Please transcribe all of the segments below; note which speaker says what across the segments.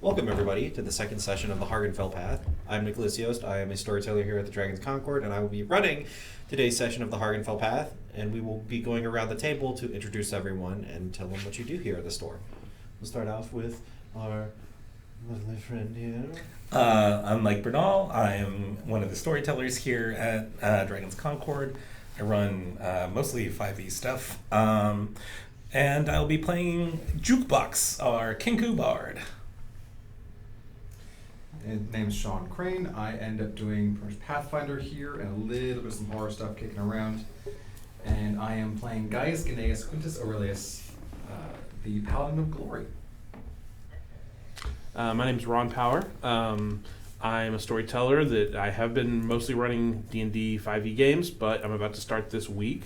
Speaker 1: Welcome, everybody, to the second session of the Hargonfel Path. I'm Nicholas Yost. I am a storyteller here at the Dragon's Concord, and I will be running today's session of the Hargonfel Path, and we will be going around the table to introduce everyone and tell them what you do here at the store. We'll start off with our lovely friend here.
Speaker 2: I'm Mike Bernal. I am one of the storytellers here at Dragon's Concord. I run mostly 5e stuff, and I'll be playing Jukebox, our Kinku Bard.
Speaker 3: His name's Sean Crane. I end up doing pretty much Pathfinder here and a little bit of some horror stuff kicking around. And I am playing Gaius Gnaeus Quintus Aurelius, the Paladin of Glory.
Speaker 4: My name's Ron Power. I'm a storyteller that I have been mostly running D&D 5e games, but I'm about to start this week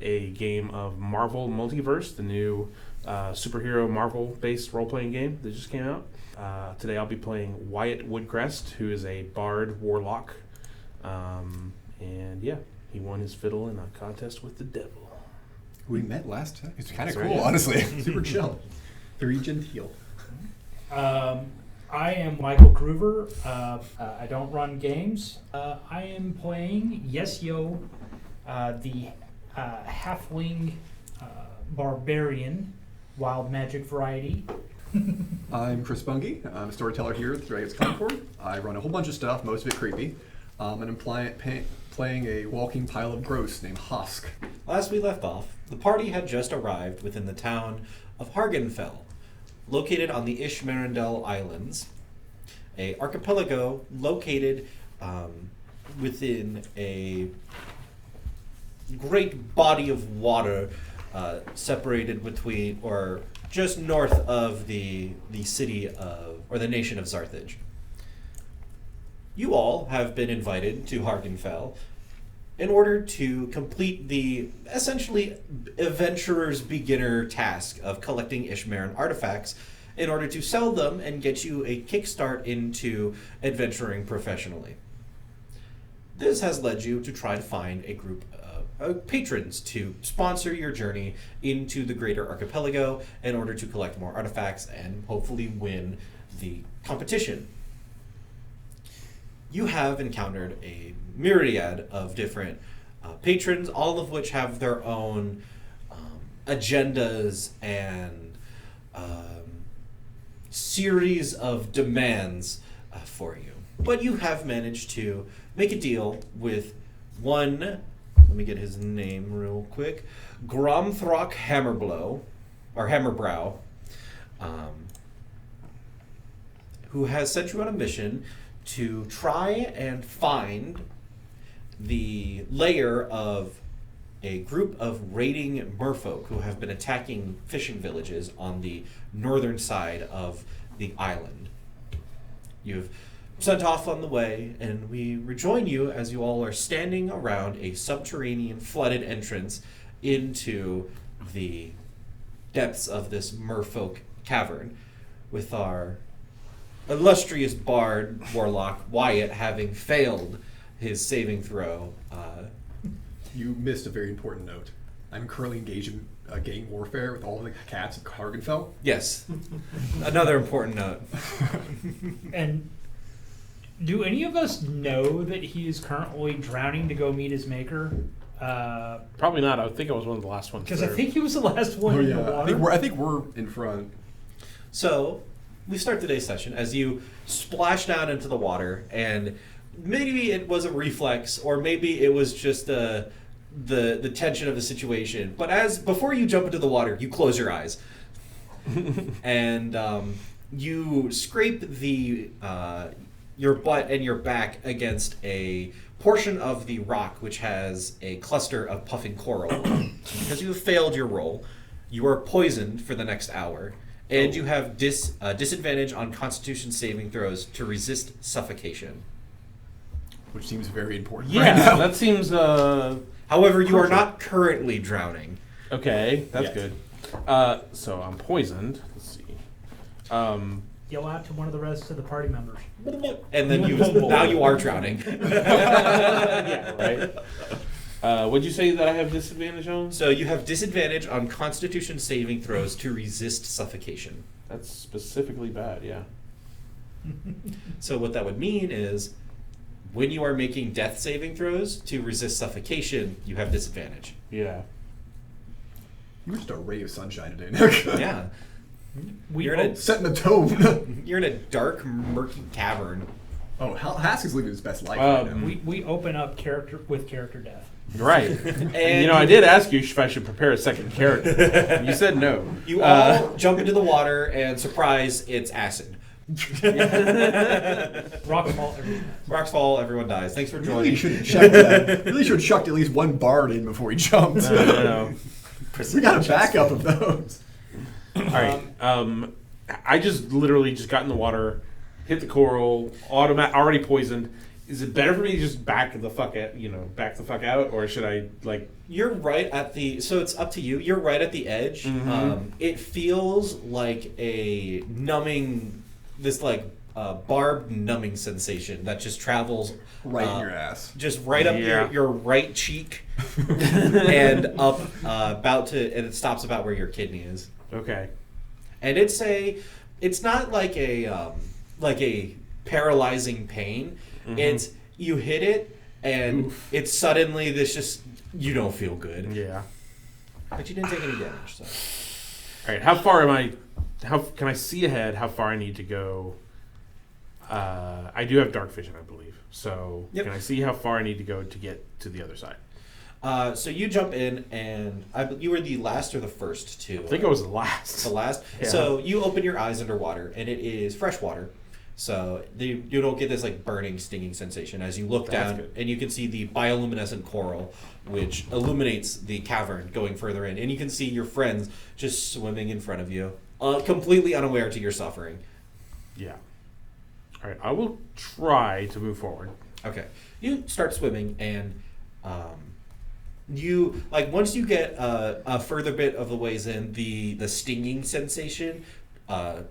Speaker 4: a game of Marvel Multiverse, the new superhero Marvel-based role-playing game that just came out. Today I'll be playing Wyatt Woodcrest, who is a bard warlock. And yeah, he won his fiddle in a contest with the devil.
Speaker 5: We met last time. It's kind of
Speaker 4: That's
Speaker 5: cool,
Speaker 4: right, yeah.
Speaker 5: honestly. Super chill. Very genteel.
Speaker 6: I am Michael Groover. I don't run games. I am playing Yes Yo, the halfling barbarian, wild magic variety.
Speaker 5: I'm Chris Bungie. I'm a storyteller here at the Dragon's Concord. I run a whole bunch of stuff, most of it creepy. And I'm playing a walking pile of gross named Husk.
Speaker 1: Last we left off, the party had just arrived within the town of Hargonfel, located on the Ishmarendell Islands, a archipelago located within a great body of water separated between, or just north of the city of, or the nation of Zarthage. You all have been invited to Hargonfel in order to complete the essentially adventurer's beginner task of collecting Ishmaran artifacts in order to sell them and get you a kickstart into adventuring professionally. This has led you to try to find a group of patrons to sponsor your journey into the greater archipelago in order to collect more artifacts and hopefully win the competition. You have encountered a myriad of different patrons, all of which have their own agendas and series of demands for you. But you have managed to make a deal with one, let me get his name real quick, Gromthrock Hammerblow, or Hammerbrow, who has sent you on a mission to try and find the lair of a group of raiding merfolk who have been attacking fishing villages on the northern side of the island. You've sent off on the way, and we rejoin you as you all are standing around a subterranean flooded entrance into the depths of this merfolk cavern, with our illustrious bard warlock Wyatt having failed his saving throw.
Speaker 5: You missed a very important note. I'm currently engaged in gang warfare with all the cats of Hargonfel.
Speaker 1: Yes, another important note.
Speaker 6: And do any of us know that he is currently drowning to go meet his maker?
Speaker 4: Probably not. I think I was one of the last ones.
Speaker 6: Because I think he was the last one in the water.
Speaker 5: I think we're in front.
Speaker 1: So, we start today's session as you splash down into the water, and maybe it was a reflex, or maybe it was just the tension of the situation. But before you jump into the water, you close your eyes, and you scrape your butt and your back against a portion of the rock which has a cluster of puffing coral. Because you have failed your roll, you are poisoned for the next hour. And you have disadvantage on Constitution saving throws to resist suffocation.
Speaker 5: Which seems very important
Speaker 4: Yeah,
Speaker 5: right now.
Speaker 4: that seems
Speaker 1: However, you are not currently drowning.
Speaker 4: okay. That's
Speaker 1: Yes.
Speaker 4: good. So I'm poisoned. Let's see.
Speaker 6: Yell out to one of the rest of the party members.
Speaker 1: And then now you are drowning.
Speaker 4: Yeah, right. What'd you say that I have disadvantage on?
Speaker 1: So you have disadvantage on Constitution saving throws to resist suffocation.
Speaker 4: That's specifically bad, yeah.
Speaker 1: So what that would mean is when you are making death saving throws to resist suffocation, you have disadvantage.
Speaker 4: Yeah.
Speaker 5: You were just a ray of sunshine today, Nick.
Speaker 1: Yeah.
Speaker 6: We
Speaker 1: You're in a
Speaker 5: Setting the tone.
Speaker 1: You're in a dark, murky cavern.
Speaker 5: Oh, Hask is living his best life right now.
Speaker 6: we open up character death.
Speaker 4: Right. And I did ask you if I should prepare a second character. You said no.
Speaker 1: You all jump into the water, and surprise, it's acid.
Speaker 6: Rocks fall every
Speaker 1: Rocks fall, everyone dies. Thanks for
Speaker 5: Really
Speaker 1: joining.
Speaker 5: should have checked that. Really should have chucked at least one bard in before he jumped.
Speaker 4: No.
Speaker 5: We got a backup of those.
Speaker 4: All right. I just literally just got in the water, hit the coral, already poisoned. Is it better for me to just back the fuck out, or should I like?
Speaker 1: You're right at the. So it's up to you. You're right at the edge. It feels like a numbing, this like barbed numbing sensation that just travels
Speaker 5: Right in your ass.
Speaker 1: just right up your right cheek, and up and it stops about where your kidney is.
Speaker 4: Okay.
Speaker 1: And it's not like a paralyzing pain. It's you hit it and it's suddenly you don't feel good.
Speaker 4: Yeah.
Speaker 1: But you didn't take any damage, so.
Speaker 4: All right. How far am I? How can I see ahead? How far I need to go? I do have dark vision, I believe. So
Speaker 1: Yep.
Speaker 4: can I see how far I need to go to get to the other side?
Speaker 1: So you jump in, and you were the last or the first to.
Speaker 4: I think I was the last.
Speaker 1: the last.
Speaker 4: Yeah.
Speaker 1: So you open your eyes underwater, and it is fresh water. So you don't get this like burning, stinging sensation as you look
Speaker 4: That's
Speaker 1: down,
Speaker 4: good.
Speaker 1: and you can see the bioluminescent coral, which illuminates the cavern going further in, and you can see your friends just swimming in front of you, completely unaware to your suffering.
Speaker 4: Yeah. All right. I will try to move forward.
Speaker 1: Okay, you start swimming, and you like once you get a further bit of the ways in, the stinging sensation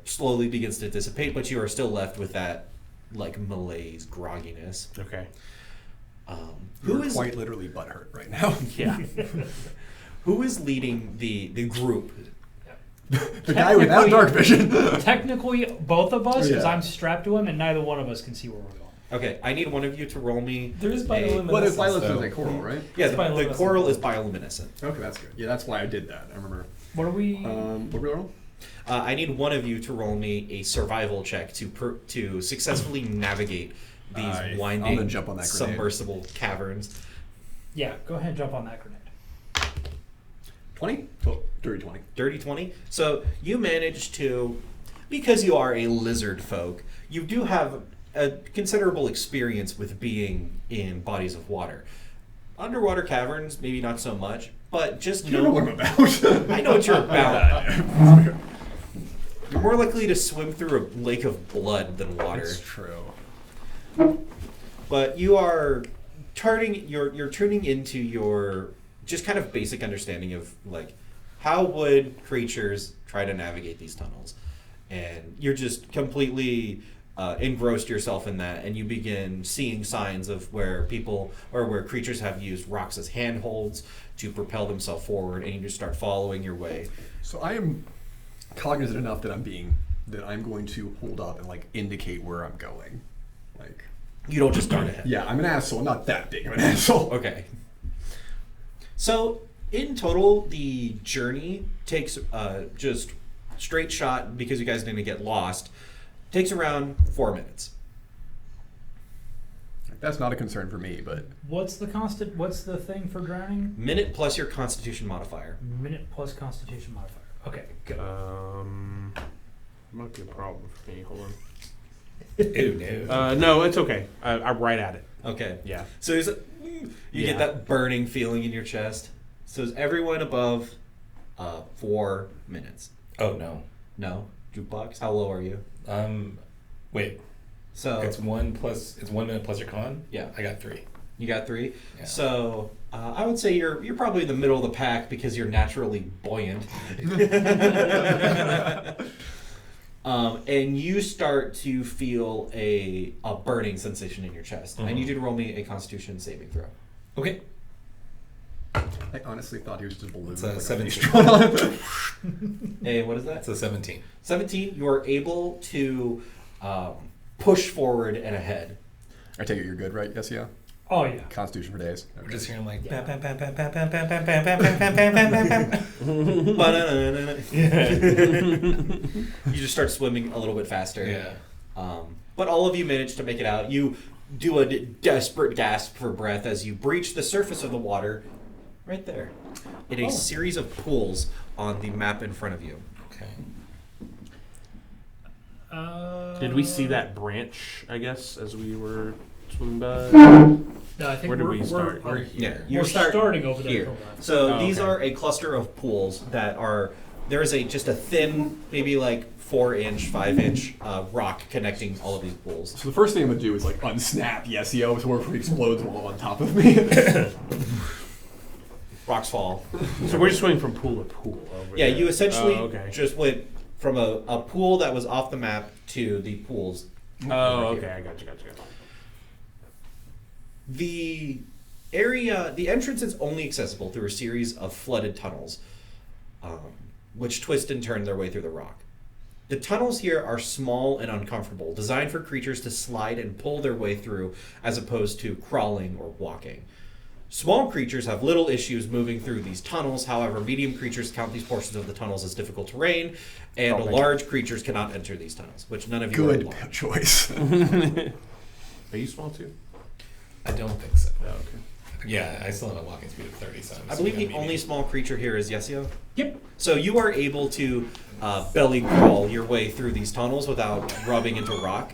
Speaker 1: slowly begins to dissipate, but you are still left with that like malaise, grogginess.
Speaker 4: Okay.
Speaker 1: Who is
Speaker 5: quite literally butthurt right now?
Speaker 4: Yeah.
Speaker 1: who is leading the group?
Speaker 5: The guy without dark vision.
Speaker 6: Technically, both of us, because
Speaker 5: Yeah.
Speaker 6: I'm strapped to him, and neither one of us can see where we're going.
Speaker 1: Okay, I need one of you to roll me.
Speaker 7: There is
Speaker 1: a-
Speaker 7: bioluminescence.
Speaker 5: What is bioluminescent?
Speaker 7: though.
Speaker 5: Like coral, right?
Speaker 1: Yeah,
Speaker 7: It's
Speaker 1: the
Speaker 7: bioluminescent.
Speaker 1: coral is bioluminescent.
Speaker 5: Okay, that's good. Yeah, that's why I did that. I remember.
Speaker 6: What are we?
Speaker 5: What were we roll?
Speaker 1: I need one of you to roll me a survival check to successfully navigate these
Speaker 5: I'm gonna
Speaker 1: winding,
Speaker 5: jump on that grenade.
Speaker 1: submersible caverns.
Speaker 6: Yeah, go ahead and jump on that grenade.
Speaker 5: 20? Dirty 20.
Speaker 1: Dirty 20. So you manage to, because you are a lizard folk, you do have a considerable experience with being in bodies of water. Underwater caverns, maybe not so much, but just
Speaker 5: You know what I'm about.
Speaker 1: I know what you're about. You're more likely to swim through a lake of blood than water.
Speaker 5: It's true.
Speaker 1: But you are you're tuning into your just kind of basic understanding of like how would creatures try to navigate these tunnels, and you're just completely engrossed yourself in that, and you begin seeing signs of where people or where creatures have used rocks as handholds to propel themselves forward, and you just start following your way.
Speaker 5: So I am cognizant enough that I'm going to hold up and like indicate where I'm going. Like,
Speaker 1: You don't just dart ahead.
Speaker 5: yeah, I'm an asshole. I'm not that big of an asshole.
Speaker 1: Okay. So, in total, the journey takes just straight shot, because you guys didn't get lost, takes around 4 minutes.
Speaker 5: That's not a concern for me, but
Speaker 6: What's the thing for drowning?
Speaker 1: Minute plus your constitution modifier.
Speaker 6: Minute plus Constitution modifier. Okay, go.
Speaker 4: Might be a problem for me. Hold on.
Speaker 1: Ew, no.
Speaker 4: No, it's okay. I'm right at it.
Speaker 1: Okay.
Speaker 4: Yeah.
Speaker 1: So you get that burning feeling in your chest. So is everyone above 4 minutes?
Speaker 2: Oh no.
Speaker 1: No? Jukebox? How low are you?
Speaker 2: Wait.
Speaker 1: So
Speaker 2: It's 1 minute plus your con.
Speaker 1: Yeah.
Speaker 2: I got 3.
Speaker 1: You got 3.
Speaker 2: Yeah.
Speaker 1: So I would say you're probably in the middle of the pack because you're naturally buoyant. And you start to feel a burning sensation in your chest. I need you to roll me a Constitution saving throw.
Speaker 2: Okay.
Speaker 5: I honestly thought he was just a balloon.
Speaker 2: It's
Speaker 5: with,
Speaker 2: a
Speaker 5: like,
Speaker 2: 17.
Speaker 5: face drawn on it.
Speaker 1: Hey, what is that?
Speaker 2: That's a 17.
Speaker 1: 17. You are able to push forward and ahead.
Speaker 5: I take it you're good, right? Yes, yeah.
Speaker 6: Oh yeah.
Speaker 5: Constitution for days.
Speaker 2: We're just hearing like.
Speaker 6: Yeah.
Speaker 2: Bam, bam, bam, bam, bam, bam, bam, bam, bam, bam, bam, bam, bam, bam, bam, bam.
Speaker 1: You just start swimming a little bit faster.
Speaker 2: Yeah.
Speaker 1: But all of you manage to make it out. You do a desperate gasp for breath as you breach the surface of the water right there in a series of pools on the map in front of you.
Speaker 2: Okay.
Speaker 4: Did we see that branch, I guess, as we were swimming by?
Speaker 6: No, I think
Speaker 4: Where did we
Speaker 6: we're,
Speaker 4: start?
Speaker 6: We're,
Speaker 1: Yeah,
Speaker 6: we're starting over there.
Speaker 1: here.
Speaker 6: for a while.
Speaker 1: So
Speaker 4: Oh,
Speaker 1: these
Speaker 4: okay.
Speaker 1: are a cluster of pools that are. There is just a thin, maybe like 4-inch, 5-inch rock connecting all of these pools.
Speaker 5: So the first thing I'm gonna do is like unsnap Yesio before it explodes while on top of me.
Speaker 1: Rocks fall.
Speaker 4: So we're just swimming from pool to pool. Over
Speaker 1: Yeah,
Speaker 4: there.
Speaker 1: you essentially
Speaker 4: Oh, okay.
Speaker 1: just went from a pool that was off the map to the pools.
Speaker 4: Oh,
Speaker 1: over
Speaker 4: okay.
Speaker 1: here.
Speaker 4: I got you.
Speaker 1: The area, the entrance is only accessible through a series of flooded tunnels, which twist and turn their way through the rock. The tunnels here are small and uncomfortable, designed for creatures to slide and pull their way through as opposed to crawling or walking. Small creatures have little issues moving through these tunnels, however, medium creatures count these portions of the tunnels as difficult terrain, and
Speaker 5: Oh, thank
Speaker 1: large creatures cannot enter these tunnels, which none of you are
Speaker 5: Good
Speaker 1: large.
Speaker 5: choice.
Speaker 4: Are you small too?
Speaker 2: I don't think so.
Speaker 4: Oh, okay.
Speaker 2: Yeah, I still have a walking speed of 30, so I'm
Speaker 1: I believe the
Speaker 2: assuming
Speaker 1: only small creature here is Yesio.
Speaker 6: Yep.
Speaker 1: So you are able to belly crawl your way through these tunnels without rubbing into rock,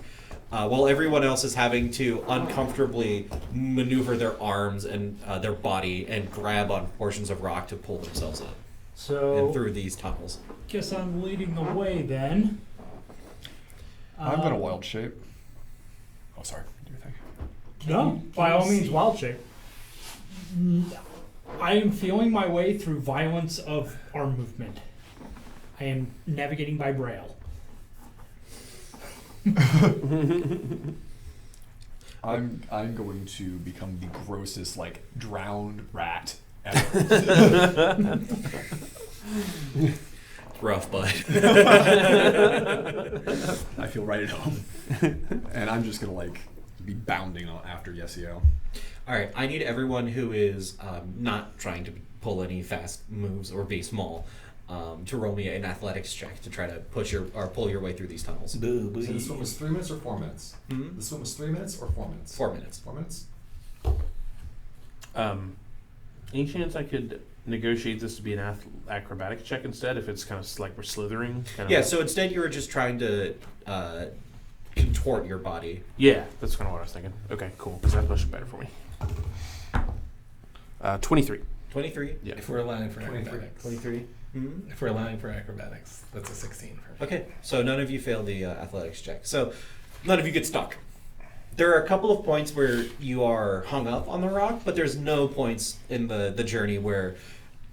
Speaker 1: while everyone else is having to uncomfortably maneuver their arms and their body and grab on portions of rock to pull themselves up and
Speaker 6: So
Speaker 1: through these tunnels.
Speaker 6: guess I'm leading the way then.
Speaker 5: I'm gonna wild shape. Oh, sorry. Do your thing.
Speaker 6: No, by all means, wild shape. I am feeling my way through violence of arm movement. I am navigating by braille.
Speaker 5: I'm going to become the grossest like drowned rat ever.
Speaker 1: Rough, bud.
Speaker 5: I feel right at home, and I'm just gonna like be bounding after Yesio.
Speaker 1: All right, I need everyone who is not trying to pull any fast moves or be small to roll me an athletics check to try to pull your way through these tunnels.
Speaker 3: So the swim was 3 minutes or 4 minutes?
Speaker 1: Hmm?
Speaker 3: The swim was 3 minutes or 4 minutes?
Speaker 1: 4 minutes.
Speaker 3: 4 minutes?
Speaker 4: Any chance I could negotiate this to be an acrobatics check instead, if it's kind of like we're slithering? Kind of
Speaker 1: Yeah, so instead you were just trying to contort your body.
Speaker 4: Yeah, that's kind of what I was thinking. Okay, cool. Because that's much better for me. 23.
Speaker 1: 23?
Speaker 4: Yeah.
Speaker 2: If we're allowing for
Speaker 3: 23.
Speaker 2: acrobatics.
Speaker 1: 23? Mm-hmm.
Speaker 2: If we're allowing for acrobatics, that's a 16 for me.
Speaker 1: Okay, so none of you failed the athletics check. So none of you get stuck. There are a couple of points where you are hung up on the rock, but there's no points in the journey where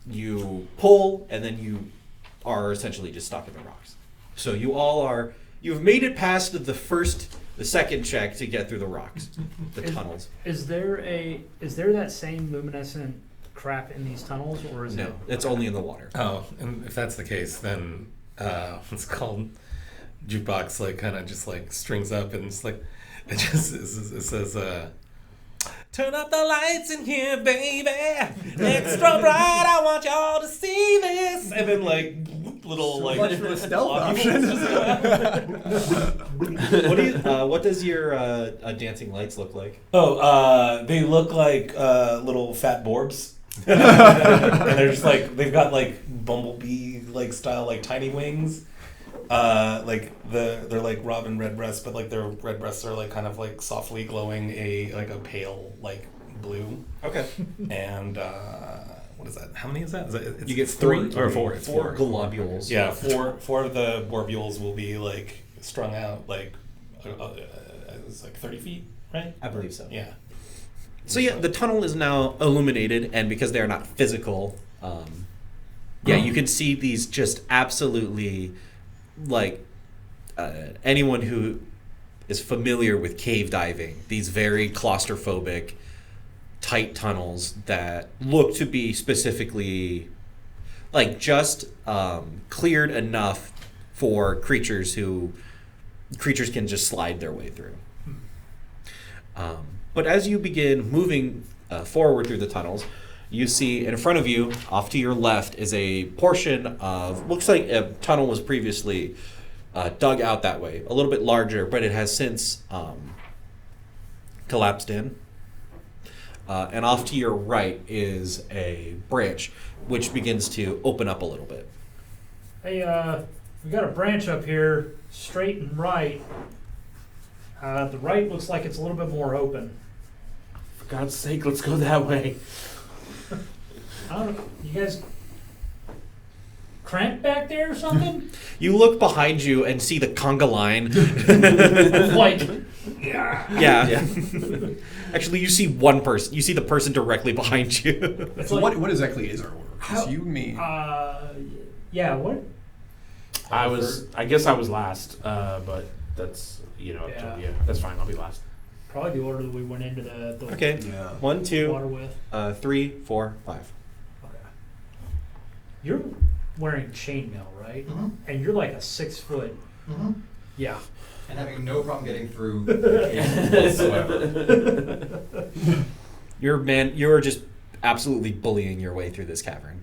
Speaker 1: you pull and then you are essentially just stuck in the rocks. So you've made it past the second check to get through the rocks, the tunnels.
Speaker 6: Is there that same luminescent crap in these tunnels, or is
Speaker 1: No,
Speaker 6: it?
Speaker 1: it's only in the water.
Speaker 2: Oh, and if that's the case, then it's called jukebox. Like, kind of just like strings up, and it's like it says, "Turn up the lights in here, baby. Extra bright. I want y'all to see this." And then like little
Speaker 5: So
Speaker 2: like
Speaker 5: much for the stealth option.
Speaker 1: What does your dancing lights look like?
Speaker 2: They look like little fat borbs. And they're just like they've got like bumblebee like style like tiny wings. They're like robin redbreasts, but like their red breasts are like kind of like softly glowing a pale like blue.
Speaker 1: Okay.
Speaker 2: And what is that? How many is that? It's
Speaker 1: You get
Speaker 2: three
Speaker 1: four,
Speaker 2: or four. It's
Speaker 1: four globules.
Speaker 2: Yeah, four of the borbules will be like strung out like it's like 30 feet, right?
Speaker 1: I believe so.
Speaker 2: Yeah.
Speaker 1: So yeah, the tunnel is now illuminated, and because they are not physical, you can see these just absolutely, like, anyone who is familiar with cave diving, these very claustrophobic, tight tunnels that look to be specifically, like, just cleared enough for creatures who creatures can just slide their way through. But as you begin moving forward through the tunnels, you see in front of you, off to your left, is a portion of, looks like a tunnel was previously dug out that way, a little bit larger, but it has since collapsed in. And off to your right is a branch, which begins to open up a little bit.
Speaker 6: Hey, we got a branch up here, straight and right. The right looks like it's a little bit more open.
Speaker 4: For God's sake, let's go that way.
Speaker 6: I don't know, you guys cramped back there or something?
Speaker 1: You look behind you and see the conga line.
Speaker 6: Like, yeah.
Speaker 1: Actually, you see one person. You see the person directly behind you.
Speaker 6: It's
Speaker 5: So
Speaker 6: like,
Speaker 5: what exactly is our order? 'Cause you mean
Speaker 6: yeah, what?
Speaker 4: I guess I was last, but that's, up
Speaker 6: Yeah.
Speaker 4: to you. That's fine, I'll be last.
Speaker 6: Probably the order that we went into the
Speaker 1: Okay.
Speaker 5: yeah.
Speaker 1: 1,
Speaker 6: water
Speaker 1: 2,
Speaker 6: with.
Speaker 1: 3, 4, 5.
Speaker 6: Okay. You're wearing chainmail, right?
Speaker 3: Mm-hmm.
Speaker 6: And you're like a 6 foot.
Speaker 3: Mm-hmm.
Speaker 6: Yeah.
Speaker 3: And having no problem getting through whatsoever.
Speaker 1: You're just absolutely bullying your way through this cavern.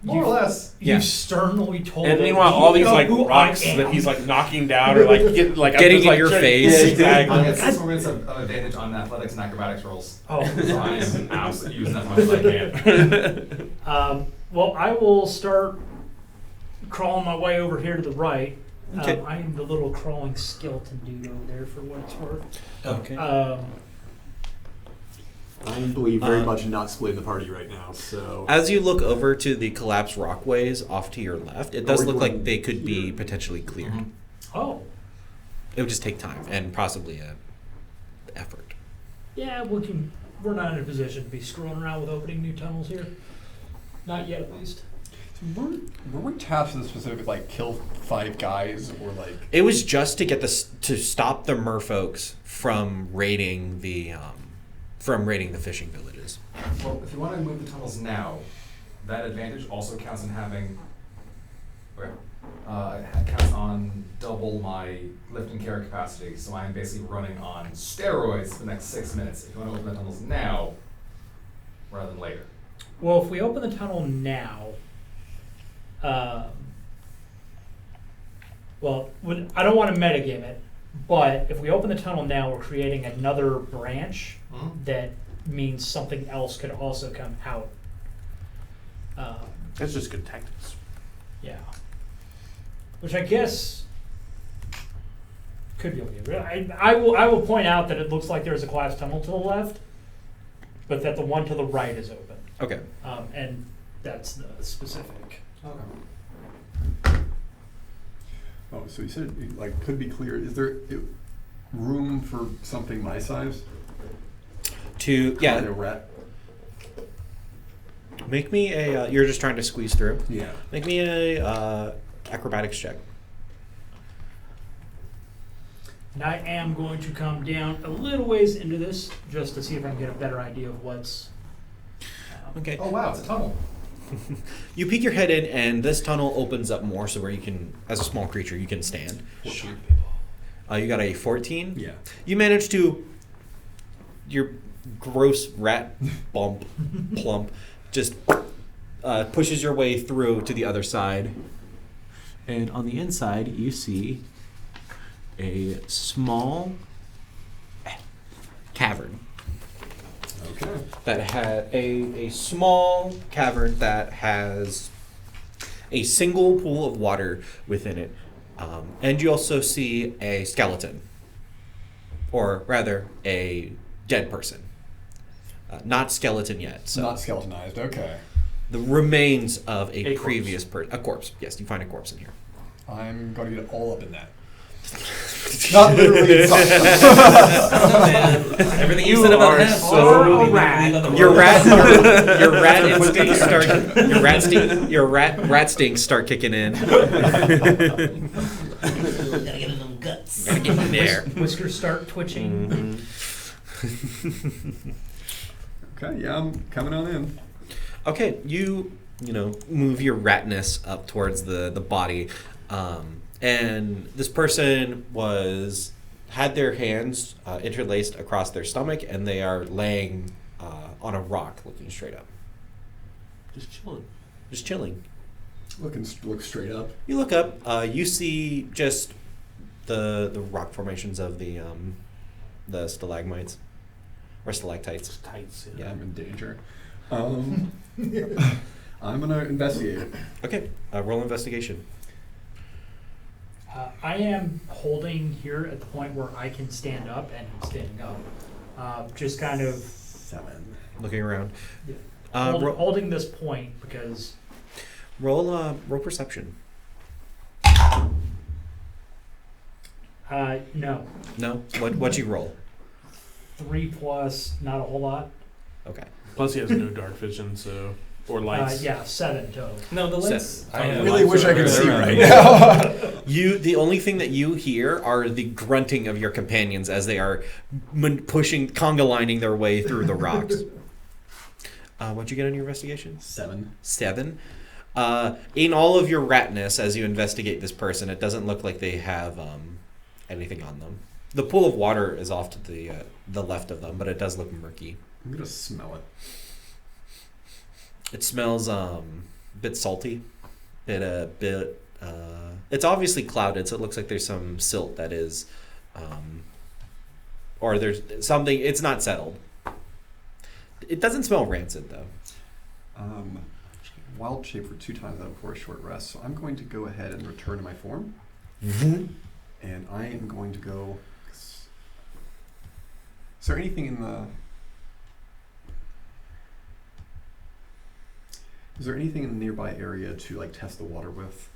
Speaker 3: More or less.
Speaker 1: Yeah.
Speaker 6: You sternly told
Speaker 4: And
Speaker 6: him,
Speaker 4: meanwhile,
Speaker 6: "You
Speaker 4: all these
Speaker 6: know
Speaker 4: like
Speaker 6: who I
Speaker 4: rocks
Speaker 6: am."
Speaker 4: that he's like knocking down or like getting
Speaker 1: Getting in your face.
Speaker 4: Yeah,
Speaker 3: I
Speaker 4: exactly.
Speaker 3: get 6 more minutes of advantage on athletics and acrobatics rolls.
Speaker 6: Oh,
Speaker 3: So I am absolutely using that as much as I can.
Speaker 6: well, I will start crawling my way over here to the right.
Speaker 1: Okay.
Speaker 6: I am the little crawling skeleton dude over there for what it's worth.
Speaker 1: Okay.
Speaker 5: I believe very much not splitting the party right now, so
Speaker 1: As you look over to the collapsed rockways off to your left, it does
Speaker 5: Are we
Speaker 1: look like
Speaker 5: going
Speaker 1: they could be
Speaker 5: here?
Speaker 1: potentially cleared.
Speaker 3: Mhm.
Speaker 6: Oh,
Speaker 1: It would just take time and possibly a effort.
Speaker 6: yeah, we're not in a position to be screwing around with opening new tunnels here. Not yet, at least.
Speaker 5: were we tasked with a specific like kill 5 guys or like
Speaker 1: It was just to get to stop the merfolks from raiding the fishing villages.
Speaker 3: Well, if you want to move the tunnels now, that advantage also counts in having. It counts on double my lift and carry capacity, so I'm basically running on steroids for the next 6 minutes. If you want to open the tunnels now, rather than later.
Speaker 6: Well, if we open the tunnel now, I don't want to metagame it, but if we open the tunnel now, we're creating another branch
Speaker 3: Mhm.
Speaker 6: that means something else could also come out.
Speaker 4: That's just good tactics.
Speaker 6: Yeah. Which I guess could be okay. I will point out that it looks like there's a collapsed tunnel to the left, but that the one to the right is open.
Speaker 1: Okay.
Speaker 6: And that's the specific.
Speaker 3: Okay.
Speaker 5: oh so you said it, like could be clear. Is there room for something my size? Like a rat?
Speaker 1: Make me a. You're just trying to squeeze through.
Speaker 5: Yeah.
Speaker 1: Make me a acrobatics check.
Speaker 6: And I am going to come down a little ways into this just to see if I can get a better idea of what's.
Speaker 1: Okay.
Speaker 3: Oh wow, it's a tunnel.
Speaker 1: You peek your head in, and this tunnel opens up more, so where you can, as a small creature, you can stand.
Speaker 3: Shoot.
Speaker 1: You got a 14.
Speaker 5: Yeah.
Speaker 1: You managed to. Your gross rat plump just pushes your way through to the other side. And on the inside, you see a small cavern
Speaker 5: Okay.
Speaker 1: that had a small cavern that has a single pool of water within it. And you also see a skeleton, or rather a dead person. Not skeleton yet. So
Speaker 5: Not skeletonized. Okay.
Speaker 1: the remains of
Speaker 4: A
Speaker 1: a
Speaker 4: corpse.
Speaker 1: previous person. A corpse. Yes, you find a corpse in here.
Speaker 5: I'm going to get all up in that. Not literally.
Speaker 2: Everything you
Speaker 4: You
Speaker 2: said about
Speaker 4: are
Speaker 2: him.
Speaker 4: so
Speaker 2: we
Speaker 6: rat.
Speaker 2: believe otherwise.
Speaker 1: Your rat instincts start. Your rat instincts start kicking in.
Speaker 2: Gotta get in them guts.
Speaker 1: Gotta get in there.
Speaker 6: Whiskers start twitching.
Speaker 5: Okay. Yeah, I'm coming on in.
Speaker 1: Okay, you move your ratness up towards the body, And this person had their hands interlaced across their stomach, and they are laying on a rock, looking straight up.
Speaker 4: Just chilling.
Speaker 1: Just chilling.
Speaker 5: Look straight up.
Speaker 1: You look up. You see just the rock formations of the stalagmites or stalactites.
Speaker 4: Tights.
Speaker 1: Yeah.
Speaker 5: I'm in danger. I'm gonna investigate it.
Speaker 1: Okay. Roll investigation.
Speaker 6: I am holding here at the point where I can stand up, and I'm standing up. Just kind of
Speaker 5: 7.
Speaker 1: Looking around.
Speaker 6: Yeah. Holding this point because.
Speaker 1: Roll perception.
Speaker 6: No.
Speaker 1: No. What'd you roll?
Speaker 6: 3 plus not a whole lot.
Speaker 1: Okay.
Speaker 4: Plus, he has no dark vision, so or lights.
Speaker 6: Yeah, 7 total.
Speaker 2: No, the lights.
Speaker 5: I
Speaker 2: have
Speaker 5: really
Speaker 2: lights
Speaker 5: wish I
Speaker 2: over
Speaker 5: could
Speaker 2: there.
Speaker 5: see right now.
Speaker 1: The only thing that you hear are the grunting of your companions as they are pushing, conga lining their way through the rocks. What'd you get on your investigation?
Speaker 5: 7.
Speaker 1: 7. In all of your ratness, as you investigate this person, it doesn't look like they have anything on them. The pool of water is off to the left of them, but it does look murky.
Speaker 5: I'm gonna smell it.
Speaker 1: It smells a bit salty, it's obviously clouded, so it looks like there's some silt that is, or there's something. It's not settled. It doesn't smell rancid though.
Speaker 5: Wild shape for 2 times that before a short rest, so I'm going to go ahead and return to my form, and I am going to go. Is there anything in the? Is there anything in the nearby area to like test the water with?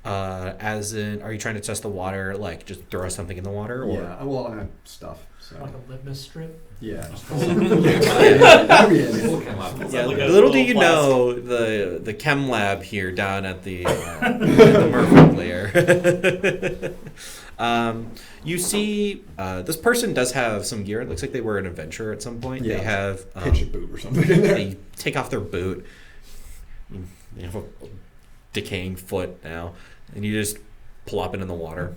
Speaker 1: As in, are you trying to test the water? Like, just throw something in the water, or
Speaker 5: Yeah, well, I have stuff. So
Speaker 6: Like a litmus strip.
Speaker 5: yeah, just that'd be it.
Speaker 3: We'll come up.
Speaker 1: yeah.
Speaker 2: like a
Speaker 1: Little do
Speaker 2: little
Speaker 1: you
Speaker 2: flask.
Speaker 1: know, the chem lab here down at the Merfolk layer. You see, this person does have some gear. It looks like they were an adventurer at some point.
Speaker 5: Yeah.
Speaker 1: They have
Speaker 5: Pitch a boot or something in there.
Speaker 1: they take off their boot. They have a decaying foot now, and you just plop it in the water.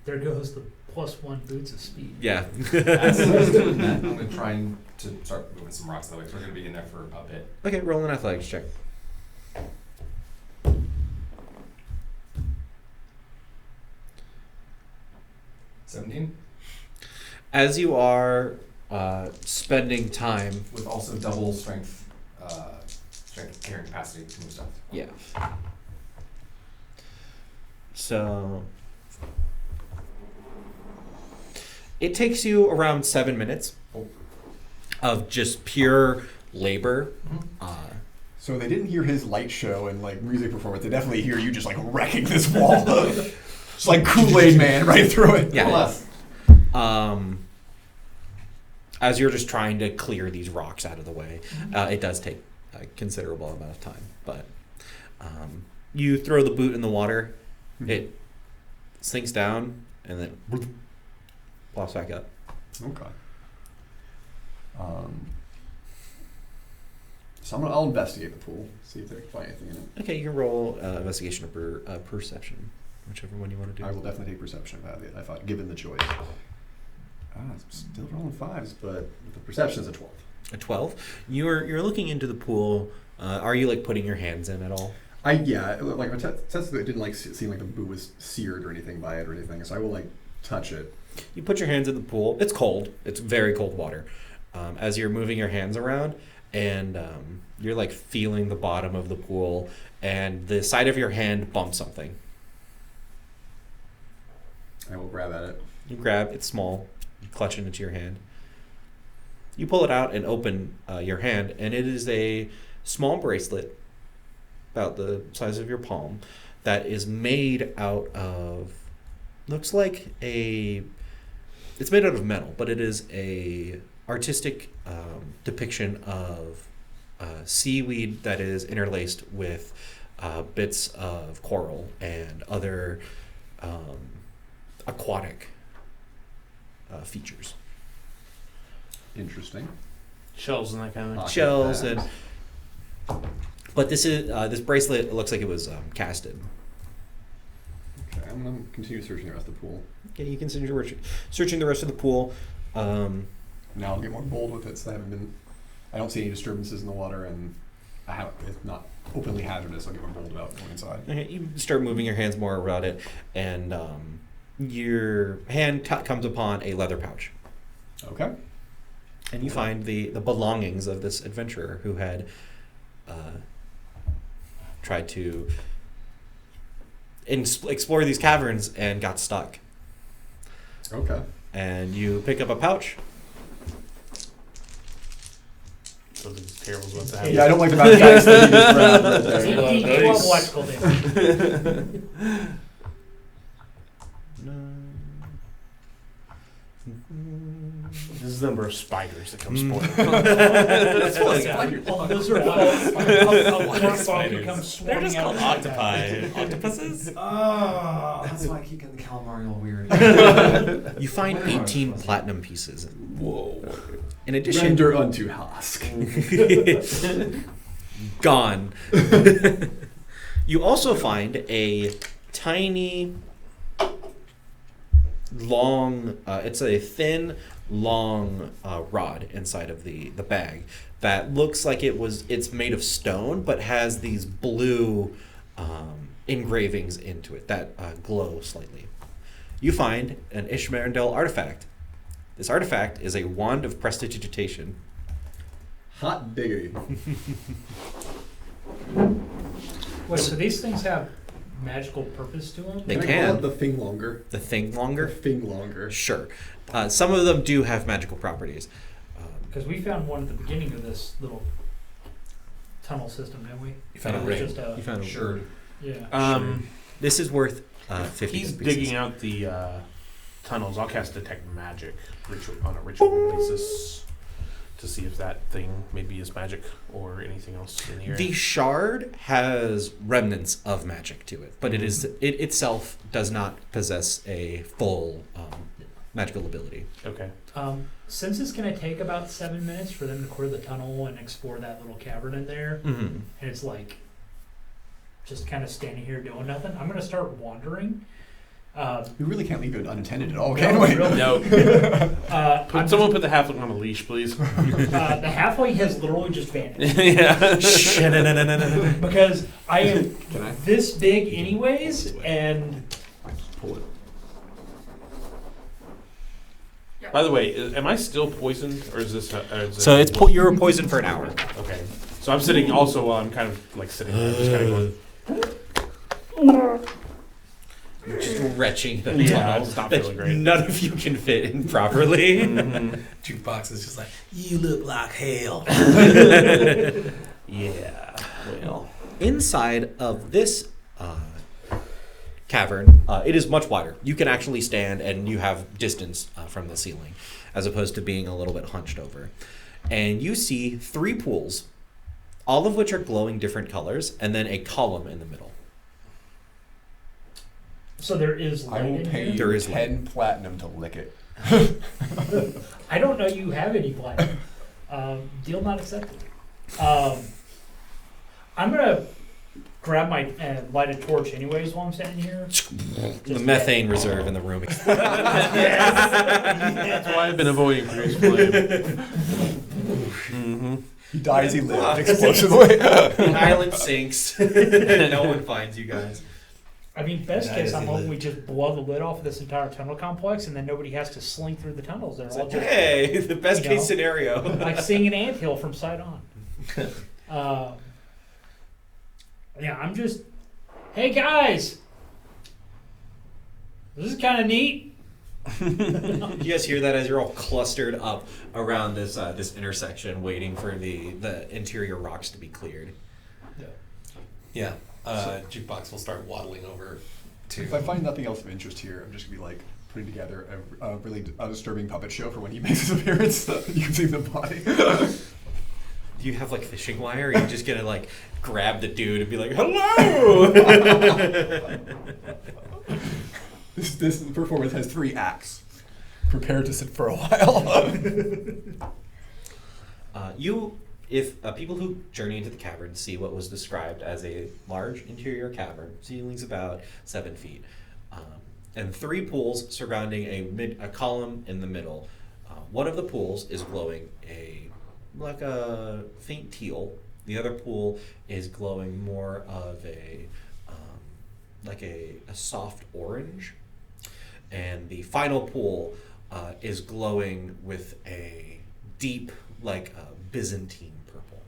Speaker 6: There goes the +1 boots of speed.
Speaker 1: Yeah.
Speaker 3: As I'm doing that, I'm going to try to start moving some rocks that way, so we're going to be in there for a bit.
Speaker 1: Okay, roll an athletics check.
Speaker 3: 17,
Speaker 1: As you are spending time,
Speaker 3: with also double strength carrying capacity to move stuff.
Speaker 1: yeah. So it takes you around 7 minutes of just pure labor.
Speaker 5: So they didn't hear his light show and like music performance. They definitely hear you just like wrecking this wall. It's like Kool-Aid Man right through it.
Speaker 1: Yeah.
Speaker 3: Plus,
Speaker 1: As you're just trying to clear these rocks out of the way, it does take a considerable amount of time. But you throw the boot in the water, it sinks down, and then plops back up.
Speaker 5: Okay. So I'll investigate the pool, see if I can find anything in it.
Speaker 1: Okay, you can roll investigation or perception, whichever one you want to do.
Speaker 5: I will definitely take perception if I given the choice. It's still rolling 5s, but the perception is a 12.
Speaker 1: A 12. You're looking into the pool. Are you like putting your hands in at all?
Speaker 5: Like my test it didn't like seem like the boot was seared or anything by it or anything, so I will like touch it.
Speaker 1: You put your hands in the pool. It's cold. It's very cold water. As you're moving your hands around, and you're like feeling the bottom of the pool, and the side of your hand bumps something.
Speaker 5: I will grab at it.
Speaker 1: You grab. It's small. You clutch it into your hand. You pull it out and open your hand, and it is a small bracelet, about the size of your palm, that is made out of. Looks like it's made out of metal, but it is a artistic depiction of seaweed that is interlaced with bits of coral and other aquatic features.
Speaker 5: Interesting.
Speaker 4: Shells and that kind of thing.
Speaker 1: Shells but this bracelet looks like it was casted.
Speaker 5: I'm gonna continue searching the rest of the pool.
Speaker 1: Okay, you continue searching the rest of the pool.
Speaker 5: Now I'll get more bold with it, so I don't see any disturbances in the water, and it's not openly hazardous. I'll get more bold about going inside.
Speaker 1: Okay, you start moving your hands more around it, and your hand comes upon a leather pouch.
Speaker 5: Okay.
Speaker 1: And you find the belongings of this adventurer who had tried to explore these caverns and got stuck.
Speaker 5: Okay.
Speaker 1: And you pick up a pouch.
Speaker 4: Something terrible is about to happen.
Speaker 5: Yeah, I don't like the bad guys that you just grabbed right there.
Speaker 6: D12 electrical damage.
Speaker 4: This is the number of spiders that come spoiling.
Speaker 6: That's what those are
Speaker 4: Spiders.
Speaker 6: come
Speaker 2: They're
Speaker 6: swarming
Speaker 2: just
Speaker 6: out
Speaker 2: called
Speaker 6: of
Speaker 2: octopi. Octopuses?
Speaker 3: That's why I keep getting the calamari all weird.
Speaker 1: You find 18 platinum pieces.
Speaker 5: Whoa.
Speaker 1: In addition,
Speaker 5: Render unto husk.
Speaker 1: gone. You also find a tiny, long. It's a thin, long rod inside of the bag that looks like it's made of stone, but has these blue engravings into it that glow slightly. You find an Ishmarandel artifact. This artifact is a wand of prestidigitation.
Speaker 5: Hot diggity.
Speaker 6: Wait, so these things have magical purpose to them?
Speaker 1: They
Speaker 5: Can I
Speaker 1: can.
Speaker 5: call it the thing longer?
Speaker 1: The thing
Speaker 5: The
Speaker 1: longer?
Speaker 5: thing longer.
Speaker 1: Sure. Some of them do have magical properties.
Speaker 6: Because we found one at the beginning of this little tunnel system, didn't we?
Speaker 2: You found a
Speaker 6: It was
Speaker 2: ring.
Speaker 6: just a,
Speaker 1: You found a
Speaker 3: Sure.
Speaker 6: yeah.
Speaker 1: This is worth 50
Speaker 4: He's
Speaker 1: pieces.
Speaker 4: digging out the tunnels. I'll cast Detect Magic on a ritual basis to see if that thing maybe is magic or anything else in here.
Speaker 1: The shard has remnants of magic to it, but it itself does not possess a full magical ability.
Speaker 4: Okay.
Speaker 6: Since it's going to take about 7 minutes for them to clear the tunnel and explore that little cavern in there,
Speaker 1: Mm-hmm.
Speaker 6: and it's like just kind of standing here doing nothing, I'm going to start wandering.
Speaker 5: We really can't leave it unattended at all,
Speaker 6: No,
Speaker 5: can we?
Speaker 6: really.
Speaker 4: No. Someone put the halfling on a leash, please.
Speaker 6: The halfway has literally just vanished.
Speaker 4: Yeah.
Speaker 6: Because I am
Speaker 5: Can I?
Speaker 6: this big anyways, and
Speaker 5: Pull it.
Speaker 4: By the way, am I still poisoned, or is this?
Speaker 1: So you're poisoned for an hour.
Speaker 4: Okay. So I'm sitting also while I'm kind of like sitting there, just kind of going.
Speaker 1: Just retching the
Speaker 4: Yeah,
Speaker 1: tunnel
Speaker 4: it's not
Speaker 1: that
Speaker 4: feeling great.
Speaker 1: none of you can fit in properly.
Speaker 4: Mhm.
Speaker 2: Jukebox is just like, you look like hell.
Speaker 4: Yeah. Well.
Speaker 1: Inside of this cavern, it is much wider. You can actually stand and you have distance from the ceiling, as opposed to being a little bit hunched over. And you see 3 pools, all of which are glowing different colors, and then a column in the middle.
Speaker 6: so there is light
Speaker 5: I will
Speaker 6: in
Speaker 5: pay
Speaker 6: here.
Speaker 5: you
Speaker 1: There is
Speaker 5: 10 platinum to lick it.
Speaker 6: I don't know you have any platinum. Deal not accepted. I'm gonna grab my light a torch anyways while I'm standing here.
Speaker 1: The methane reserve in the room explodes.
Speaker 4: That's why I've been avoiding Bruce Flame. Mm-hmm.
Speaker 5: He dies, he lives explosively.
Speaker 1: The island sinks. No one finds you guys.
Speaker 6: I mean, best
Speaker 2: That
Speaker 6: case,
Speaker 2: is
Speaker 6: I'm hoping
Speaker 2: lit.
Speaker 6: we just blow the lid off of this entire tunnel complex, and then nobody has to slink through the tunnels. They're all just
Speaker 1: Hey, the best
Speaker 6: You know?
Speaker 1: case scenario.
Speaker 6: like seeing an anthill from sight on. Yeah, I'm just, hey guys, this is kind of neat.
Speaker 1: You guys hear that as you're all clustered up around this this intersection, waiting for the interior rocks to be cleared.
Speaker 2: Yeah. Jukebox will start waddling over to.
Speaker 5: If I find nothing else of interest here, I'm just going to be like putting together a really disturbing puppet show for when he makes his appearance. You can see the body.
Speaker 1: Do you have like fishing wire? Or are you just gonna like grab the dude and be like, "Hello"?
Speaker 5: This performance has 3 acts. Prepare to sit for a while.
Speaker 1: If people who journey into the cavern see what was described as a large interior cavern, ceilings about 7 feet, and 3 pools surrounding a column in the middle. One of the pools is glowing like a faint teal. The other pool is glowing more of like a soft orange, and the final pool is glowing with a deep, like Byzantine purple.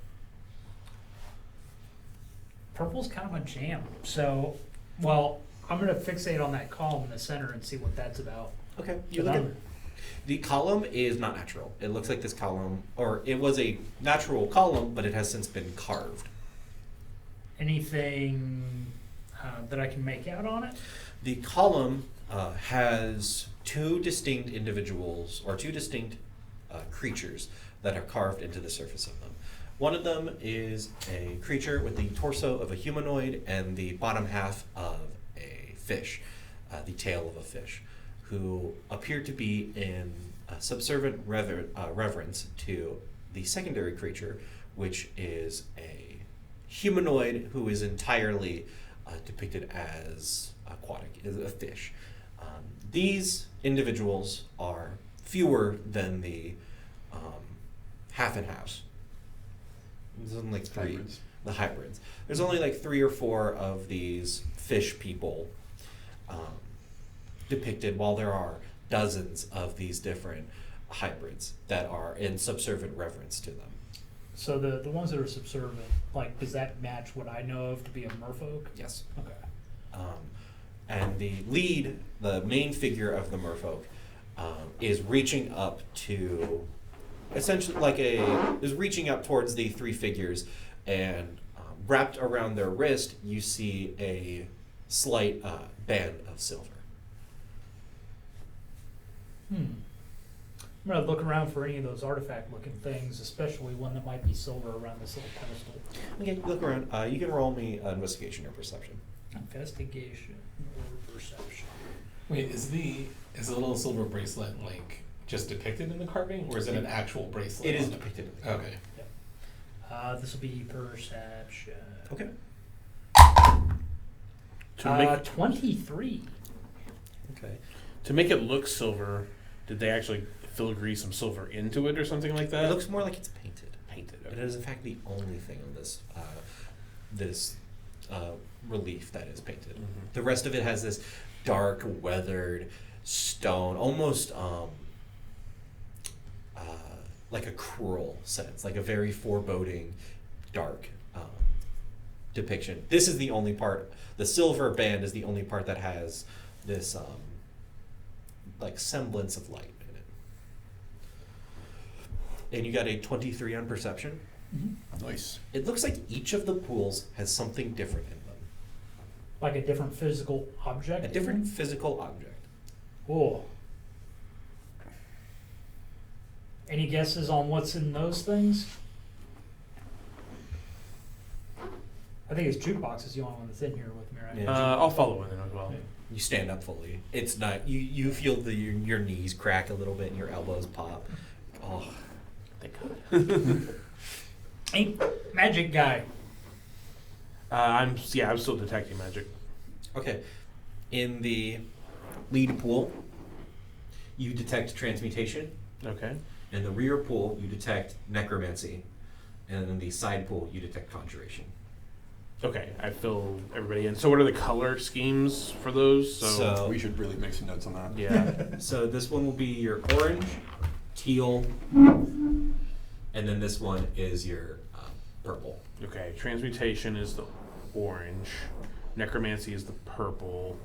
Speaker 6: Purple's kind of a jam. So, well, I'm going to fixate on that column in the center and see what that's about.
Speaker 1: Okay, you
Speaker 6: 'Cause
Speaker 1: look at
Speaker 6: I'm-
Speaker 1: the column is not natural. It looks like this column, or it was a natural column, but it has since been carved.
Speaker 6: Anything that I can make out on it?
Speaker 1: The column has 2 distinct individuals, or 2 distinct creatures that are carved into the surface of them. One of them is a creature with the torso of a humanoid and the bottom half of a fish, the tail of a fish, who appear to be in subservient reverence to the secondary creature, which is a humanoid who is entirely depicted as aquatic, as a fish. These individuals are fewer than the half and halves. There's only like 3.
Speaker 5: Hybrids.
Speaker 1: The hybrids. There's only like 3 or 4 of these fish people depicted, while there are dozens of these different hybrids that are in subservient reverence to them.
Speaker 6: So the ones that are subservient, like, does that match what I know of to be a merfolk?
Speaker 1: Yes.
Speaker 6: Okay.
Speaker 1: And the lead, the main figure of the merfolk, is reaching up to, essentially is reaching up towards the 3 figures, and wrapped around their wrist, you see a slight band of silver.
Speaker 6: I'm gonna look around for any of those artifact-looking things, especially one that might be silver around this little pedestal.
Speaker 1: Okay, look around. You can roll me investigation or perception.
Speaker 6: Investigation or perception.
Speaker 2: Wait, is the little silver bracelet like just depicted in the carving, or is it an actual bracelet?
Speaker 1: It is depicted.
Speaker 2: Okay.
Speaker 6: This will be perception.
Speaker 1: Okay.
Speaker 4: To make
Speaker 6: 23.
Speaker 1: Okay.
Speaker 4: to make it look silver, did they actually filigree some silver into it or something like that?
Speaker 1: It looks more like it's painted.
Speaker 4: painted.
Speaker 1: It is in fact the only thing on this relief that is painted.
Speaker 4: Mhm.
Speaker 1: The rest of it has this dark, weathered stone, almost like a cruel sense, like a very foreboding, dark depiction. This is the only part. The silver band is the only part that has this like semblance of light in it. And you got a 23 on perception.
Speaker 5: Nice.
Speaker 1: It looks like each of the pools has something different in them.
Speaker 6: Like a different physical object?
Speaker 1: A different physical object.
Speaker 6: Whoa. Any guesses on what's in those things? I think it's jukebox is the only one that's in here with me, right?
Speaker 1: Yeah.
Speaker 4: I'll follow in as well.
Speaker 6: Yeah.
Speaker 1: You stand up fully. It's not, you feel your knees crack a little bit and your elbows pop. Oh,
Speaker 4: Thank God.
Speaker 6: Hey, magic guy.
Speaker 4: I'm still detecting magic.
Speaker 1: okay. In the lead pool, you detect transmutation.
Speaker 4: Okay.
Speaker 1: In the rear pool, you detect necromancy. And in the side pool, you detect conjuration.
Speaker 4: Okay, I fill everybody in. So what are the color schemes for those?
Speaker 1: So-
Speaker 5: We should really make some notes on that.
Speaker 4: Yeah.
Speaker 1: So this one will be your orange, teal, and then this one is your purple.
Speaker 4: Okay, transmutation is the orange. Necromancy is the purple.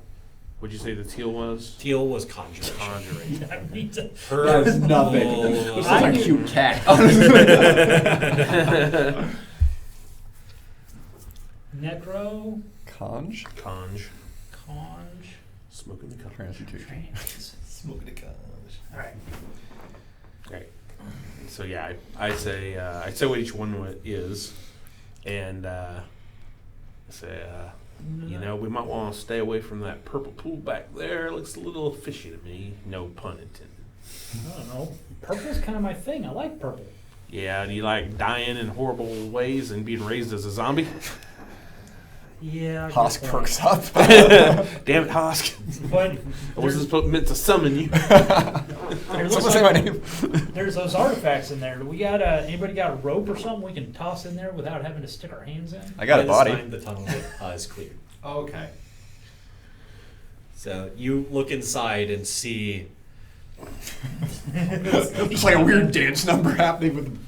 Speaker 4: What'd you say the teal was?
Speaker 1: Teal was conjuration.
Speaker 4: Conjuration.
Speaker 6: I need to.
Speaker 5: That's nothing.
Speaker 1: Purple.
Speaker 5: This is a cute cat.
Speaker 6: Necro,
Speaker 5: Conj?
Speaker 4: Conj.
Speaker 6: conj,
Speaker 4: Smoking the color.
Speaker 5: Transmutation.
Speaker 6: trans.
Speaker 2: Smoking a conch.
Speaker 6: All right.
Speaker 4: Okay. So yeah, I say what each one is, and I say we might want to stay away from that purple pool back there. Looks a little fishy to me. No pun intended.
Speaker 6: I don't know. Purple's kind of my thing. I like purple.
Speaker 4: Yeah, do you like dying in horrible ways and being raised as a zombie?
Speaker 6: Yeah.
Speaker 5: Hosk
Speaker 6: good point.
Speaker 5: perks up.
Speaker 4: Damn it, Hosk.
Speaker 6: But
Speaker 4: I wasn't meant to summon you.
Speaker 6: It looks
Speaker 5: Someone say my name.
Speaker 6: there's those artifacts in there. Do we got anybody got a rope or something we can toss in there without having to stick our hands in?
Speaker 5: I got a
Speaker 1: By
Speaker 5: body.
Speaker 1: This time, the tunnel is cleared.
Speaker 3: Okay.
Speaker 1: So you look inside and see.
Speaker 5: It's like a weird dance number happening with.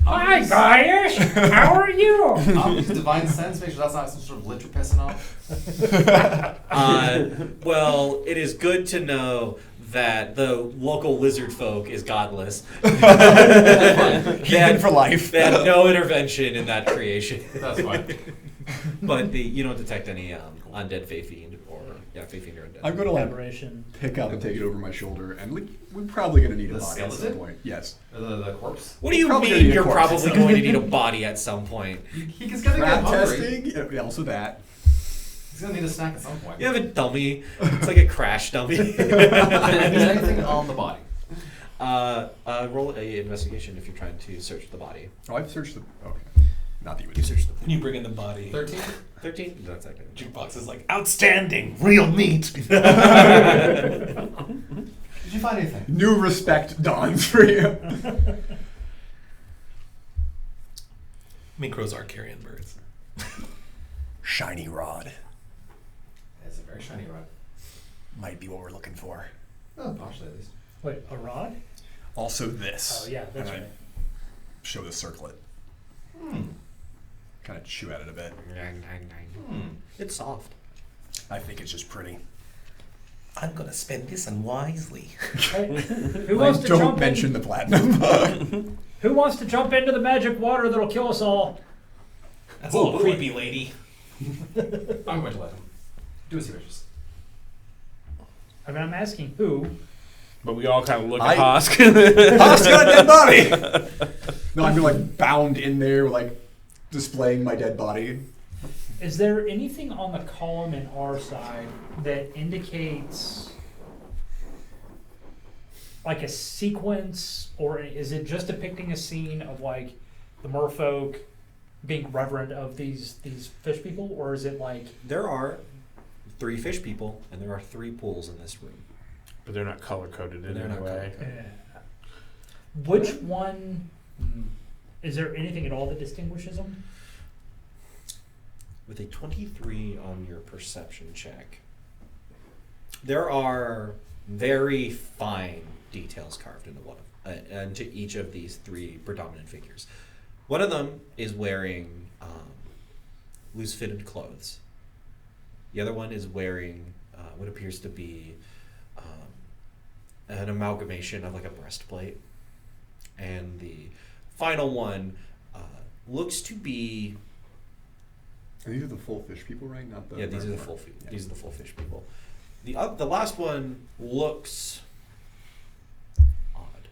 Speaker 6: Hi guys, how are you?
Speaker 3: I'll use divine sense, make sure that's not some sort of litter pissing off.
Speaker 1: Well, it is good to know that the local lizard folk is godless.
Speaker 5: Heathen for life.
Speaker 1: They had no intervention in that creation.
Speaker 3: That's fine.
Speaker 1: But you don't detect any undead fae fiend or fae fiend or undead.
Speaker 5: I'm gonna like
Speaker 6: Collaboration.
Speaker 5: pick up and take it over my shoulder, and we're probably gonna need a
Speaker 3: The
Speaker 5: body at some
Speaker 3: skeleton?
Speaker 5: point. Yes.
Speaker 3: The corpse.
Speaker 1: What do you
Speaker 5: Probably gonna
Speaker 1: mean
Speaker 5: need a
Speaker 1: you're
Speaker 5: corpse.
Speaker 1: probably going to need a body at some point?
Speaker 3: He's gonna get
Speaker 5: Crab
Speaker 3: hungry.
Speaker 5: testing. Also that.
Speaker 3: He's gonna need a snack at some point.
Speaker 1: You have a dummy. It's like a crash dummy.
Speaker 3: Is there anything on the body?
Speaker 1: Roll a investigation if you're trying to search the body.
Speaker 5: Oh, I've searched the. Okay. Not that you would
Speaker 1: You searched the
Speaker 2: When you bring in the body,
Speaker 3: 13?
Speaker 1: 13? That's okay.
Speaker 2: jukebox is like outstanding, real meat.
Speaker 3: Did you find anything?
Speaker 5: New respect dawns for you.
Speaker 2: I mean, crows are carrion birds.
Speaker 5: Shiny rod
Speaker 3: It's a very shiny rod.
Speaker 5: might be what we're looking for.
Speaker 3: Oh, partially at least.
Speaker 6: Wait, a rod?
Speaker 5: Also this.
Speaker 6: Oh yeah, that's
Speaker 5: And I
Speaker 6: right.
Speaker 5: show the circlet. Kind of chew at it a bit.
Speaker 1: It's soft.
Speaker 5: I think it's just pretty.
Speaker 2: I'm gonna spend this unwisely.
Speaker 6: Hey, who wants to
Speaker 5: Don't
Speaker 6: jump
Speaker 5: mention the platinum.
Speaker 6: Who wants to jump into the magic water that'll kill us all?
Speaker 2: That's a little creepy, lady.
Speaker 3: I'm going to let him. Do as he wishes.
Speaker 6: I mean, I'm asking who.
Speaker 4: But we all kind of look
Speaker 5: I-
Speaker 4: at Hosk.
Speaker 5: Hosk's got a dead body. No, I'm like bound in there, like displaying my dead body.
Speaker 6: Is there anything on the column in our side that indicates like a sequence, or is it just depicting a scene of like the merfolk being reverent of these fish people, or is it like
Speaker 1: There are 3 fish people, and there are 3 pools in this room.
Speaker 4: But they're not color coded in
Speaker 1: They're
Speaker 4: any
Speaker 1: not
Speaker 4: way.
Speaker 1: color-coded.
Speaker 6: which one? Is there anything at all that distinguishes them?
Speaker 1: With a 23 on your perception check, there are very fine details carved into into each of these 3 predominant figures. One of them is wearing loose-fitted clothes. The other one is wearing what appears to be an amalgamation of like a breastplate, and the final one looks to be.
Speaker 5: These are the full fish people, right? Not the.
Speaker 1: Yeah, these are the full. These are the full fish people. The last one looks odd.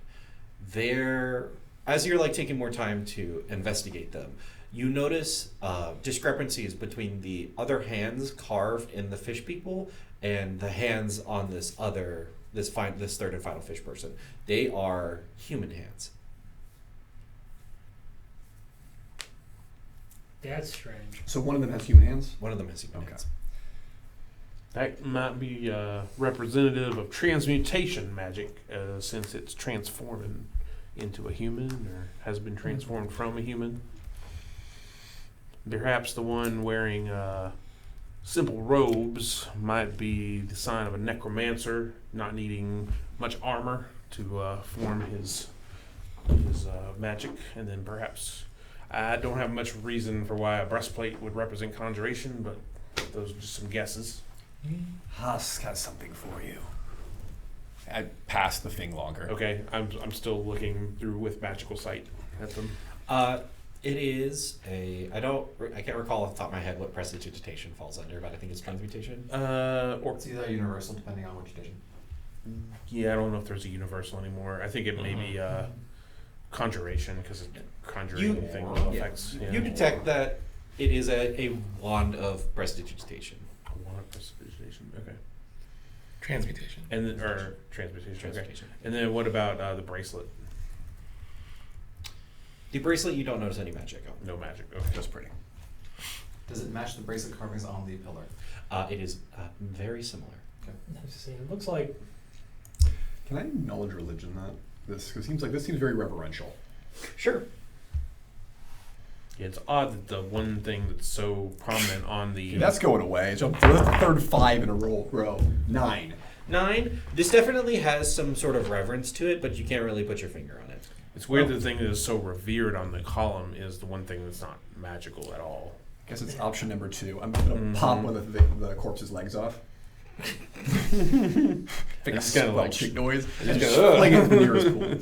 Speaker 1: They're, as you're like taking more time to investigate them, you notice discrepancies between the other hands carved in the fish people and the hands on this third and final fish person. They are human hands.
Speaker 6: That's strange.
Speaker 5: So one of them has human hands.
Speaker 1: One of them has human
Speaker 5: Okay.
Speaker 1: hands.
Speaker 4: That might be representative of transmutation magic, since it's transforming into a human, or has been transformed from a human. Perhaps the one wearing simple robes might be the sign of a necromancer, not needing much armor to form his magic. And then perhaps, I don't have much reason for why a breastplate would represent conjuration, but those are just some guesses.
Speaker 5: Husk has something for you. I passed the thing longer.
Speaker 4: Okay, I'm still looking through with magical sight at them.
Speaker 1: It is I can't recall off the top of my head what prestidigitation falls under, but I think it's transmutation.
Speaker 4: Or
Speaker 3: It's either universal depending on which edition.
Speaker 4: yeah, I don't know if there's a universal anymore. I think it may be conjuration, because it's conjuring
Speaker 1: You-
Speaker 4: thing
Speaker 1: Yeah.
Speaker 4: affects. Yeah.
Speaker 1: You detect that it is a wand of prestidigitation.
Speaker 4: One of prestidigitation. Okay.
Speaker 2: Transmutation.
Speaker 4: And then, or transmutation. Okay.
Speaker 1: Transmutation.
Speaker 4: And then what about the bracelet?
Speaker 1: The bracelet, you don't notice any magic on.
Speaker 4: No magic. Okay.
Speaker 5: Just pretty.
Speaker 3: Does it match the bracelet carvings on the pillar?
Speaker 1: It is very similar.
Speaker 6: Let's see, it looks like
Speaker 5: Can I knowledge religion this? Because this seems very reverential.
Speaker 1: Sure.
Speaker 4: Yeah, it's odd that the one thing that's so prominent on the
Speaker 5: That's going away. So that's the third 5 in a row. 9.
Speaker 1: 9. This definitely has some sort of reverence to it, but you can't really put your finger on it.
Speaker 4: it's weird the thing that is so revered on the column is the one thing that's not magical at all.
Speaker 5: I guess it's option number 2. I'm gonna pop one of the corpse's legs off.
Speaker 4: It's kind of like
Speaker 5: cheek noise.
Speaker 4: just
Speaker 5: Just
Speaker 4: go,
Speaker 5: fling it to the nearest pool.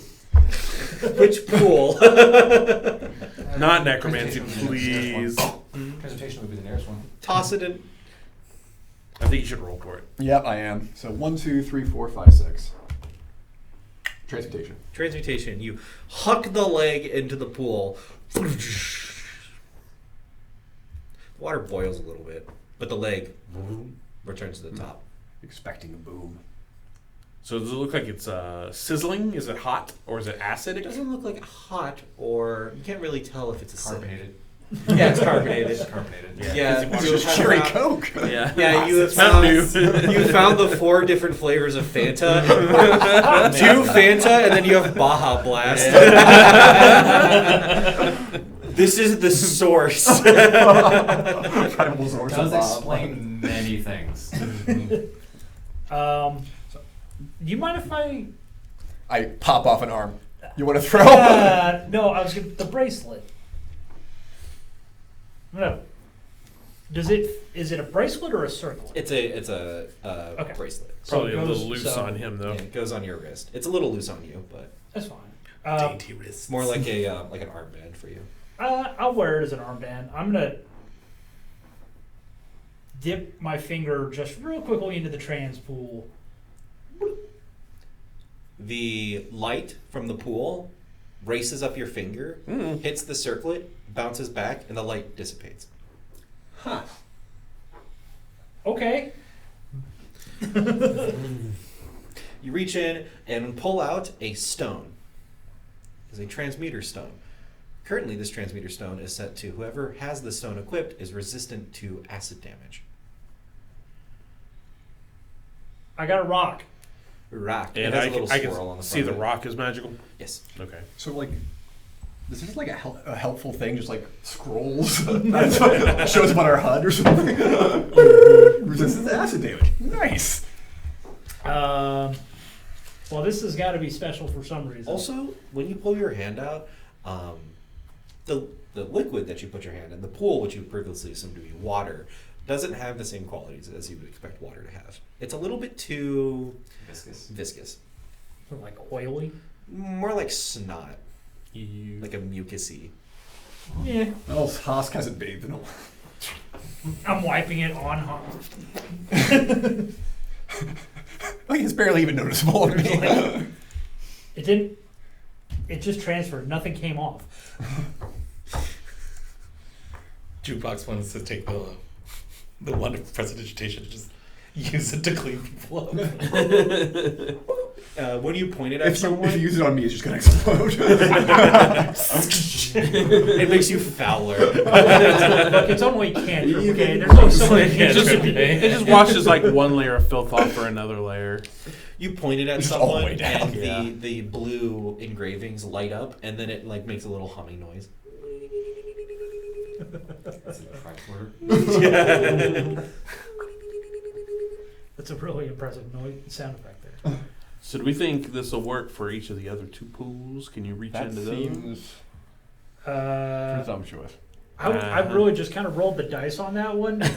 Speaker 1: Which pool?
Speaker 4: not necromancy,
Speaker 3: Presentation would be the nearest
Speaker 4: please.
Speaker 3: one. Presentation would be the nearest one.
Speaker 1: Toss it in.
Speaker 4: I think you should roll for it.
Speaker 5: Yep, I am. So 1, 2, 3, 4, 5, 6. Transmutation.
Speaker 1: Transmutation. You huck the leg into the pool. Water boils a little bit, but the leg returns to the top.
Speaker 5: Expecting a boom.
Speaker 4: So does it look like it's sizzling? Is it hot or is it
Speaker 1: It
Speaker 4: acidic?
Speaker 1: doesn't look like hot, or you can't really tell if it's a
Speaker 3: Carbonated.
Speaker 1: Yeah, it's carbonated.
Speaker 3: It's carbonated.
Speaker 1: Yeah,
Speaker 4: It's
Speaker 1: you
Speaker 5: Just
Speaker 1: have
Speaker 5: cherry
Speaker 1: found-
Speaker 5: Coke.
Speaker 4: Yeah,
Speaker 1: Yeah, you have
Speaker 4: Mountain
Speaker 1: found,
Speaker 4: Dew.
Speaker 1: you found the 4 different flavors of Fanta. 2 Fanta, and then you have Baja Blast. This is the source.
Speaker 5: Primal source
Speaker 3: Does
Speaker 5: of
Speaker 3: explain many things.
Speaker 6: do you mind if
Speaker 5: I pop off an arm. You want to throw?
Speaker 6: no, I was gonna, the bracelet. No. Is it a bracelet or a circlet?
Speaker 1: It's a
Speaker 6: Okay.
Speaker 1: bracelet.
Speaker 6: So
Speaker 4: Probably
Speaker 6: it
Speaker 4: a
Speaker 6: goes-
Speaker 4: little loose
Speaker 6: so-
Speaker 4: on him though.
Speaker 1: Yeah, it goes on your wrist. It's a little loose on you, but
Speaker 6: That's fine.
Speaker 2: Dainty wrists.
Speaker 1: it's more like a like an armband for you.
Speaker 6: I'll wear it as an armband. I'm gonna dip my finger just real quickly into the trans pool.
Speaker 1: The light from the pool races up your finger, hits the circlet, bounces back, and the light dissipates.
Speaker 5: Huh.
Speaker 6: Okay.
Speaker 1: You reach in and pull out a stone. It's a transmuter stone. Currently, this transmuter stone is set to whoever has the stone equipped is resistant to acid damage.
Speaker 6: I got a rock.
Speaker 1: Rock. It
Speaker 4: And
Speaker 1: has
Speaker 4: I
Speaker 1: a little
Speaker 4: can
Speaker 1: swirl on the
Speaker 4: see
Speaker 1: front
Speaker 4: the
Speaker 1: of it.
Speaker 4: rock is magical.
Speaker 1: Yes.
Speaker 4: Okay.
Speaker 5: So is this like a helpful thing? Just like scrolls that shows up on our HUD or something. Resistance to acid damage. Nice.
Speaker 6: Well, this has got to be special for some reason.
Speaker 1: Also, when you pull your hand out, the liquid that you put your hand in, the pool, which you previously assumed to be water, doesn't have the same qualities as you would expect water to have. It's a little bit too viscous.
Speaker 6: Like oily.
Speaker 1: More like snot,
Speaker 4: You
Speaker 1: like a mucusy.
Speaker 6: Yeah.
Speaker 5: Well, Hosk hasn't bathed in a while.
Speaker 6: I'm wiping it on hot.
Speaker 5: Like it's barely even noticeable on me.
Speaker 6: It didn't. It just transferred. Nothing came off.
Speaker 2: Jukebox wants to take the one of prestidigitation and just use it to clean people up.
Speaker 1: When you point it at someone,
Speaker 5: If you use it on me, it's just gonna explode.
Speaker 1: it makes you fouler.
Speaker 6: Look, it's only cantrip. Okay, there's no so many
Speaker 4: it just,
Speaker 6: cantrips.
Speaker 4: it just washes like one layer of filth off for another layer.
Speaker 1: You point it at
Speaker 5: Just all the
Speaker 1: someone,
Speaker 5: way down.
Speaker 1: and
Speaker 4: Yeah.
Speaker 1: the blue engravings light up, and then it like makes a little humming noise.
Speaker 3: That's a tricorder.
Speaker 6: That's a really impressive noise sound effect there.
Speaker 4: So do we think this will work for each of the other 2 pools? Can you reach
Speaker 5: That
Speaker 4: into those?
Speaker 5: seems presumptuous.
Speaker 6: I really just kind of rolled the dice on that one.
Speaker 1: Do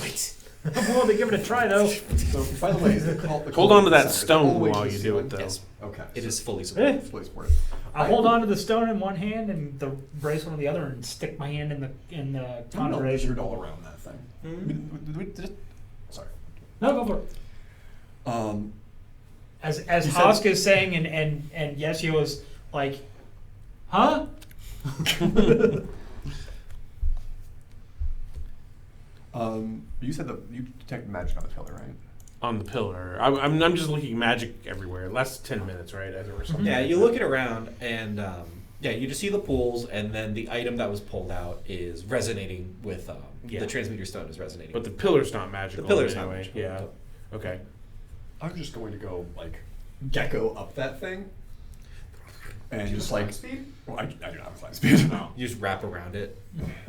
Speaker 1: it.
Speaker 6: I'm willing to give it a try though.
Speaker 5: So, by the way, is the call?
Speaker 4: Hold on to that
Speaker 5: All the
Speaker 4: stone
Speaker 5: way
Speaker 4: while
Speaker 5: to the
Speaker 4: you do it,
Speaker 5: ceiling?
Speaker 4: though.
Speaker 1: Yes,
Speaker 5: Okay.
Speaker 1: it is fully
Speaker 6: Eh.
Speaker 1: supported.
Speaker 5: Fully supported.
Speaker 6: I hold on to the stone in one hand and the bracelet in the other, and stick my hand in the
Speaker 5: I'm not
Speaker 6: conjuration.
Speaker 5: lizard all around that thing. Sorry.
Speaker 6: No, go for it. As
Speaker 5: You said-
Speaker 6: Hosk is saying, and Yesio is like, huh?
Speaker 5: You said that you detected magic on the pillar, right?
Speaker 4: On the pillar. I'm just looking magic everywhere. Last 10 minutes, right? As or something.
Speaker 1: Yeah, you look it around, and Yeah, you just see the pools, and then the item that was pulled out is resonating with
Speaker 4: Yeah.
Speaker 1: the transmuter stone is resonating.
Speaker 4: But the pillar's not magical.
Speaker 1: The pillar's not
Speaker 4: anyway.
Speaker 1: magical.
Speaker 4: Yeah. Okay.
Speaker 5: I'm just going to go like gecko up that thing, and just like
Speaker 3: speed.
Speaker 5: well, I do not have climb speed.
Speaker 4: No.
Speaker 1: you just wrap around it.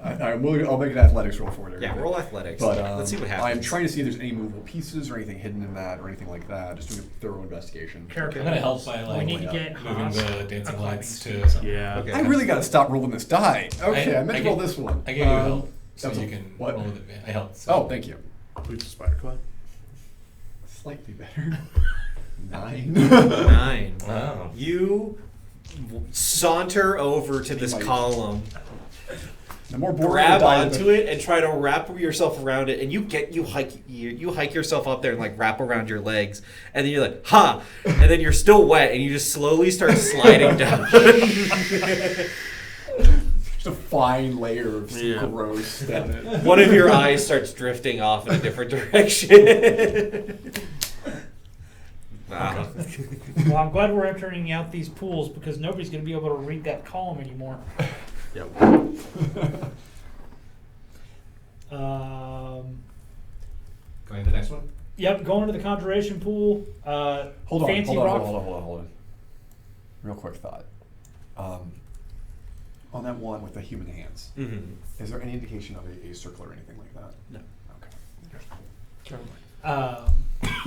Speaker 5: I'll make an athletics roll for it.
Speaker 1: Yeah, roll athletics.
Speaker 5: But
Speaker 1: let's see what happens.
Speaker 5: I'm trying to see if there's any movable pieces or anything hidden in that or anything like that. Just doing a thorough investigation.
Speaker 6: Character.
Speaker 7: I'm gonna help by
Speaker 6: We
Speaker 7: like
Speaker 6: need to get
Speaker 7: moving
Speaker 6: Haas
Speaker 7: the
Speaker 6: a
Speaker 7: dancing
Speaker 6: climbing
Speaker 7: lights
Speaker 6: speed
Speaker 7: to.
Speaker 6: somewhere.
Speaker 4: Yeah.
Speaker 1: Okay.
Speaker 5: I really got to stop rolling this die. Okay, I meant to
Speaker 7: I
Speaker 5: roll
Speaker 7: get-
Speaker 5: this one.
Speaker 7: I gave you help, so
Speaker 5: that was
Speaker 7: you
Speaker 5: a-
Speaker 7: can
Speaker 5: what?
Speaker 7: roll with it. I helped. So.
Speaker 5: Oh, thank you.
Speaker 4: Who's the spider club?
Speaker 5: Slightly better. 9.
Speaker 1: 9.
Speaker 7: Wow.
Speaker 1: You saunter over to this
Speaker 5: Might.
Speaker 1: column,
Speaker 5: The more boring
Speaker 1: grab
Speaker 5: the die,
Speaker 1: onto it, and try to wrap yourself around it. And you hike yourself up there and like wrap around your legs, and then you're like, ha! And then you're still wet, and you just slowly start sliding down.
Speaker 5: Just a fine layer of
Speaker 4: Yeah.
Speaker 5: gross down it.
Speaker 1: One of your eyes starts drifting off in a different direction. Wow.
Speaker 6: Well, I'm glad we're emptying out these pools because nobody's going to be able to read that column anymore.
Speaker 4: Yep.
Speaker 3: Going to the next one.
Speaker 6: Yep, going to the conjuration pool.
Speaker 5: Hold on,
Speaker 6: Fancy
Speaker 5: hold on,
Speaker 6: rock.
Speaker 5: hold on. Real quick thought. On that one with the human hands, is there any indication of a circle or anything like that?
Speaker 1: No.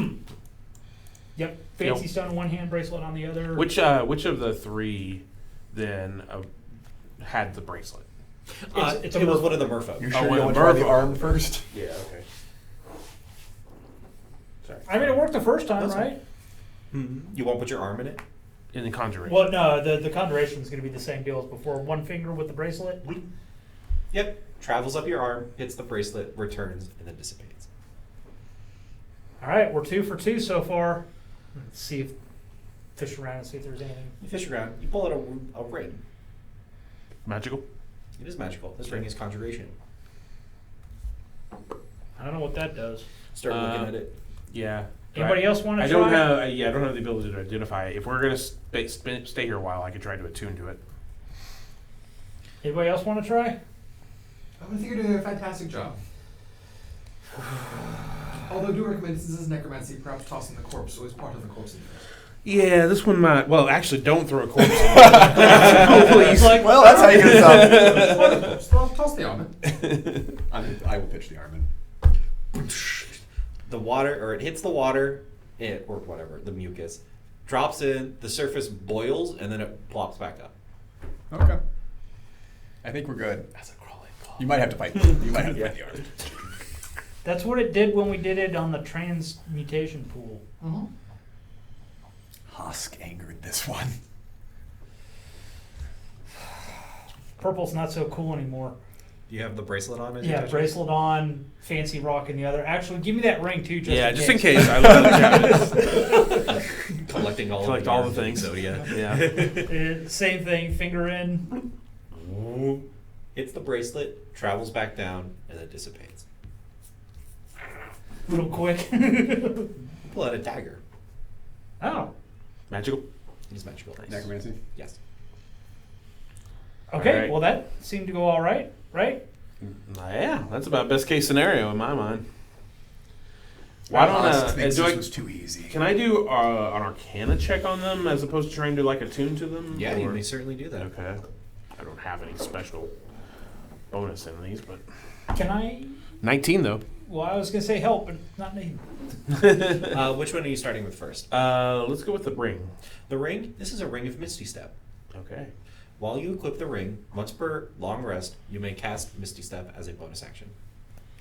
Speaker 5: Okay.
Speaker 6: Yep, fancy
Speaker 4: Yep.
Speaker 6: stone in one hand, bracelet on the other.
Speaker 4: Which of the three then had the bracelet?
Speaker 6: It's
Speaker 1: it
Speaker 6: a
Speaker 1: was
Speaker 6: merfolk.
Speaker 1: one of the merfolk.
Speaker 5: You're
Speaker 4: Oh,
Speaker 5: sure
Speaker 4: with
Speaker 5: you
Speaker 4: a
Speaker 5: want to try the
Speaker 4: merfolk.
Speaker 5: arm first?
Speaker 4: Yeah. Okay. Sorry.
Speaker 6: I mean, it worked the first time,
Speaker 1: That's
Speaker 6: right?
Speaker 1: You won't put your arm in it?
Speaker 4: In the conjuration.
Speaker 6: Well, no, the conjuration is going to be the same deal as before. One finger with the bracelet.
Speaker 1: Yep. Travels up your arm, hits the bracelet, returns, and then dissipates.
Speaker 6: All right, we're 2 for 2 so far. Let's see if fish around and see if there's anything.
Speaker 1: You fish around, you pull out a ring.
Speaker 4: Magical.
Speaker 1: It is magical. This ring is conjuration.
Speaker 6: I don't know what that does.
Speaker 1: Start looking at it.
Speaker 4: Yeah.
Speaker 6: Anybody else want to
Speaker 4: I
Speaker 6: try?
Speaker 4: don't have. I don't have the ability to identify it. If we're gonna stay here a while, I could try to attune to it.
Speaker 6: Anybody else want to try?
Speaker 3: I think you're doing a fantastic job. Although I do recommend, since this is necromancy, perhaps tossing the corpse so it's part of the corpse in first.
Speaker 4: Yeah, this one might. Well, actually, don't throw a corpse. In
Speaker 6: Please. Like,
Speaker 5: Well, that's how you get it done.
Speaker 3: Toss the almond.
Speaker 5: I will pitch the arm in.
Speaker 1: The water, or it hits the water, or whatever, the mucus, drops in, the surface boils, and then it plops back up.
Speaker 5: Okay. I think we're good.
Speaker 7: That's a crawling claw.
Speaker 5: You might have to fight. You might have to fight the arm.
Speaker 6: that's what it did when we did it on the transmutation pool.
Speaker 5: Husk angered this one.
Speaker 6: Purple's not so cool anymore.
Speaker 1: Do you have the bracelet on? as you
Speaker 6: Yeah,
Speaker 1: touch it?
Speaker 6: bracelet on, fancy rock in the other. Actually, give me that ring too,
Speaker 4: just in case. I love
Speaker 1: Collecting all
Speaker 4: Collect
Speaker 1: of
Speaker 4: all the
Speaker 1: yarns
Speaker 4: things.
Speaker 1: of Exodia.
Speaker 4: Yeah.
Speaker 6: Same thing, finger in.
Speaker 1: Hits the bracelet, travels back down, and then dissipates.
Speaker 6: Real quick.
Speaker 1: Pull out a dagger.
Speaker 6: Oh,
Speaker 4: Magical.
Speaker 1: It is magical.
Speaker 5: Necromancy.
Speaker 1: Yes.
Speaker 6: okay.
Speaker 4: Alright.
Speaker 6: Well, that seemed to go all right, right?
Speaker 4: Yeah, that's about best case scenario in my mind. Why don't
Speaker 5: Husk thinks
Speaker 4: do
Speaker 5: this
Speaker 4: I?
Speaker 5: was too easy.
Speaker 4: Can I do an Arcana check on them as opposed to trying to like attune to them?
Speaker 1: Yeah, you
Speaker 4: Or-
Speaker 1: may certainly do that.
Speaker 4: Okay. I don't have any special bonus in these, but
Speaker 6: Can I?
Speaker 4: 19 though.
Speaker 6: Well, I was gonna say help, but not me.
Speaker 1: Which one are you starting with first?
Speaker 4: Let's go with the ring.
Speaker 1: The ring. This is a ring of Misty Step.
Speaker 4: Okay.
Speaker 1: While you equip the ring, once per long rest, you may cast Misty Step as a bonus action.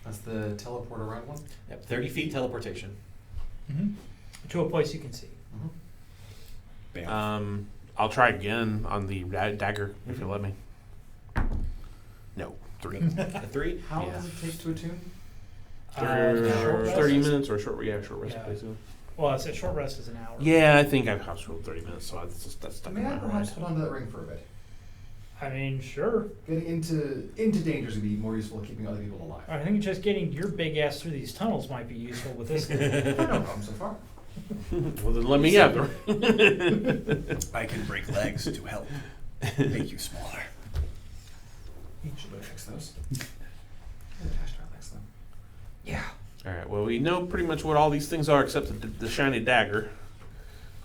Speaker 3: That's the teleport around one.
Speaker 1: Yep, 30 feet teleportation.
Speaker 6: To a place you can see.
Speaker 5: Bam.
Speaker 4: I'll try again on the dagger if you let me. No, 3.
Speaker 1: A 3.
Speaker 3: How
Speaker 4: Yeah.
Speaker 3: does it take to attune?
Speaker 6: Short rest?
Speaker 4: 30 minutes or short rest,
Speaker 6: Yeah.
Speaker 4: basically.
Speaker 6: Well, I said short rest is an hour.
Speaker 4: Yeah, I think I've house ruled 30 minutes, so that's stuck in
Speaker 3: May
Speaker 4: my
Speaker 3: I
Speaker 4: mind.
Speaker 3: perhaps hold on to that ring for a bit?
Speaker 6: I mean, sure.
Speaker 3: Getting into dangers would be more useful than keeping other people alive.
Speaker 6: I think just getting your big ass through these tunnels might be useful with this thing.
Speaker 3: No problem so far.
Speaker 4: Well, then let me have the ring.
Speaker 5: I can break legs to help. Make you smaller.
Speaker 3: You should really fix those. Attached artifacts, though.
Speaker 6: Yeah.
Speaker 4: All right. Well, we know pretty much what all these things are except the shiny dagger.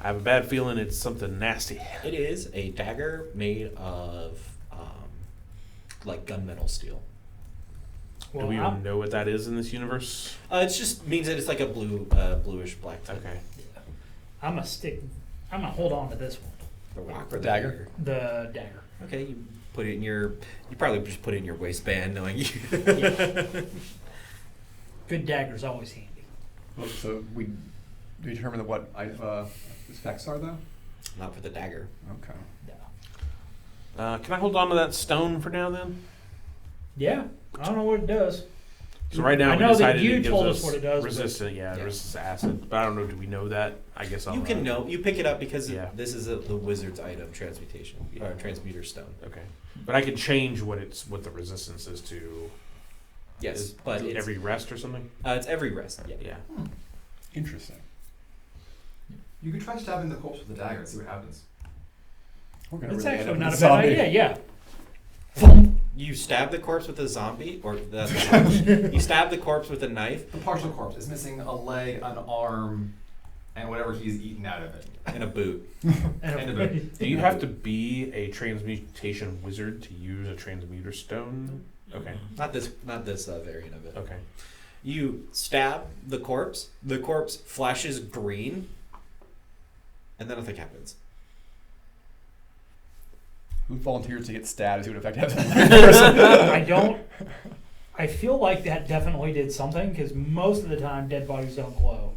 Speaker 4: I have a bad feeling it's something nasty.
Speaker 1: It is a dagger made of like gunmetal steel.
Speaker 6: Well,
Speaker 4: Do we
Speaker 6: I'm-
Speaker 4: even know what that is in this universe?
Speaker 1: It just means that it's like a bluish black tint.
Speaker 4: Okay.
Speaker 6: I'm gonna hold on to this one.
Speaker 1: The rock
Speaker 5: The
Speaker 1: or
Speaker 5: dagger?
Speaker 6: The dagger.
Speaker 1: Okay, you put it in your. You probably just put it in your waistband, knowing you.
Speaker 6: Good dagger's always handy.
Speaker 5: Well, so we determine what the specs are, though?
Speaker 1: Not for the dagger.
Speaker 5: Okay.
Speaker 6: Yeah.
Speaker 4: Can I hold on to that stone for now then?
Speaker 6: Yeah. I don't know what it does.
Speaker 4: So right now
Speaker 6: I
Speaker 4: we
Speaker 6: know that
Speaker 4: decided
Speaker 6: you
Speaker 4: it gives
Speaker 6: told us
Speaker 4: us
Speaker 6: what it does, but-
Speaker 4: resistant,
Speaker 1: Yeah.
Speaker 4: resistance to acid. But I don't know. Do we know that? I guess I'll.
Speaker 1: You can know. You pick it up because
Speaker 4: Yeah.
Speaker 1: this is the wizard's item, transmutation or transmuter stone.
Speaker 4: Okay, but I can change what the resistance is to.
Speaker 1: Yes,
Speaker 4: Is
Speaker 1: but it's
Speaker 4: every rest or something.
Speaker 1: it's every rest. Yeah.
Speaker 4: Yeah.
Speaker 5: Interesting.
Speaker 3: You could try stabbing the corpse with the dagger and see what happens.
Speaker 5: We're gonna
Speaker 6: It's
Speaker 5: really end
Speaker 6: actually
Speaker 5: up
Speaker 6: not a
Speaker 5: with
Speaker 6: bad
Speaker 5: zombie.
Speaker 6: idea. Yeah.
Speaker 1: You stab the corpse with a zombie, or you stab the corpse with a knife
Speaker 3: The partial corpse is missing a leg, an arm, and whatever he's eaten out of it.
Speaker 1: and a boot.
Speaker 3: End of it.
Speaker 4: Do you have to be a transmutation wizard to use a transmuter stone? Okay.
Speaker 1: Not this variant of it.
Speaker 4: Okay.
Speaker 1: You stab the corpse. The corpse flashes green, and then nothing happens.
Speaker 5: Who volunteers to get stabbed? See what effect it has on the person?
Speaker 6: I don't. I feel like that definitely did something because most of the time dead bodies don't glow.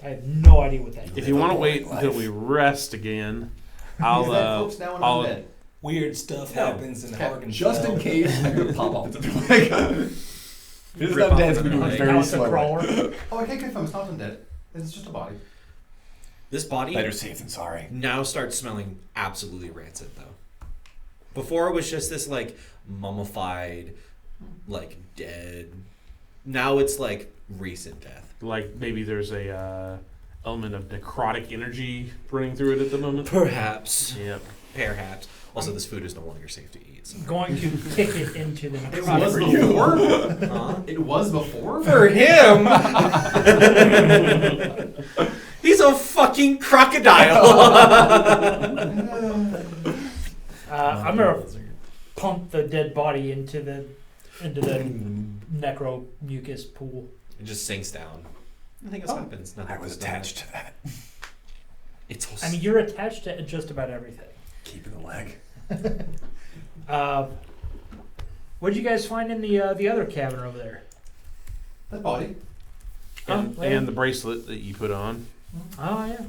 Speaker 6: I have no idea what that
Speaker 4: If
Speaker 6: is.
Speaker 4: you want to wait until we rest again, I'll.
Speaker 3: Is that corpse now an
Speaker 4: I'll-
Speaker 3: undead?
Speaker 7: Weird stuff
Speaker 1: No.
Speaker 7: happens in Hargonfel.
Speaker 5: Just in case, I'm gonna pop off its leg. If it's
Speaker 1: Rip
Speaker 5: not
Speaker 1: off
Speaker 5: dead, it's
Speaker 1: another
Speaker 5: gonna move
Speaker 1: leg.
Speaker 5: very
Speaker 6: Now it's a
Speaker 5: slowly.
Speaker 6: crawler.
Speaker 3: Oh, I can't confirm. It's not undead. It's just a body.
Speaker 1: This body
Speaker 5: Better safe than sorry.
Speaker 1: now starts smelling absolutely rancid, though. Before it was just this like mummified, like dead. Now it's like recent death.
Speaker 4: Like maybe there's a element of necrotic energy running through it at the moment.
Speaker 1: Perhaps.
Speaker 4: Yep.
Speaker 1: Perhaps. Also, this food is no longer safe to eat. So.
Speaker 6: Going to kick it into the
Speaker 3: It
Speaker 6: necrotic.
Speaker 3: was before?
Speaker 1: Huh?
Speaker 3: It was before?
Speaker 1: For him, he's a fucking crocodile.
Speaker 6: I'm gonna pump the dead body into the necro mucus pool.
Speaker 1: It just sinks down. Nothing else happens. Nothing
Speaker 5: I was
Speaker 1: else
Speaker 5: attached to that.
Speaker 1: It's all
Speaker 6: I mean, you're attached to just about everything.
Speaker 5: Keeping the leg.
Speaker 6: What did you guys find in the other cabin over there?
Speaker 3: That body.
Speaker 4: And the bracelet that you put on.
Speaker 6: Oh yeah.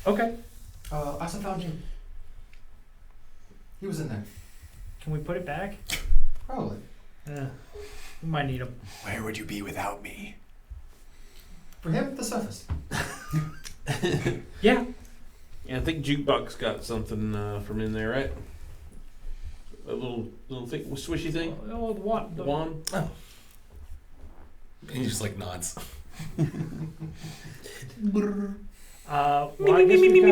Speaker 6: Okay.
Speaker 3: I also found him. He was in there.
Speaker 6: Can we put it back?
Speaker 3: Probably.
Speaker 6: We might need him.
Speaker 5: Where would you be without me?
Speaker 3: For him, the surface.
Speaker 6: Yeah.
Speaker 4: Yeah, I think Jukebox got something from in there, right? A little thing, swishy thing.
Speaker 6: Oh, what?
Speaker 4: The wand.
Speaker 7: And he just like nods.
Speaker 6: Well, I guess we've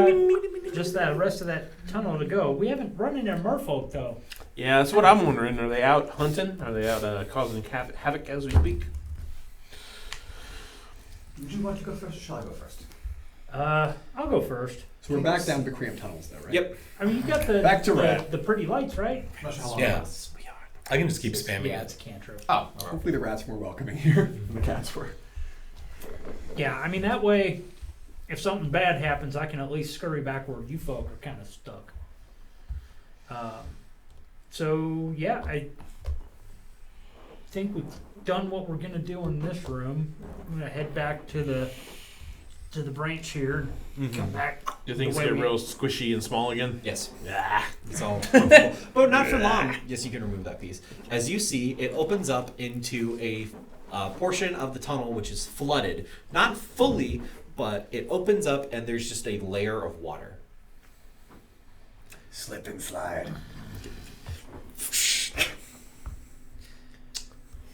Speaker 6: got just that rest of that tunnel to go. We haven't run into merfolk though.
Speaker 4: Yeah, that's what I'm wondering. Are they out hunting? Are they out causing havoc as we speak?
Speaker 3: Would you want to go first or shall I go first?
Speaker 6: I'll go first.
Speaker 5: So we're back down to the cramped tunnels, though, right?
Speaker 1: Yep.
Speaker 6: I mean, you got the
Speaker 5: Back to red.
Speaker 6: the pretty lights, right?
Speaker 3: I'm not sure how long
Speaker 7: Yeah.
Speaker 3: it lasts.
Speaker 7: I can just keep spamming
Speaker 6: Yeah,
Speaker 7: it.
Speaker 6: it's a cantrip.
Speaker 3: Oh, alright.
Speaker 5: Hopefully the rats were welcoming here than the cats were.
Speaker 6: Yeah, I mean that way, if something bad happens, I can at least scurry back where you folk are kind of stuck. So yeah, I think we've done what we're gonna do in this room. I'm gonna head back to the branch here and come back.
Speaker 4: Do things
Speaker 6: The way
Speaker 4: get
Speaker 6: we-
Speaker 4: real squishy and small again?
Speaker 1: Yes.
Speaker 4: Ah.
Speaker 1: It's all comfortable. But not for long. Yes, you can remove that piece. As you see, it opens up into a portion of the tunnel which is flooded. Not fully, but it opens up and there's just a layer of water.
Speaker 5: Slip and slide.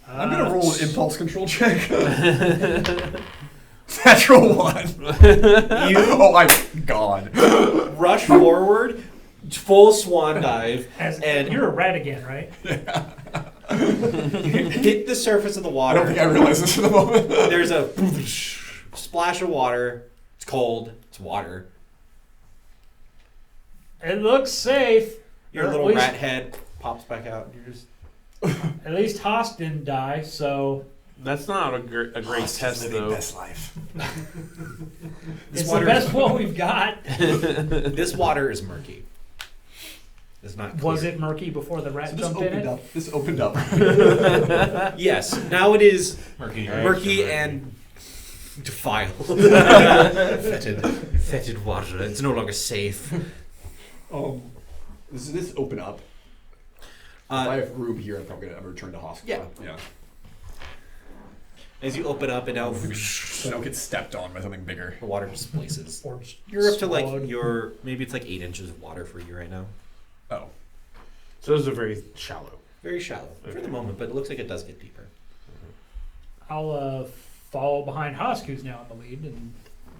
Speaker 5: I'm gonna roll an impulse control check. Natural one. Oh my god.
Speaker 1: Rush forward, full swan dive,
Speaker 6: As
Speaker 1: and
Speaker 6: you're a rat again, right?
Speaker 1: you hit the surface of the
Speaker 5: I
Speaker 1: water.
Speaker 5: don't think I realize this for the moment.
Speaker 1: There's a splash of water. It's cold. It's water.
Speaker 6: It looks safe.
Speaker 1: Your
Speaker 6: Or at
Speaker 1: little
Speaker 6: least-
Speaker 1: rat head pops back out. You're just
Speaker 6: At least Haas didn't die, so
Speaker 4: That's not a great test, though.
Speaker 7: Best life.
Speaker 1: this
Speaker 6: it's the
Speaker 1: water.
Speaker 6: best one we've got.
Speaker 1: This water is murky. It's not.
Speaker 6: Was
Speaker 1: clear.
Speaker 6: it murky before the rat
Speaker 5: So
Speaker 6: jumped in it?
Speaker 5: This opened up.
Speaker 1: Yes. Now it is
Speaker 2: Murky.
Speaker 1: murky and defiled. Fetid water. It's no longer safe.
Speaker 5: This open up. If I have room here, I'm probably gonna return to hospital. Yeah.
Speaker 1: As you open up and now
Speaker 5: So I don't get stepped on by something bigger.
Speaker 1: the water displaces.
Speaker 6: Or
Speaker 1: You're up to like
Speaker 6: swallowed?
Speaker 1: maybe it's like 8 inches of water for you right now.
Speaker 5: Oh.
Speaker 4: So those are very shallow.
Speaker 1: Very shallow for the moment, but it looks like it does get deeper.
Speaker 6: I'll follow behind Haas, who's now in the lead, and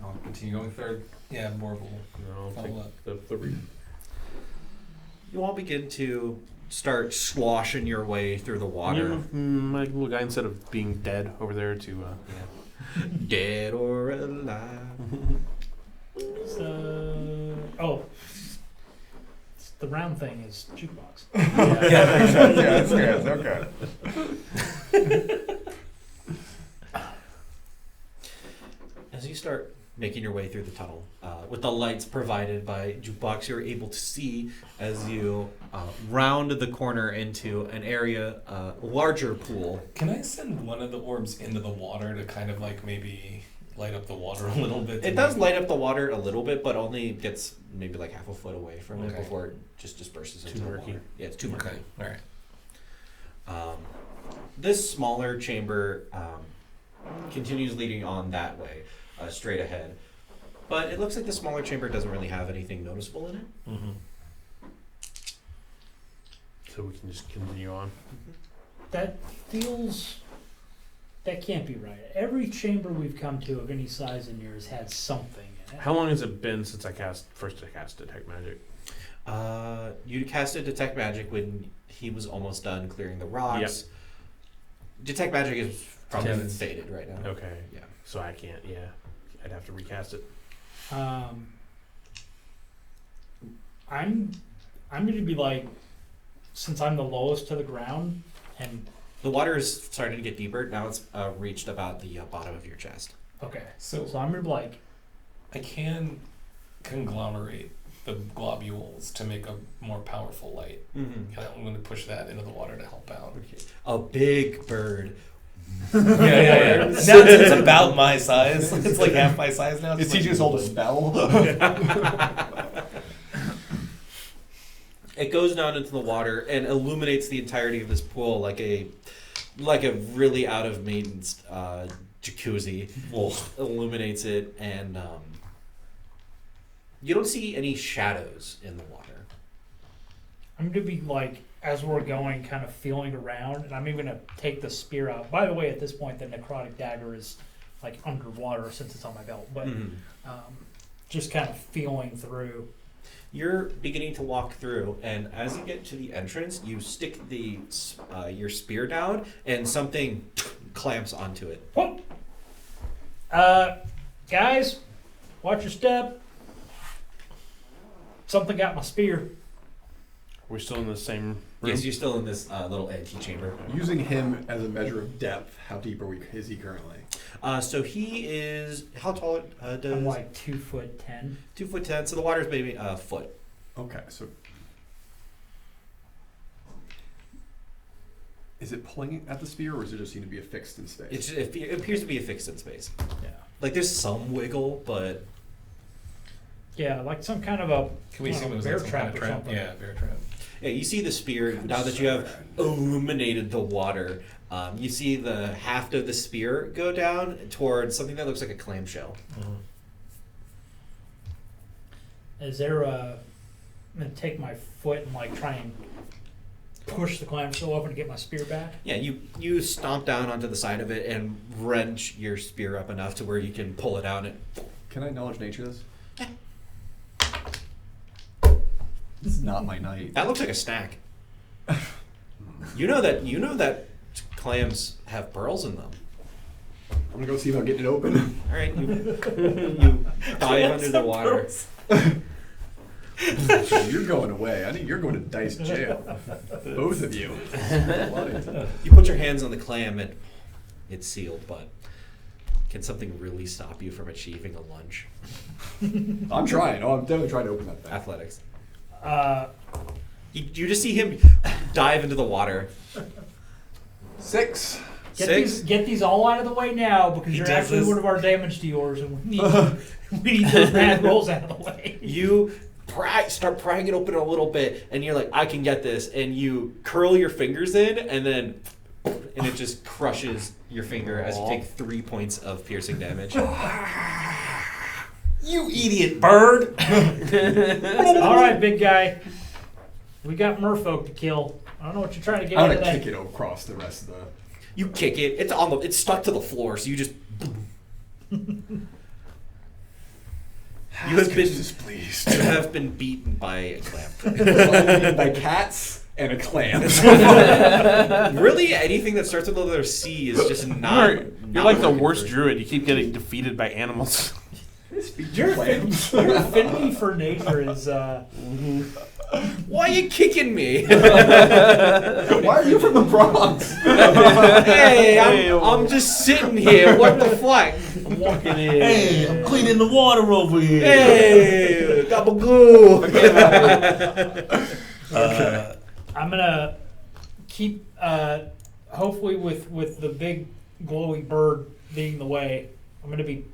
Speaker 3: I'll continue going third.
Speaker 2: Yeah, Morval.
Speaker 4: I'll
Speaker 2: Follow
Speaker 4: take the read.
Speaker 1: You all begin to start sloshing your way through the water.
Speaker 4: My little guy, instead of being dead over there, to
Speaker 1: Dead or alive.
Speaker 6: the round thing is jukebox.
Speaker 5: That's good. Okay.
Speaker 1: As you start making your way through the tunnel, with the lights provided by Jukebox, you're able to see as you round the corner into an area, larger pool.
Speaker 2: Can I send one of the orbs into the water to kind of like maybe light up the water a little bit?
Speaker 1: It does light up the water a little bit, but only gets maybe like half a foot away from it
Speaker 2: Okay.
Speaker 1: before it just disperses into the
Speaker 4: murky.
Speaker 1: water. Yeah, it's too murky.
Speaker 2: Okay. All right.
Speaker 1: This smaller chamber continues leading on that way, straight ahead. But it looks like the smaller chamber doesn't really have anything noticeable in it.
Speaker 2: Mm-hmm.
Speaker 4: so we can just continue on.
Speaker 6: That can't be right. Every chamber we've come to of any size in here has had something in it.
Speaker 4: How long has it been since I first cast Detect Magic?
Speaker 1: You casted Detect Magic when he was almost done clearing the rocks.
Speaker 4: Yep.
Speaker 1: Detect Magic is probably
Speaker 2: 10 minutes.
Speaker 1: faded right now.
Speaker 4: Okay.
Speaker 1: Yeah.
Speaker 4: So I can't. Yeah, I'd have to recast it.
Speaker 6: I'm going to be like, since I'm the lowest to the ground, and
Speaker 1: The water is starting to get deeper. Now it's reached about the bottom of your chest.
Speaker 6: okay,
Speaker 2: So
Speaker 6: so I'm going to be like,
Speaker 2: I can conglomerate the globules to make a more powerful light.
Speaker 1: Mm-hmm.
Speaker 2: I'm going to push that into the water to help out.
Speaker 1: A big bird.
Speaker 2: Yeah. Now it's about my size. It's like half my size now.
Speaker 5: Is he just hold a spell?
Speaker 1: It goes down into the water and illuminates the entirety of this pool like a really out of maintenance jacuzzi. Illuminates it, and you don't see any shadows in the water.
Speaker 6: I'm going to be like, as we're going, kind of feeling around, and I'm even going to take the spear out. By the way, at this point, the necrotic dagger is like underwater since it's on my belt, but just kind of feeling through.
Speaker 1: You're beginning to walk through, and as you get to the entrance, you stick your spear down, and something clamps onto it.
Speaker 6: Whoop! Guys, watch your step. Something got my spear.
Speaker 4: We're still in the same room.
Speaker 1: Yes, you're still in this little antechamber.
Speaker 5: Using him as a measure of depth, how deep is he currently?
Speaker 1: So he is how tall? Does
Speaker 6: I'm like 2'10".
Speaker 1: 2'10". So the water's maybe a foot.
Speaker 5: Okay, so is it pulling at the spear, or is it just seem to be affixed in space?
Speaker 1: It appears to be affixed in space.
Speaker 6: Yeah.
Speaker 1: Like there's some wiggle, but
Speaker 6: Yeah, like some kind of a
Speaker 2: Can we
Speaker 6: I don't
Speaker 2: assume
Speaker 6: know,
Speaker 2: it was
Speaker 6: bear
Speaker 2: like some kind
Speaker 6: trap
Speaker 2: of
Speaker 6: or
Speaker 2: trap?
Speaker 6: something.
Speaker 2: Yeah, bear trap.
Speaker 1: yeah, you see the spear now that you have illuminated the water. You see the haft of the spear go down towards something that looks like a clamshell.
Speaker 6: Is there a? I'm gonna take my foot and like try and push the clamshell open to get my spear back.
Speaker 1: Yeah, you stomp down onto the side of it and wrench your spear up enough to where you can pull it out. And
Speaker 5: Can I knowledge nature this? It's not my night.
Speaker 1: That looks like a snack. You know that clams have pearls in them.
Speaker 5: I'm gonna go see about getting it open.
Speaker 1: All right, you dive under the water.
Speaker 5: So you're going away. I think you're going to Dice jail. Both of you.
Speaker 1: You put your hands on the clam and it's sealed, but can something really stop you from achieving a lunch?
Speaker 5: I'm trying. Oh, I'm definitely trying to open that thing.
Speaker 1: Athletics.
Speaker 6: Uh,
Speaker 1: You just see him dive into the water.
Speaker 5: 6.
Speaker 6: get these all out of the way now because
Speaker 7: He
Speaker 6: you're
Speaker 7: does
Speaker 6: actually
Speaker 7: this.
Speaker 6: one of our damage dealers, and we need those bad rolls out of the way.
Speaker 1: You start prying it open a little bit, and you're like, I can get this. And you curl your fingers in, and it just crushes your finger as you take 3 points of piercing damage.
Speaker 7: You idiot bird!
Speaker 6: All right, big guy. We got merfolk to kill. I don't know what you're trying to get
Speaker 5: I'm
Speaker 6: out of
Speaker 5: gonna
Speaker 6: that.
Speaker 5: kick it across the rest of the.
Speaker 1: You kick it. It's stuck to the floor, so you just. You have been
Speaker 5: displeased.
Speaker 1: You have been beaten by a clam.
Speaker 5: By cats and a clam.
Speaker 1: Really, anything that starts with the letter C is just not.
Speaker 4: You're
Speaker 1: not
Speaker 4: like the
Speaker 1: working
Speaker 4: worst
Speaker 1: for-
Speaker 4: druid. You keep getting defeated by animals.
Speaker 6: Your
Speaker 5: clams.
Speaker 6: affinity for nature is.
Speaker 1: Why are you kicking me?
Speaker 5: Why are you from the Bronx?
Speaker 1: Hey, I'm just sitting here. What the fuck?
Speaker 6: I'm walking in.
Speaker 7: Hey, I'm cleaning the water over here.
Speaker 1: Hey, gabagoo.
Speaker 6: I'm gonna keep. Hopefully, with the big glowy bird being the way, I'm gonna be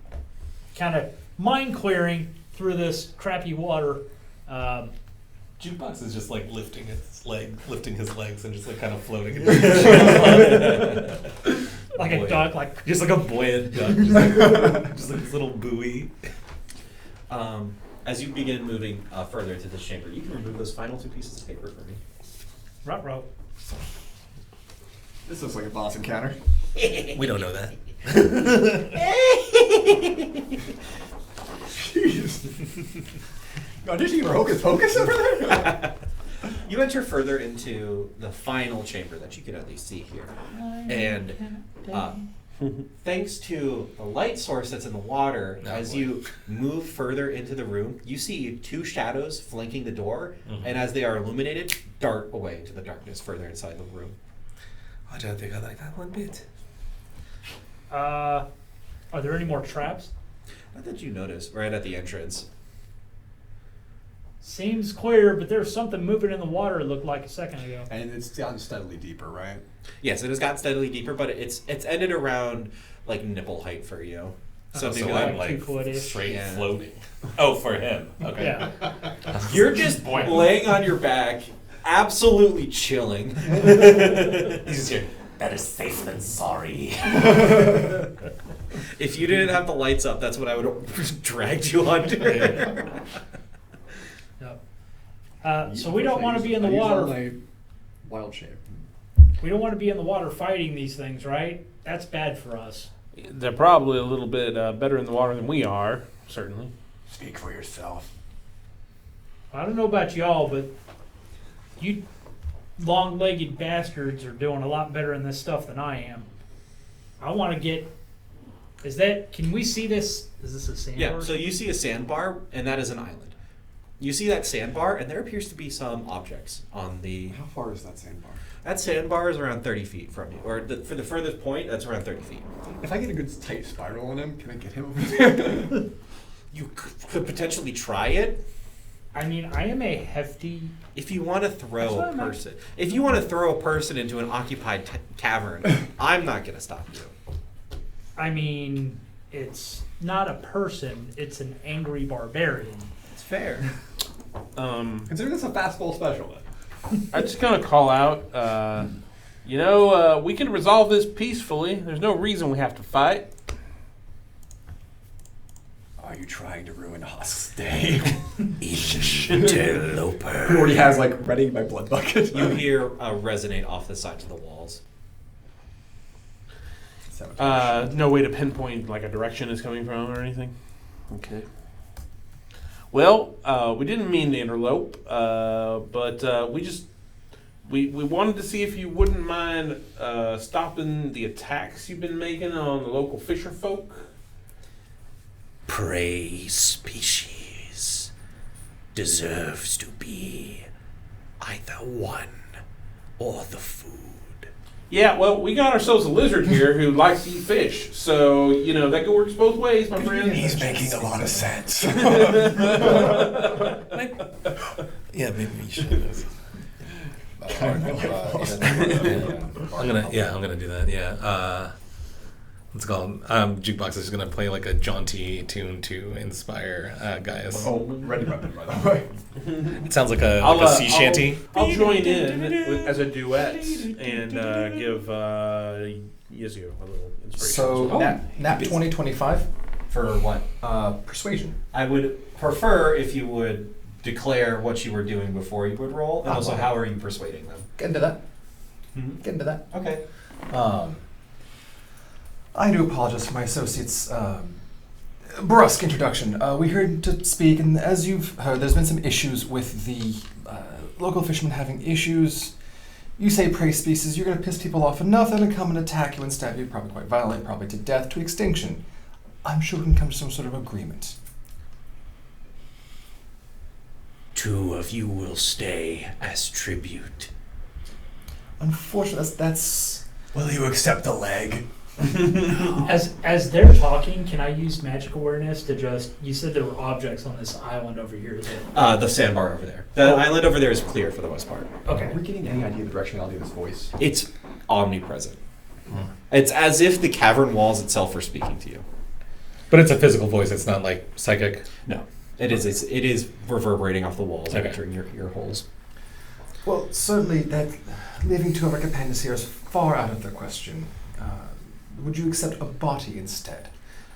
Speaker 6: kind of mind clearing through this crappy water.
Speaker 2: Jukebox is just like lifting his legs and just like kind of floating.
Speaker 6: Like a duck, like
Speaker 2: Just like a buoyant duck, just like this little buoy.
Speaker 1: As you begin moving further into this chamber, you can remove those final 2 pieces of paper for me.
Speaker 6: ruh-roh.
Speaker 5: This looks like a boss encounter.
Speaker 7: We don't know that.
Speaker 5: Jeez. Auditioning for Hocus Pocus over there?
Speaker 1: You enter further into the final chamber that you can at least see here. And thanks to the light source that's in the water,
Speaker 7: Oh,
Speaker 1: as
Speaker 7: boy.
Speaker 1: you move further into the room, you see 2 shadows flanking the door, and as they are illuminated, dart away into the darkness further inside the room.
Speaker 7: I don't think I like that one bit.
Speaker 6: Are there any more traps?
Speaker 1: Not that you notice, right at the entrance.
Speaker 6: Seems clear, but there's something moving in the water. It looked like a second ago.
Speaker 5: And it's gotten steadily deeper, right?
Speaker 1: Yes, it has gotten steadily deeper, but it's ended around like nipple height for you. So
Speaker 6: Oh,
Speaker 1: maybe
Speaker 6: so
Speaker 1: like
Speaker 6: I'm like 2 foot-ish.
Speaker 2: straight
Speaker 1: Yeah.
Speaker 2: floating. Oh, for him. Okay.
Speaker 6: Yeah.
Speaker 1: you're just laying on your back, absolutely chilling.
Speaker 2: He's just here.
Speaker 7: Better safe than sorry.
Speaker 1: If you didn't have the lights up, that's what I would have dragged you under.
Speaker 6: Yep. So we don't want to be in the water.
Speaker 5: My wild shape.
Speaker 6: We don't want to be in the water fighting these things, right? That's bad for us.
Speaker 4: They're probably a little bit better in the water than we are, certainly.
Speaker 5: Speak for yourself.
Speaker 6: I don't know about y'all, but you long-legged bastards are doing a lot better in this stuff than I am. I want to get. Can we see this? Is this a sandbar?
Speaker 1: Yeah, so you see a sandbar, and that is an island. You see that sandbar, and there appears to be some objects on the.
Speaker 5: How far is that sandbar?
Speaker 1: That sandbar is around 30 feet from you, or for the furthest point, that's around 30 feet.
Speaker 5: If I get a good tight spiral on him, can I get him over there?
Speaker 1: You could potentially try it.
Speaker 6: I mean, I am a hefty.
Speaker 1: If you want to
Speaker 6: That's
Speaker 1: throw
Speaker 6: what
Speaker 1: a
Speaker 6: I meant.
Speaker 1: person, if you want to throw a person into an occupied cavern, I'm not going to stop you.
Speaker 6: I mean, it's not a person; it's an angry barbarian.
Speaker 1: It's fair.
Speaker 5: Consider this a fastball special then.
Speaker 4: I just gonna call out. We can resolve this peacefully. There's no reason we have to fight.
Speaker 5: Are you trying to ruin Husk's day?
Speaker 7: Interloper.
Speaker 5: Who already has like ready my blood bucket?
Speaker 1: You hear resonate off the sides of the walls.
Speaker 4: No way to pinpoint like a direction it's coming from or anything. Okay. Well, we didn't mean to interlope, but we wanted to see if you wouldn't mind stopping the attacks you've been making on the local fisher folk.
Speaker 7: Prey species deserves to be either one or the food.
Speaker 4: Yeah, well, we got ourselves a lizard here who likes to eat fish, so that works both ways, my friend.
Speaker 8: He's making a lot of sense.
Speaker 7: Yeah, maybe we should. I'm gonna do that. Yeah. What's it called? Jukebox is gonna play like a jaunty tune to inspire Gaius.
Speaker 5: Oh, ready weapon, by the way.
Speaker 7: It sounds like a sea shanty.
Speaker 4: I'll join in as a duet and give Yizio a little inspiration.
Speaker 3: So nat 2025
Speaker 1: For what?
Speaker 3: persuasion.
Speaker 1: I would prefer if you would declare what you were doing before you would roll, and also how are you persuading them.
Speaker 3: Get into that.
Speaker 1: Mhm.
Speaker 3: Get into that.
Speaker 1: Okay.
Speaker 3: I do apologize for my associate's brusque introduction. We're here to speak, and as you've heard, there's been some issues with the local fishermen having issues. You say prey species, you're going to piss people off enough, they're going to come and attack you and stab you, probably quite violently, probably to death, to extinction. I'm sure we can come to some sort of agreement.
Speaker 7: 2 of you will stay as tribute.
Speaker 3: Unfortunately, that's
Speaker 8: Will you accept the leg?
Speaker 6: As they're talking, can I use magic awareness to just? You said there were objects on this island over here.
Speaker 1: The sandbar over there. The island over there is clear for the most part.
Speaker 6: Okay.
Speaker 5: Are we getting any idea of the directionality of this voice?
Speaker 1: It's omnipresent. It's as if the cavern walls itself are speaking to you.
Speaker 2: But it's a physical voice. It's not like psychic.
Speaker 1: No, it is reverberating off the walls and
Speaker 2: Okay.
Speaker 1: entering your ear holes.
Speaker 3: Well, certainly that leaving 2 of our companions here is far out of the question. Would you accept a body instead?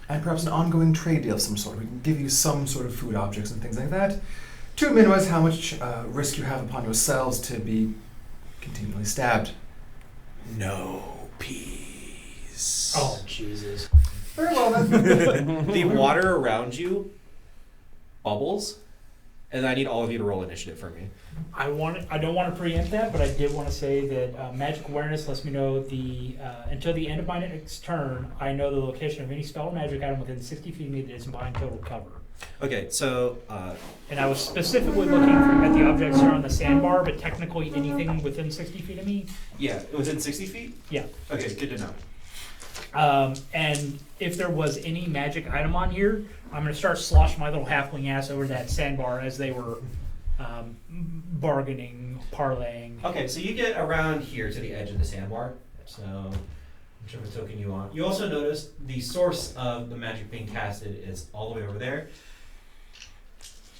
Speaker 3: And perhaps an ongoing trade deal of some sort. We can give you some sort of food objects and things like that to minimize how much risk you have upon yourselves to be continually stabbed.
Speaker 7: No peace.
Speaker 6: Oh Jesus!
Speaker 3: Very well then.
Speaker 1: The water around you bubbles, and I need all of you to roll initiative for me.
Speaker 6: I don't want to preempt that, but I did want to say that magic awareness lets me know until the end of my next turn, I know the location of any spell or magic item within 60 feet of me that is in blind total cover.
Speaker 1: Okay, so
Speaker 6: And I was specifically looking at the objects here on the sandbar, but technically anything within 60 feet of me.
Speaker 1: yeah, within 60 feet.
Speaker 6: Yeah.
Speaker 1: Okay, good to know.
Speaker 6: And if there was any magic item on here, I'm going to start sloshing my little halfling ass over that sandbar as they were bargaining, parlaying.
Speaker 1: Okay, so you get around here to the edge of the sandbar. So, whichever token you want. You also notice the source of the magic being casted is all the way over there.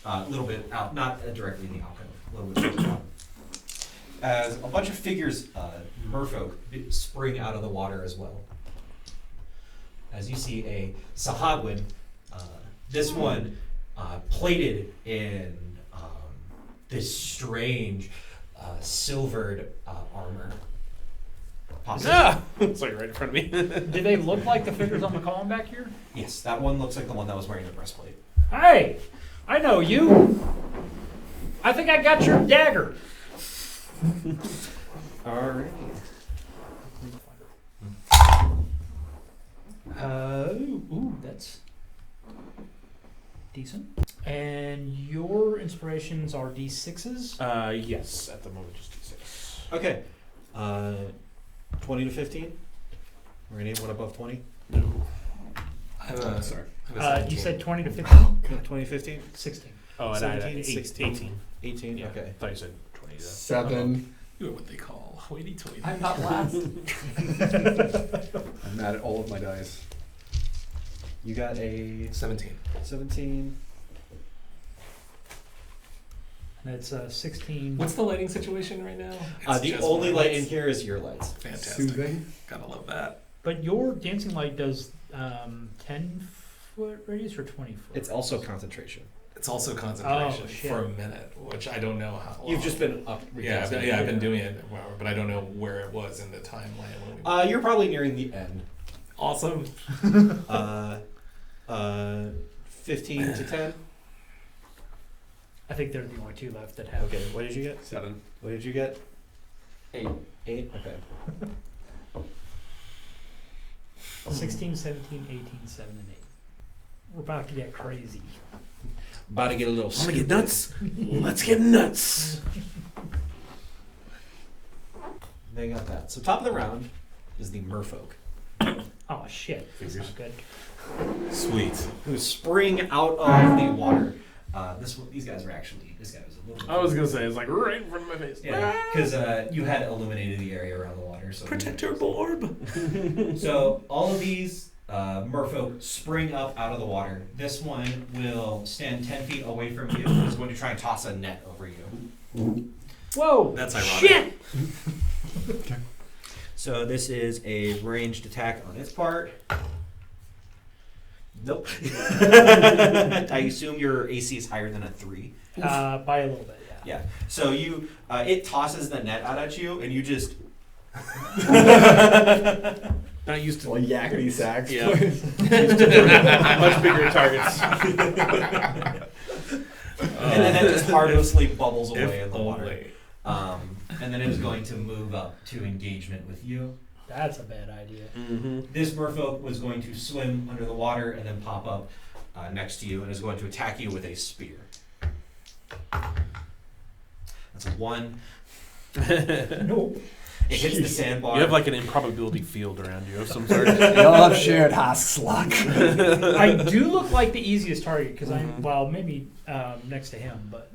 Speaker 1: A little bit out, not directly in the alcove, a little bit further out. As a bunch of figures, merfolk, spring out of the water as well. As you see a Sahagwin, this one plated in this strange silvered armor.
Speaker 4: It's like right in front of me.
Speaker 6: Do they look like the figures on the column back here?
Speaker 1: Yes, that one looks like the one that was wearing the breastplate.
Speaker 6: Hey, I know you. I think I got your dagger.
Speaker 1: Alright.
Speaker 6: Ooh, that's decent. And your inspirations are D6s?
Speaker 4: Yes, at the moment just D6.
Speaker 1: Okay. 20 to 15? Or anyone above 20?
Speaker 2: I have a,
Speaker 5: Sorry.
Speaker 2: I have a
Speaker 6: You
Speaker 2: 17.
Speaker 6: said 20 to 15?
Speaker 1: 20 to 15?
Speaker 6: 16.
Speaker 4: Oh, and I had
Speaker 1: 17, 16.
Speaker 4: 18.
Speaker 1: 18?
Speaker 4: Yeah,
Speaker 1: Okay.
Speaker 4: I thought you said 20.
Speaker 5: 7.
Speaker 2: You are what they call hoity-toity.
Speaker 3: I'm not last.
Speaker 5: I'm mad at all of my dice.
Speaker 1: You got a
Speaker 2: 17.
Speaker 1: 17.
Speaker 6: That's 16.
Speaker 2: What's the lighting situation right now? It's
Speaker 1: The
Speaker 2: just
Speaker 1: only
Speaker 2: my
Speaker 1: light in
Speaker 2: lights.
Speaker 1: here is your lights.
Speaker 2: Fantastic.
Speaker 5: Soothing.
Speaker 2: Gotta love that.
Speaker 6: But your dancing light does 10-foot radius or 20 foot?
Speaker 1: It's also concentration.
Speaker 2: It's also concentration
Speaker 6: Oh, shit.
Speaker 2: for a minute, which I don't know how long.
Speaker 1: You've just been up.
Speaker 2: I've been doing it, but I don't know where it was in the timeline. When we
Speaker 1: You're probably nearing the end.
Speaker 2: awesome.
Speaker 1: 15 to 10.
Speaker 6: I think they're the only two left that have.
Speaker 1: Okay, what did you get?
Speaker 5: 7.
Speaker 1: What did you get?
Speaker 3: 8.
Speaker 1: 8? Okay.
Speaker 6: 16, 17, 18, 7, and 8. We're about to get crazy.
Speaker 1: About to get a little
Speaker 4: Want to get nuts? Let's get nuts.
Speaker 1: They got that. So top of the round is the merfolk,
Speaker 6: Oh shit. That's not good.
Speaker 7: Sweet.
Speaker 1: who spring out of the water. These guys are actually. This guy was a little.
Speaker 4: I was gonna say it's like right in front of my face.
Speaker 1: Yeah, because you had illuminated the area around the water. So
Speaker 7: Protector orb.
Speaker 1: So all of these merfolk spring up out of the water. This one will stand 10 feet away from you. Is going to try and toss a net over you.
Speaker 6: Whoa!
Speaker 7: That's ironic.
Speaker 6: Shit!
Speaker 1: So this is a ranged attack on its part. Nope. I assume your AC is higher than a 3.
Speaker 6: By a little bit, yeah.
Speaker 1: Yeah. So it tosses the net out at you, and you just.
Speaker 4: Not used to.
Speaker 5: Well, yakety sax.
Speaker 4: Yeah. Used to much bigger targets.
Speaker 1: And then it just harmlessly bubbles away
Speaker 7: If
Speaker 1: in the water.
Speaker 7: only.
Speaker 1: And then it is going to move up to engagement with you.
Speaker 6: That's a bad idea.
Speaker 4: Mm-hmm.
Speaker 1: This merfolk was going to swim under the water and then pop up next to you and is going to attack you with a spear. That's a 1.
Speaker 6: Nope.
Speaker 1: It hits the sandbar.
Speaker 4: You have like an improbability field around you of some sort.
Speaker 8: Y'all have shared Hask's luck.
Speaker 6: I do look like the easiest target because I'm, well, maybe next to him, but.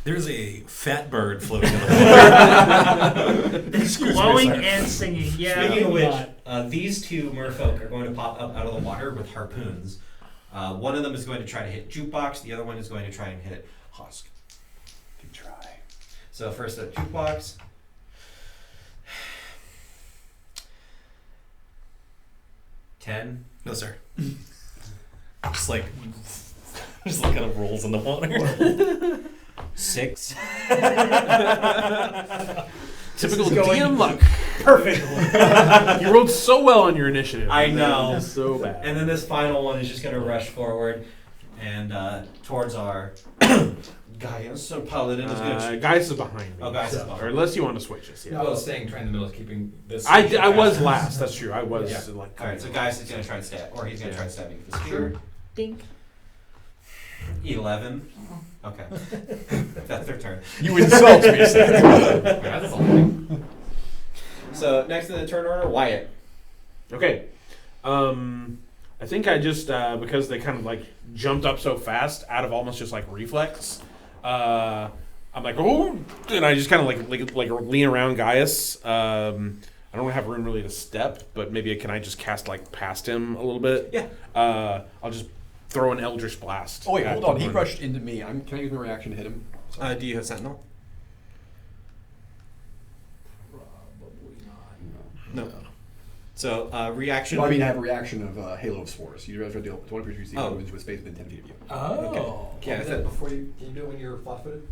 Speaker 7: There's a fat bird floating in the water.
Speaker 6: It's glowing and singing. Yeah.
Speaker 1: Speaking of
Speaker 6: maybe
Speaker 1: which,
Speaker 6: not.
Speaker 1: these two merfolk are going to pop up out of the water with harpoons. One of them is going to try to hit Jukebox. The other one is going to try and hit Husk.
Speaker 5: Good try.
Speaker 1: So first at Jukebox. $10.
Speaker 7: No, sir. Just kind of rolls in the water.
Speaker 1: 6.
Speaker 4: Typical
Speaker 6: This is going
Speaker 4: DM luck.
Speaker 6: Perfectly.
Speaker 4: You rolled so well on your initiative.
Speaker 1: I
Speaker 4: and then
Speaker 1: know.
Speaker 4: it's so bad.
Speaker 1: And then this final one is just going to rush forward and towards our Gaius. So Paladin is going to.
Speaker 4: Gaius is behind me.
Speaker 1: Oh, Gaius is
Speaker 4: so,
Speaker 1: behind
Speaker 4: or unless you want to switch us. Yeah.
Speaker 3: No, I was staying trying in the middle of keeping this.
Speaker 4: I was last. That's true. I was
Speaker 3: Yeah.
Speaker 4: like.
Speaker 1: All right, so Gaius is going to try and stab, or he's going to try and stab you with the spear.
Speaker 3: Sure.
Speaker 6: Dink.
Speaker 1: 11. Okay. That's their turn.
Speaker 8: You insult me, sir.
Speaker 3: That's something.
Speaker 1: So next in the turn order, Wyatt.
Speaker 4: Okay. I think I just because they kind of like jumped up so fast out of almost just like reflex. I'm like, oh, and I just kind of like lean around Gaius. I don't have room really to step, but maybe can I just cast like past him a little bit?
Speaker 1: Yeah.
Speaker 4: I'll just throw an Eldritch Blast.
Speaker 5: Oh wait,
Speaker 4: at
Speaker 5: hold on. He
Speaker 4: the one.
Speaker 5: rushed into me. Can I use my reaction to hit him?
Speaker 1: Do you have Sentinel? No. So reaction.
Speaker 5: Well, I mean, I have a reaction of Halo of Spores. You realize the one creature you see
Speaker 1: Oh.
Speaker 5: moves into a space within 10 feet of you.
Speaker 6: Oh.
Speaker 1: Yeah,
Speaker 3: Is that before you? Can you do it when you're flat-footed?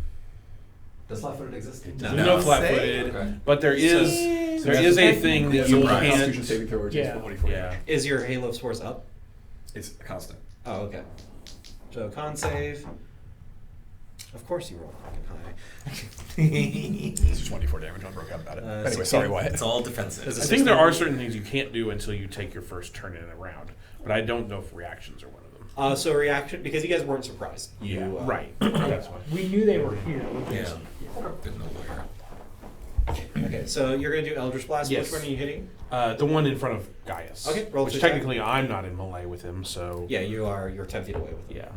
Speaker 3: Does flat-footed exist?
Speaker 1: No.
Speaker 4: There's no flat-footed,
Speaker 3: Okay.
Speaker 4: but there is
Speaker 1: So-
Speaker 4: a thing that you
Speaker 5: Surprise.
Speaker 4: can't.
Speaker 5: Constitution saving throw.
Speaker 6: Yeah.
Speaker 5: 24
Speaker 4: Yeah.
Speaker 1: Is your Halo of Spores up?
Speaker 5: It's a constant.
Speaker 1: Oh, okay. So con save. Of course you roll fucking high.
Speaker 8: It's 24 damage. I broke out about it. Anyway,
Speaker 1: 16.
Speaker 8: sorry, Wyatt.
Speaker 7: It's all defensive.
Speaker 1: Is
Speaker 4: I
Speaker 1: it
Speaker 4: think there
Speaker 1: 16?
Speaker 4: are certain things you can't do until you take your first turn in a round, but I don't know if reactions are one of them.
Speaker 1: So reaction, because you guys weren't surprised. You,
Speaker 4: Right. That's why.
Speaker 6: We knew they were here.
Speaker 7: Yeah. Didn't know where.
Speaker 1: Okay, so you're going to do Eldritch Blast.
Speaker 4: Yes.
Speaker 1: Which one are you hitting?
Speaker 4: The one in front of Gaius.
Speaker 1: Okay, roll
Speaker 4: Which
Speaker 1: to attack.
Speaker 4: technically I'm not in melee with him, so
Speaker 1: Yeah, you're 10 feet away with him.
Speaker 4: yeah.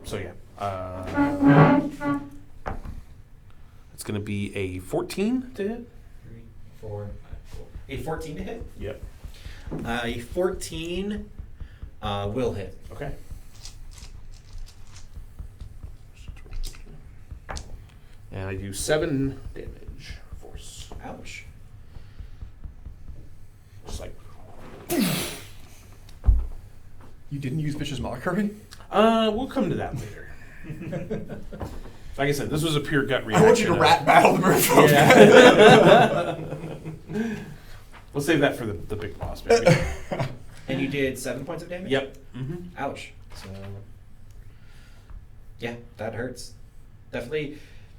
Speaker 4: So yeah. It's gonna be a 14 to hit.
Speaker 1: 3, 4, 5, 4. A 14 to hit?
Speaker 4: Yep.
Speaker 1: A 14 will hit.
Speaker 4: Okay. And I do 7 damage. Force.
Speaker 1: Ouch.
Speaker 4: Just like.
Speaker 5: You didn't use Vicious Mockery?
Speaker 4: We'll come to that later. Like I said, this was a pure gut reaction.
Speaker 8: I want you to
Speaker 4: of-
Speaker 8: rat battle the merfolk.
Speaker 4: Yeah. We'll save that for the big boss, baby.
Speaker 1: And you did 7 points of damage?
Speaker 4: Yep. Mm-hmm.
Speaker 1: Ouch. So Yeah, that hurts. Definitely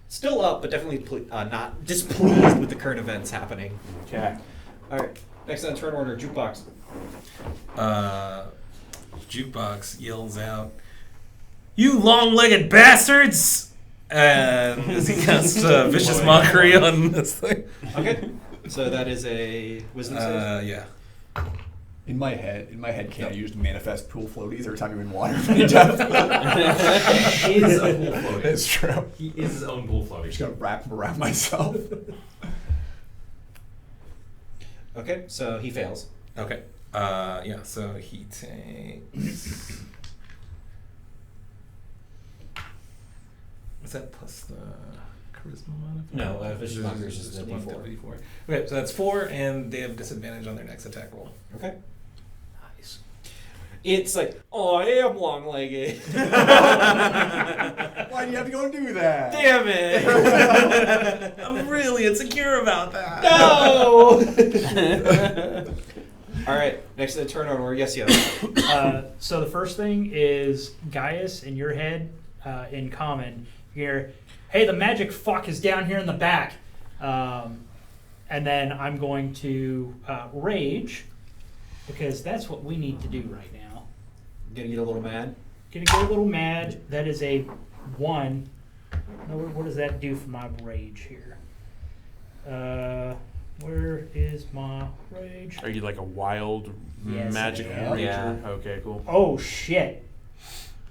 Speaker 1: still up, but definitely not displeased with the current events happening.
Speaker 4: Okay.
Speaker 1: All right, next on turn order, Jukebox.
Speaker 7: Jukebox yells out, "You long-legged bastards!" And as he casts vicious mockery on this thing.
Speaker 1: Okay, so that is a wisdom save.
Speaker 7: Yeah.
Speaker 5: In my head, can't I use manifest pool floaties every time you're in water?
Speaker 3: He is a pool floaty.
Speaker 5: It's true.
Speaker 3: He is his own pool floaty.
Speaker 5: Just gotta wrap them around myself.
Speaker 1: Okay, so he fails.
Speaker 7: Okay. Yeah, so he takes... Is that plus the charisma modifier?
Speaker 1: No, vicious mockery is just a
Speaker 7: one
Speaker 1: D4.
Speaker 7: Okay, so that's 4, and they have disadvantage on their next attack roll.
Speaker 1: Okay.
Speaker 7: Nice.
Speaker 1: It's like, oh, I am long-legged.
Speaker 5: Why do you have to go and do that?
Speaker 1: Damn it!
Speaker 7: I'm really insecure about that.
Speaker 1: No! All right, next to the turn order, yes.
Speaker 6: So the first thing is Gaius in your head, in common. You hear, "Hey, the magic fuck is down here in the back," and then I'm going to rage because that's what we need to do right now.
Speaker 1: Gonna get a little mad.
Speaker 6: Gonna get a little mad. That is a 1. No, what does that do for my rage here? Where is my rage?
Speaker 4: Are you like a wild
Speaker 6: Yes,
Speaker 4: magic
Speaker 6: I am.
Speaker 4: ranger?
Speaker 1: Yeah.
Speaker 4: Okay, cool.
Speaker 6: Oh shit,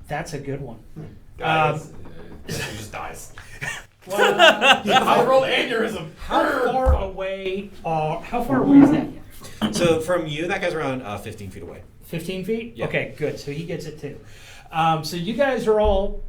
Speaker 6: that's a good one.
Speaker 3: Guys, he just dies.
Speaker 6: Well,
Speaker 3: I rolled aneurysm.
Speaker 6: how far away? How far away is that?
Speaker 1: So from you, that guy's around 15 feet away.
Speaker 6: 15 feet?
Speaker 1: Yeah.
Speaker 6: Okay, good. So he gets it too. So you guys are all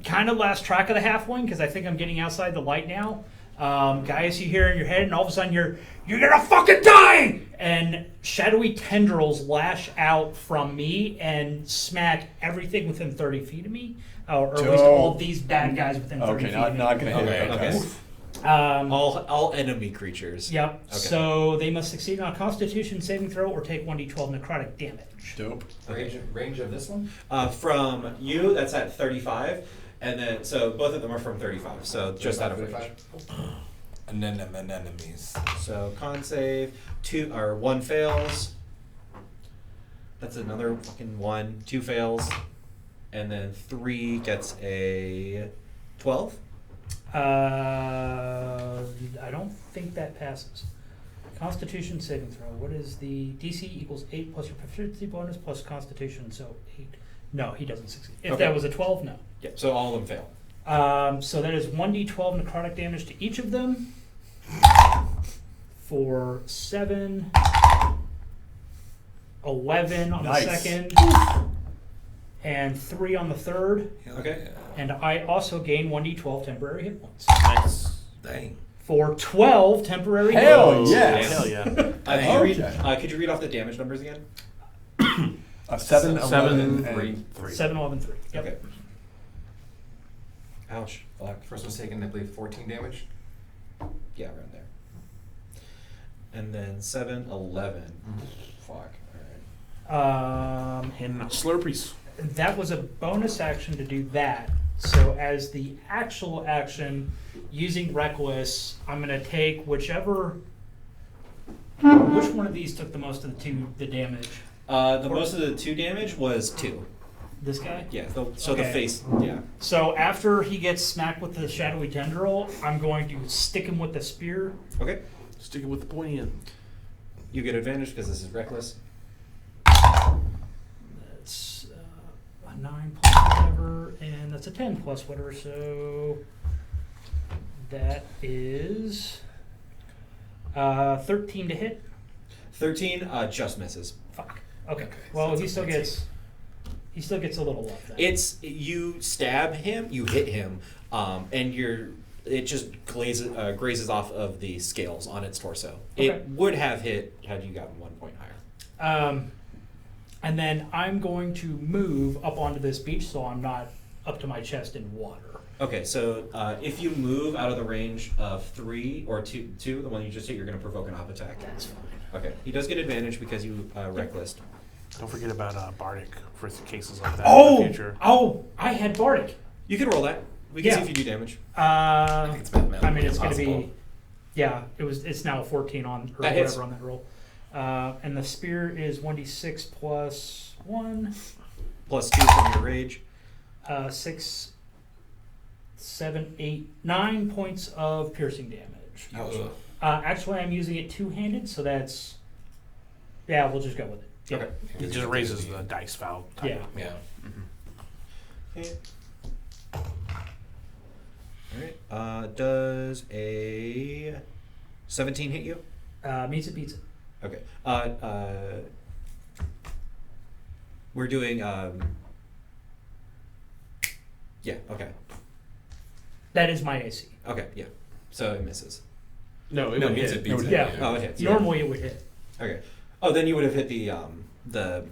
Speaker 6: kind of lost track of the halfling because I think I'm getting outside the light now. Guys, you hear in your head, and all of a sudden you're gonna fucking die! And shadowy tendrils lash out from me and smack everything within 30 feet of me, or at least all these bad guys within 30 feet of me.
Speaker 5: not gonna hit it.
Speaker 7: Okay.
Speaker 5: Okay.
Speaker 1: All enemy creatures.
Speaker 6: Yep.
Speaker 1: Okay.
Speaker 6: So they must succeed on a Constitution saving throw or take 1d12 necrotic damage.
Speaker 5: Dope.
Speaker 3: Range of this one?
Speaker 1: From you, that's at 35, and then so both of them are from 35. So just out of range.
Speaker 3: 35.
Speaker 7: Anemones.
Speaker 1: So con save 1 fails. That's another fucking 1. 2 fails, and then 3 gets a 12.
Speaker 6: I don't think that passes. Constitution saving throw. What is the DC equals 8 plus your proficiency bonus plus Constitution, so 8. No, he doesn't succeed. If
Speaker 1: Okay.
Speaker 6: that was a 12, no.
Speaker 1: Yeah. So all of them fail.
Speaker 6: So that is 1d12 necrotic damage to each of them for 7, 11 on
Speaker 5: Nice.
Speaker 6: the second, and 3 on the third.
Speaker 1: Okay.
Speaker 6: And I also gain 1d12 temporary hit points
Speaker 4: Nice.
Speaker 7: Dang.
Speaker 6: for 12 temporary hit
Speaker 5: Hell
Speaker 6: points.
Speaker 5: yes.
Speaker 4: Hell yeah.
Speaker 1: Could you read off the damage numbers again?
Speaker 5: 7,
Speaker 4: 7,
Speaker 5: 11,
Speaker 3: 3.
Speaker 5: and
Speaker 3: 3.
Speaker 6: 7, 11, 3. Yep.
Speaker 1: Okay. Ouch. Fuck.
Speaker 3: First one's taken, I believe, 14 damage.
Speaker 1: Yeah, around there. And then 7, 11. Fuck. All right.
Speaker 4: And Slurpees.
Speaker 6: That was a bonus action to do that. So as the actual action, using Reckless, I'm going to take whichever... Which one of these took the most of the damage?
Speaker 1: The most of the 2 damage was 2.
Speaker 6: This guy?
Speaker 1: Yeah. So the
Speaker 6: Okay.
Speaker 1: face. Yeah.
Speaker 6: So after he gets smacked with the shadowy tendril, I'm going to stick him with the spear.
Speaker 1: Okay.
Speaker 4: Stick it with the pointy end.
Speaker 1: You get advantage because this is reckless.
Speaker 6: That's a 9 plus whatever, and that's a 10 plus whatever, so that is 13 to hit.
Speaker 1: 13 just misses.
Speaker 6: Fuck. Okay.
Speaker 7: Okay,
Speaker 6: Well,
Speaker 7: so
Speaker 6: he
Speaker 7: it's
Speaker 6: still
Speaker 7: a
Speaker 6: gets a little love then.
Speaker 1: It's you stab him, you hit him, and it just grazes off of the scales on its torso.
Speaker 6: Okay.
Speaker 1: It would have hit had you gotten 1 point higher.
Speaker 6: And then I'm going to move up onto this beach so I'm not up to my chest in water.
Speaker 1: Okay, so if you move out of the range of 3 or 2, the one you just hit, you're going to provoke an op attack.
Speaker 6: That's fine.
Speaker 1: Okay, he does get advantage because you reckless.
Speaker 4: Don't forget about Bardic for cases like that in the future.
Speaker 6: Oh, I had Bardic.
Speaker 1: You can roll that. We can see
Speaker 6: Yeah.
Speaker 1: if you do damage.
Speaker 2: I think it's mathematically
Speaker 6: I mean, it's going to
Speaker 2: impossible.
Speaker 6: be, yeah. It's now a 14 on or
Speaker 1: That hits.
Speaker 6: whatever on that roll, and the spear is 1d6 plus 1,
Speaker 1: Plus 2 from your rage.
Speaker 6: 6, 7, 8, 9 points of piercing damage.
Speaker 2: Ugh.
Speaker 6: Actually, I'm using it two-handed, so that's we'll just go with it. Yeah.
Speaker 1: Okay.
Speaker 4: It just raises the dice value.
Speaker 6: Yeah.
Speaker 2: Yeah.
Speaker 1: Okay. Alright. Does a 17 hit you?
Speaker 6: Meets a pizza.
Speaker 1: Okay. We're doing yeah, okay.
Speaker 6: That is my AC.
Speaker 1: Okay, yeah. So it misses.
Speaker 4: No, it
Speaker 2: No,
Speaker 4: would
Speaker 2: it's
Speaker 4: hit.
Speaker 2: a pizza.
Speaker 5: Yeah.
Speaker 1: Oh, it hits.
Speaker 6: Normally it would hit.
Speaker 1: Okay. Oh, then you would have hit the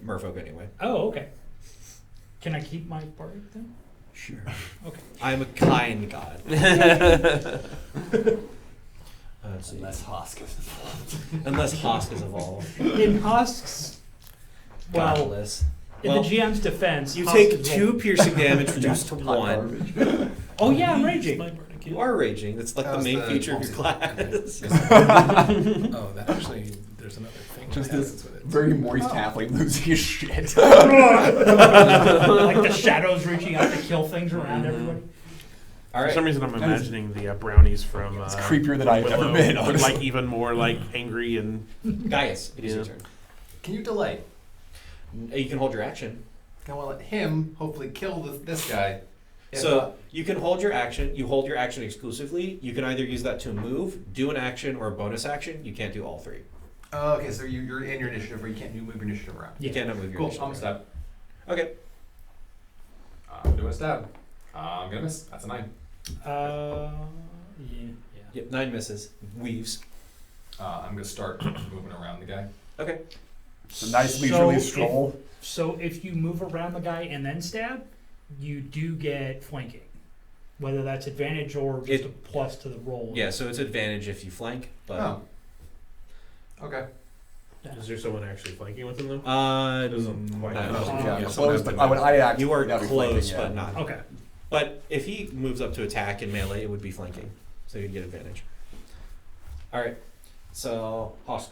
Speaker 1: merfolk anyway.
Speaker 6: Oh, okay. Can I keep my bardic then?
Speaker 1: Sure.
Speaker 6: Okay.
Speaker 1: I'm a kind god. Let's see.
Speaker 8: Unless Hosk is involved.
Speaker 1: Unless Hosk is evolved.
Speaker 6: In Husk's, well,
Speaker 1: Godless.
Speaker 6: in
Speaker 1: Well,
Speaker 6: the GM's defense,
Speaker 1: You
Speaker 6: Husk
Speaker 1: take
Speaker 6: is
Speaker 1: 2 piercing damage reduced to
Speaker 5: Hot
Speaker 1: 1.
Speaker 5: garbage.
Speaker 6: Oh yeah, I'm raging.
Speaker 1: You are raging. That's like the
Speaker 3: How's
Speaker 1: main
Speaker 3: the
Speaker 1: feature of your
Speaker 3: policy?
Speaker 1: class.
Speaker 2: Oh, that actually, there's another thing
Speaker 5: Just
Speaker 2: that
Speaker 5: this
Speaker 2: happens with it.
Speaker 5: very moist halfling losing his shit.
Speaker 6: Like the shadows reaching out to kill things around everybody.
Speaker 1: All
Speaker 4: For
Speaker 1: right.
Speaker 4: some reason, I'm
Speaker 5: That is-
Speaker 4: imagining the brownies from.
Speaker 5: It's creepier than I've ever
Speaker 4: Willow,
Speaker 5: been,
Speaker 4: but
Speaker 5: honestly.
Speaker 4: like even more like angry and.
Speaker 1: Gaius, it is your
Speaker 4: Yeah.
Speaker 1: turn.
Speaker 3: Can you delay?
Speaker 1: You can hold your action.
Speaker 3: I want to let him hopefully kill this guy. If
Speaker 1: So
Speaker 3: not-
Speaker 1: you can hold your action. You hold your action exclusively. You can either use that to move, do an action, or a bonus action. You can't do all 3.
Speaker 3: Oh, okay, so you're in your initiative, or you can't move your initiative around.
Speaker 1: You cannot move your
Speaker 3: Cool.
Speaker 1: initiative.
Speaker 3: I'm gonna stab.
Speaker 1: Okay.
Speaker 3: I'm doing a stab. I'm gonna miss. That's a 9.
Speaker 6: Yeah.
Speaker 1: Yep. 9 misses. Weaves.
Speaker 3: I'm gonna start moving around the guy.
Speaker 1: Okay.
Speaker 5: It's a nice leisurely
Speaker 6: So
Speaker 5: stroll.
Speaker 6: So if you move around the guy and then stab, you do get flanking, whether that's advantage or just a plus to the roll.
Speaker 1: Yeah. So it's advantage if you flank, but
Speaker 3: Oh. Okay.
Speaker 4: Is there someone actually flanking within them?
Speaker 1: doesn't
Speaker 4: quite
Speaker 1: no.
Speaker 4: know.
Speaker 5: Yeah,
Speaker 2: Yeah,
Speaker 5: close,
Speaker 2: someone
Speaker 5: but
Speaker 2: has to
Speaker 5: when I act,
Speaker 1: You are
Speaker 5: that'd be
Speaker 1: close,
Speaker 5: flanking,
Speaker 1: but
Speaker 5: yeah.
Speaker 1: not.
Speaker 6: Okay.
Speaker 1: But if he moves up to attack in melee, it would be flanking, so you'd get advantage. All right. So Hosk.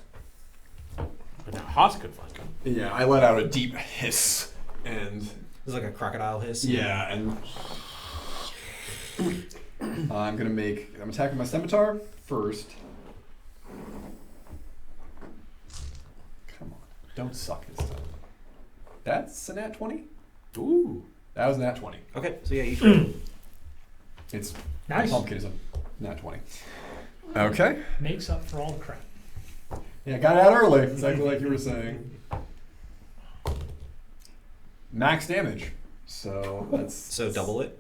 Speaker 4: But now Haas could flank him.
Speaker 5: Yeah, I let out a deep hiss, and
Speaker 1: It's like a crocodile hiss.
Speaker 5: yeah, and I'm attacking my scimitar first. Come on, don't suck this time. That's a nat 20.
Speaker 1: Ooh.
Speaker 5: That was a nat 20.
Speaker 1: Okay. So yeah, you can.
Speaker 5: It's
Speaker 6: Nice.
Speaker 5: pumpkin is a nat 20. Okay.
Speaker 6: Makes up for all the crap.
Speaker 5: Yeah, got out early, exactly like you were saying. Max damage. So that's
Speaker 1: So double it.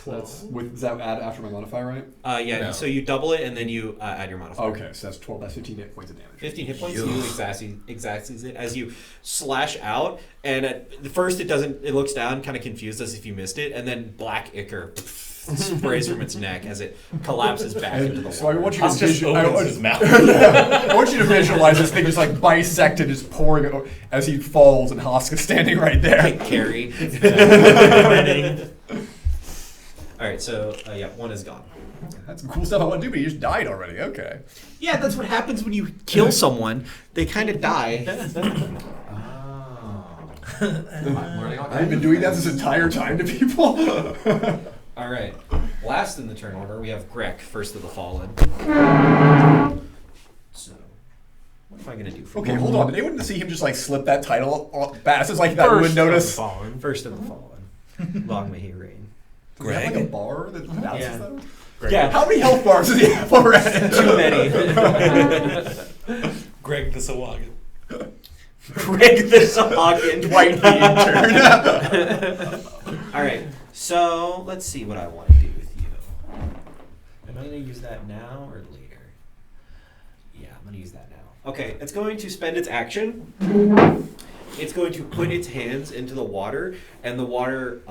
Speaker 5: does that add after my modifier, right?
Speaker 1: Yeah.
Speaker 2: No.
Speaker 1: So you double it and then you add your modifier.
Speaker 5: Okay, so that's 12. That's 15 hit points of damage.
Speaker 1: 15 hit points. You exactly it as you slash out, and at first it looks down, kind of confused as if you missed it, and then black ichor sprays from its neck as it collapses back into the
Speaker 5: So I
Speaker 1: water.
Speaker 5: want you to
Speaker 7: Hosk just opens his mouth.
Speaker 5: I want you to visualize this thing just like bisected, just pouring as he falls, and Hosk is standing right there.
Speaker 1: Kick carry. All right, so yeah, 1 is gone.
Speaker 5: That's some cool stuff I want to do, but he just died already. Okay.
Speaker 1: Yeah, that's what happens when you kill someone. They kind of die.
Speaker 3: Oh. I'm learning all
Speaker 5: I've been doing that this entire time to people.
Speaker 1: All right. Last in the turn order, we have Grek, first of the fallen. So, what am I gonna do? For
Speaker 5: Okay,
Speaker 1: you?
Speaker 5: hold on. Did anyone see him just like slip that title fast? It's like that you would notice.
Speaker 4: Fallen.
Speaker 1: First of the fallen. Long may he reign.
Speaker 5: Does he have like a
Speaker 2: Greg?
Speaker 5: bar that announces
Speaker 1: Yeah.
Speaker 5: that?
Speaker 4: Greg.
Speaker 1: Yeah.
Speaker 5: How many health bars does he have already?
Speaker 1: Too many.
Speaker 7: Greg the Sawagan.
Speaker 1: Greg the Sahagin, Dwight the intern. All right. So let's see what I want to do with you. Am I going to use that now or later? Yeah, I'm going to use that now. Okay, it's going to spend its action. It's going to put its hands into the water, and the water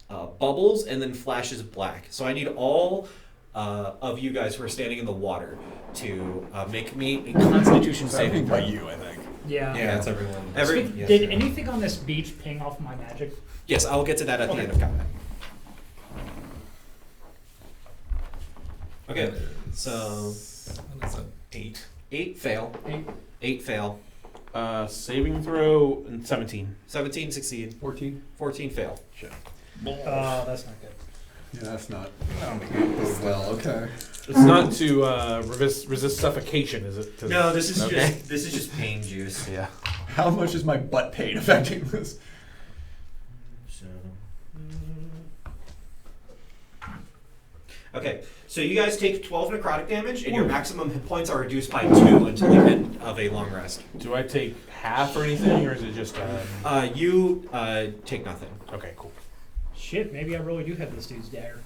Speaker 1: bubbles and then flashes black. So I need all of you guys who are standing in the water to make me a Constitution saving
Speaker 5: By
Speaker 1: throw.
Speaker 5: you, I think.
Speaker 6: Yeah.
Speaker 2: Yeah, that's everyone.
Speaker 6: Did anything on this beach ping off my magic?
Speaker 1: Yes, I'll get to that at the
Speaker 6: Okay.
Speaker 1: end of combat. Okay, so
Speaker 7: What is that? 8.
Speaker 1: 8 fail. 8 fail.
Speaker 4: Saving throw and 17.
Speaker 1: 17 succeed.
Speaker 5: 14.
Speaker 1: 14 fail.
Speaker 6: That's not good.
Speaker 5: Yeah, that's not. Oh, well, okay.
Speaker 4: It's not to resist suffocation, is it?
Speaker 1: No, this is
Speaker 4: Okay.
Speaker 1: just pain juice.
Speaker 4: Yeah.
Speaker 5: How much is my butt pain affecting this?
Speaker 1: So. Okay, so you guys take 12 necrotic damage, and your maximum hit points are reduced by 2 until the end of a long rest.
Speaker 4: Do I take half or anything, or is it just?
Speaker 1: You take nothing.
Speaker 4: Okay, cool.
Speaker 6: Shit, maybe I really do have this dude's dagger.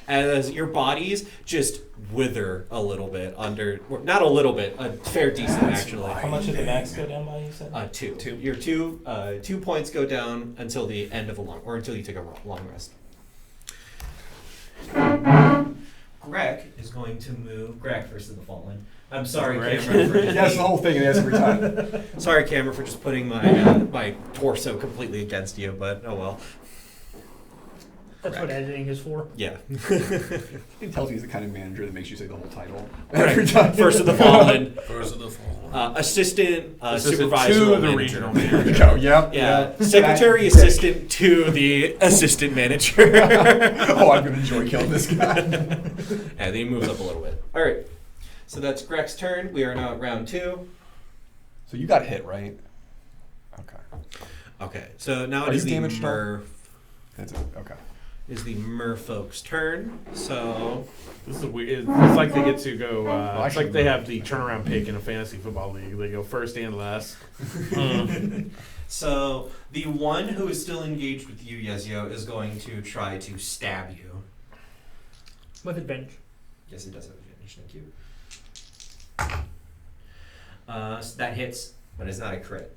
Speaker 1: As your bodies just wither a little bit under, or not a little bit, a fair decent actually.
Speaker 7: How much did the max go down by, you said?
Speaker 1: 2. Your 2 points go down until the end of or until you take a long rest. Greg is going to move. Greg first of the fallen. I'm sorry, Cameron. For
Speaker 5: That's the whole thing it is every time.
Speaker 1: Sorry, Cameron, for just putting my my torso completely against you, but oh well.
Speaker 6: That's what editing is for.
Speaker 1: Yeah.
Speaker 5: It tells you he's the kind of manager that makes you say the whole title every time.
Speaker 1: First of the fallen.
Speaker 7: First of the fall.
Speaker 1: Assistant,
Speaker 4: Assistant
Speaker 1: supervisor,
Speaker 4: to the
Speaker 1: manager.
Speaker 4: regional
Speaker 5: There you go. Yep.
Speaker 1: Yeah,
Speaker 5: yep.
Speaker 1: secretary
Speaker 5: That dick.
Speaker 1: assistant to the assistant manager.
Speaker 5: Oh, I'm gonna enjoy killing this guy.
Speaker 1: And then he moves up a little bit. All right, so that's Greg's turn. We are now at round 2.
Speaker 5: So you got hit, right? Okay.
Speaker 1: Okay, so now
Speaker 5: Are
Speaker 1: it is
Speaker 5: you
Speaker 1: the
Speaker 5: damaged at all?
Speaker 1: mer
Speaker 5: That's it. Okay.
Speaker 1: is the merfolk's turn. So
Speaker 4: This is weird. It's like they get to go.
Speaker 5: I
Speaker 4: It's
Speaker 5: should
Speaker 4: like they
Speaker 5: move.
Speaker 4: have the turnaround pick in a fantasy football league. They go first and last.
Speaker 1: so the one who is still engaged with you, Yezio, is going to try to stab you.
Speaker 6: With advantage.
Speaker 1: Yes, it does have advantage. Thank you. So that hits, but it's not a crit.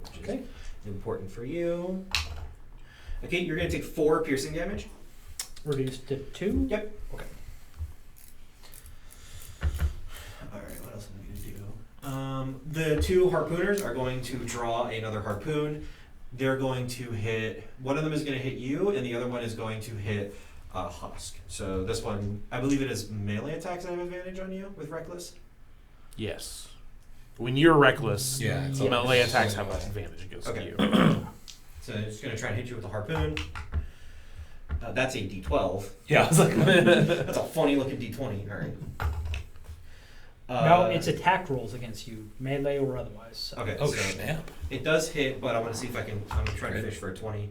Speaker 1: Which
Speaker 6: Okay.
Speaker 1: is important for you. Okay, you're going to take 4 piercing damage.
Speaker 6: Reduced to 2.
Speaker 1: Yep. Okay. Alright, what else am I going to do? The 2 harpooners are going to draw another harpoon. They're going to hit, one of them is going to hit you, and the other one is going to hit Husk. So this one, I believe it is melee attacks that have advantage on you with Reckless.
Speaker 4: Yes. When you're reckless,
Speaker 7: Yeah, it's
Speaker 4: melee attacks have an advantage against
Speaker 1: Okay.
Speaker 4: you.
Speaker 1: So it's going to try and hit you with a harpoon. That's a D12.
Speaker 7: Yeah, I was like,
Speaker 1: That's a funny looking D20. Alright.
Speaker 6: No, it's attack rolls against you, melee or otherwise. So.
Speaker 1: Okay,
Speaker 7: oh
Speaker 1: so
Speaker 7: snap.
Speaker 1: it does hit, but I want to see if I can. I'm trying to fish for a 20.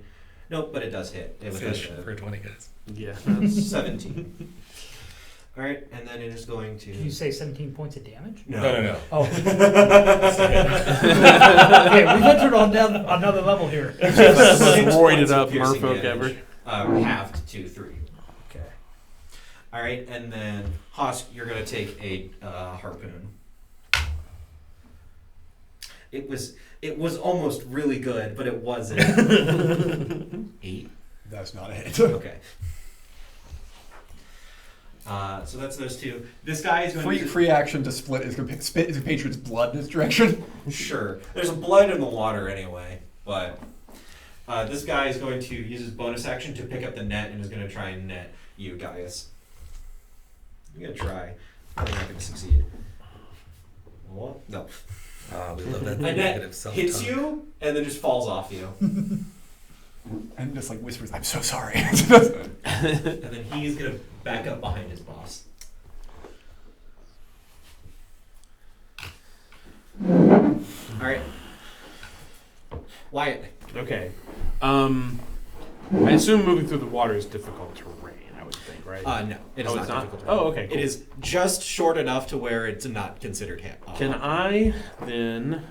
Speaker 1: Nope, but it does hit. It was
Speaker 7: Fish
Speaker 1: like
Speaker 7: for 20 guys.
Speaker 4: Yeah.
Speaker 1: 17. All right, and then it is going to.
Speaker 6: Did you say 17 points of damage?
Speaker 7: No.
Speaker 6: Oh. Okay, we've entered on down another level here.
Speaker 4: Most
Speaker 1: 6
Speaker 4: roided
Speaker 1: points of
Speaker 4: up
Speaker 1: piercing
Speaker 4: merfolk
Speaker 1: damage,
Speaker 4: ever.
Speaker 1: halved to 3.
Speaker 4: Okay.
Speaker 1: All right, and then Husk, you're going to take a harpoon. It was almost really good, but it wasn't. 8.
Speaker 5: That's not a hit.
Speaker 1: Okay. So that's those 2. This guy is going to
Speaker 5: Free action to spit his compatriot's blood in his direction.
Speaker 1: Sure. There's blood in the water anyway, but this guy is going to use his bonus action to pick up the net and is going to try and net you, Gaius. I'm going to try. Probably not going to succeed. What? No.
Speaker 7: We love that
Speaker 1: A
Speaker 7: negative
Speaker 1: net
Speaker 7: self-talk.
Speaker 1: hits you and then just falls off you.
Speaker 5: And just like whispers, "I'm so sorry."
Speaker 1: And then he's going to back up behind his boss. All right. Wyatt.
Speaker 4: Okay. I assume moving through the water is difficult terrain. I would think, right?
Speaker 1: No, it is
Speaker 4: Oh,
Speaker 1: not
Speaker 4: it's not?
Speaker 1: difficult.
Speaker 4: Oh, okay, cool.
Speaker 1: It is just short enough to where it's not considered
Speaker 4: Can I then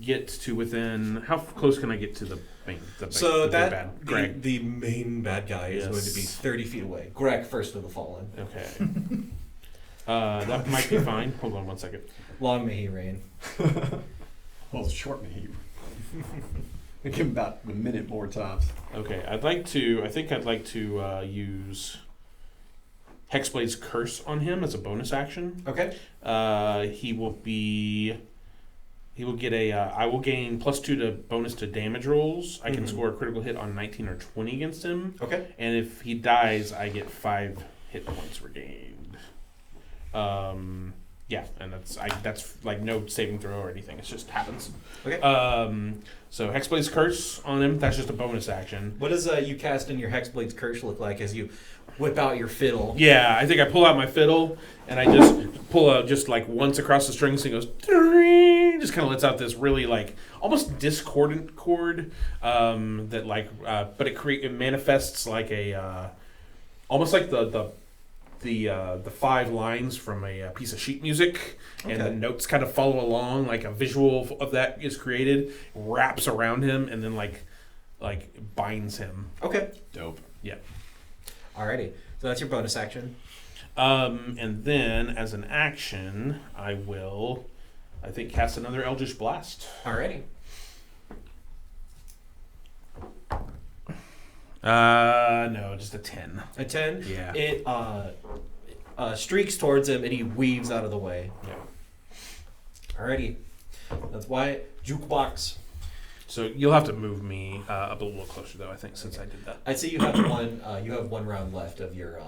Speaker 4: get to within? How close can I get to the main?
Speaker 1: So
Speaker 4: the
Speaker 1: that
Speaker 4: bad Greg.
Speaker 1: the main bad guy is going to be
Speaker 4: Yes.
Speaker 1: 30 feet away. Greg, first of the fallen.
Speaker 4: Okay. That might be fine. Hold on one second.
Speaker 1: Long may he reign.
Speaker 5: Well, it's short me. Give him about a minute more tops.
Speaker 4: Okay, I think I'd like to use Hexblade's Curse on him as a bonus action.
Speaker 1: Okay.
Speaker 4: He will be He will get a. I will gain +2 to bonus to damage rolls. I can
Speaker 1: Mhm.
Speaker 4: score a critical hit on 19 or 20 against him.
Speaker 1: Okay.
Speaker 4: And if he dies, I get 5 hit points regained. Yeah, and that's like no saving throw or anything. It just happens.
Speaker 1: Okay.
Speaker 4: So Hexblade's Curse on him. That's just a bonus action.
Speaker 1: What does you cast in your Hexblade's Curse look like as you whip out your fiddle?
Speaker 4: Yeah, I think I pull out my fiddle and I just pull out just like once across the strings and it goes. "Ding," just kind of lets out this really like almost discordant chord that like, but it manifests like a almost like the 5 lines from a piece of sheet music, and the
Speaker 1: Okay.
Speaker 4: notes kind of follow along. Like a visual of that is created, wraps around him, and then like binds him.
Speaker 1: Okay.
Speaker 8: Dope.
Speaker 4: Yeah.
Speaker 1: Alrighty. So that's your bonus action.
Speaker 4: And then as an action, I will, I think, cast another Eldritch Blast.
Speaker 1: Alrighty.
Speaker 4: No, just a 10.
Speaker 1: A 10.
Speaker 4: Yeah.
Speaker 1: It streaks towards him and he weaves out of the way.
Speaker 4: Yeah.
Speaker 1: Alrighty. That's why jukebox.
Speaker 4: So you'll have to move me up a little closer, though. I think since I did that.
Speaker 1: I'd say you have one. You have one round left of your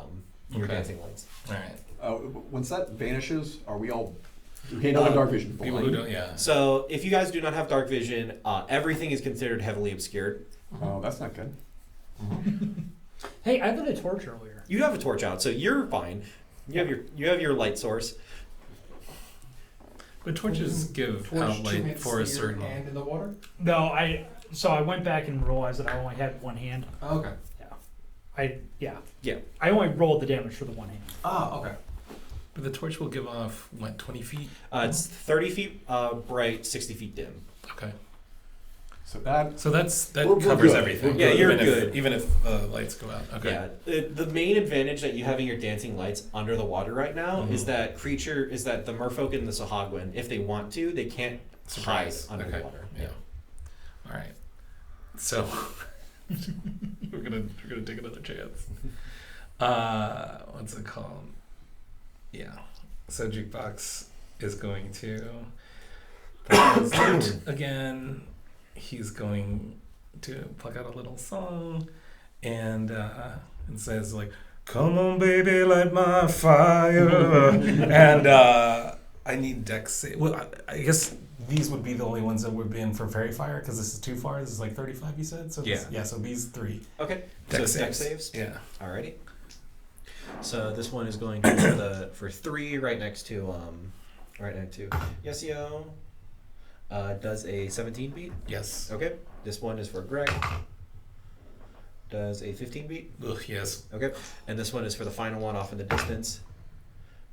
Speaker 2: Okay.
Speaker 1: dancing lights.
Speaker 2: All right.
Speaker 5: Once that vanishes, are we all? Do we handle the dark vision?
Speaker 2: People who don't, yeah.
Speaker 1: So if you guys do not have dark vision, everything is considered heavily obscured.
Speaker 5: Oh, that's not good.
Speaker 6: Hey, I lit a torch earlier.
Speaker 1: You have a torch out, so you're fine. You have your light source.
Speaker 2: But torches give out light for a certain.
Speaker 3: hand in the water.
Speaker 6: No, I went back and realized that I only had one hand.
Speaker 3: Oh, okay.
Speaker 6: Yeah.
Speaker 1: Yeah.
Speaker 6: I only rolled the damage for the one hand.
Speaker 3: Ah, okay.
Speaker 2: But the torch will give off what, 20 feet?
Speaker 1: It's 30 feet bright, 60 feet dim.
Speaker 2: Okay.
Speaker 5: So that.
Speaker 2: So that
Speaker 5: We're
Speaker 2: covers
Speaker 5: good.
Speaker 2: everything.
Speaker 1: Yeah, you're
Speaker 2: even
Speaker 1: good.
Speaker 2: If, even if the lights go out. Okay.
Speaker 1: Yeah. The main advantage that you having your dancing lights under the water right now
Speaker 2: Mhm.
Speaker 1: is that the merfolk and the Sahagwin, if they want to, they can't
Speaker 2: Surprise.
Speaker 1: hide under
Speaker 2: Okay.
Speaker 1: the water.
Speaker 2: Yeah. All right. So we're gonna take another chance. What's it called? Yeah. So Jukebox is going to again. He's going to pluck out a little song, and it says like, "Come on, baby, light my fire," and I need dex save. Well, I guess these would be the only ones that would be in for fairy fire because this is too far. This is like 35, you said. So
Speaker 1: Yeah.
Speaker 2: yeah. So these 3
Speaker 1: Okay.
Speaker 2: dex
Speaker 1: so dex
Speaker 2: saves.
Speaker 1: saves.
Speaker 2: Yeah.
Speaker 1: Alrighty. So this one is going to for 3 right next to Yesio. Does a 17 beat.
Speaker 2: Yes.
Speaker 1: Okay. This one is for Greg. Does a 15 beat.
Speaker 2: Ugh, yes.
Speaker 1: Okay. And this one is for the final one off in the distance.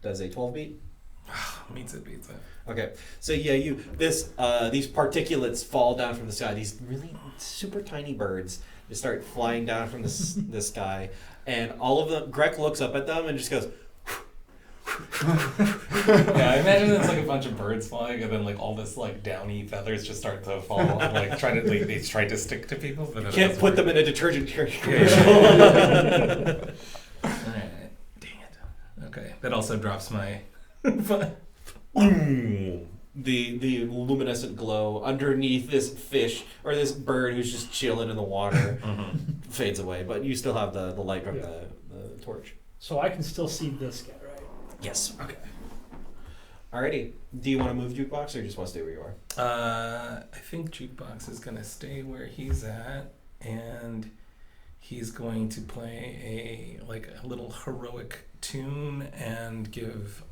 Speaker 1: Does a 12 beat.
Speaker 2: Beats it.
Speaker 1: Okay. So yeah, these particulates fall down from the sky. These really super tiny birds just start flying down from the sky, and all of them. Greg looks up at them and just goes.
Speaker 2: Yeah, I imagine it's like a bunch of birds flying, and then like all this like downy feathers just start to fall, like they try to stick to people, but it
Speaker 1: Can't
Speaker 2: doesn't
Speaker 1: put
Speaker 2: work.
Speaker 1: them in a detergent commercial.
Speaker 2: Alright, dang it. Okay, that also drops my.
Speaker 1: The luminescent glow underneath this fish or this bird who's just chilling in the water fades away, but you still have the light from the torch.
Speaker 6: So I can still see this guy, right?
Speaker 1: Yes. Okay. Alrighty. Do you want to move Jukebox or just want to stay where you are?
Speaker 2: I think Jukebox is gonna stay where he's at, and he's going to play a little heroic tune and give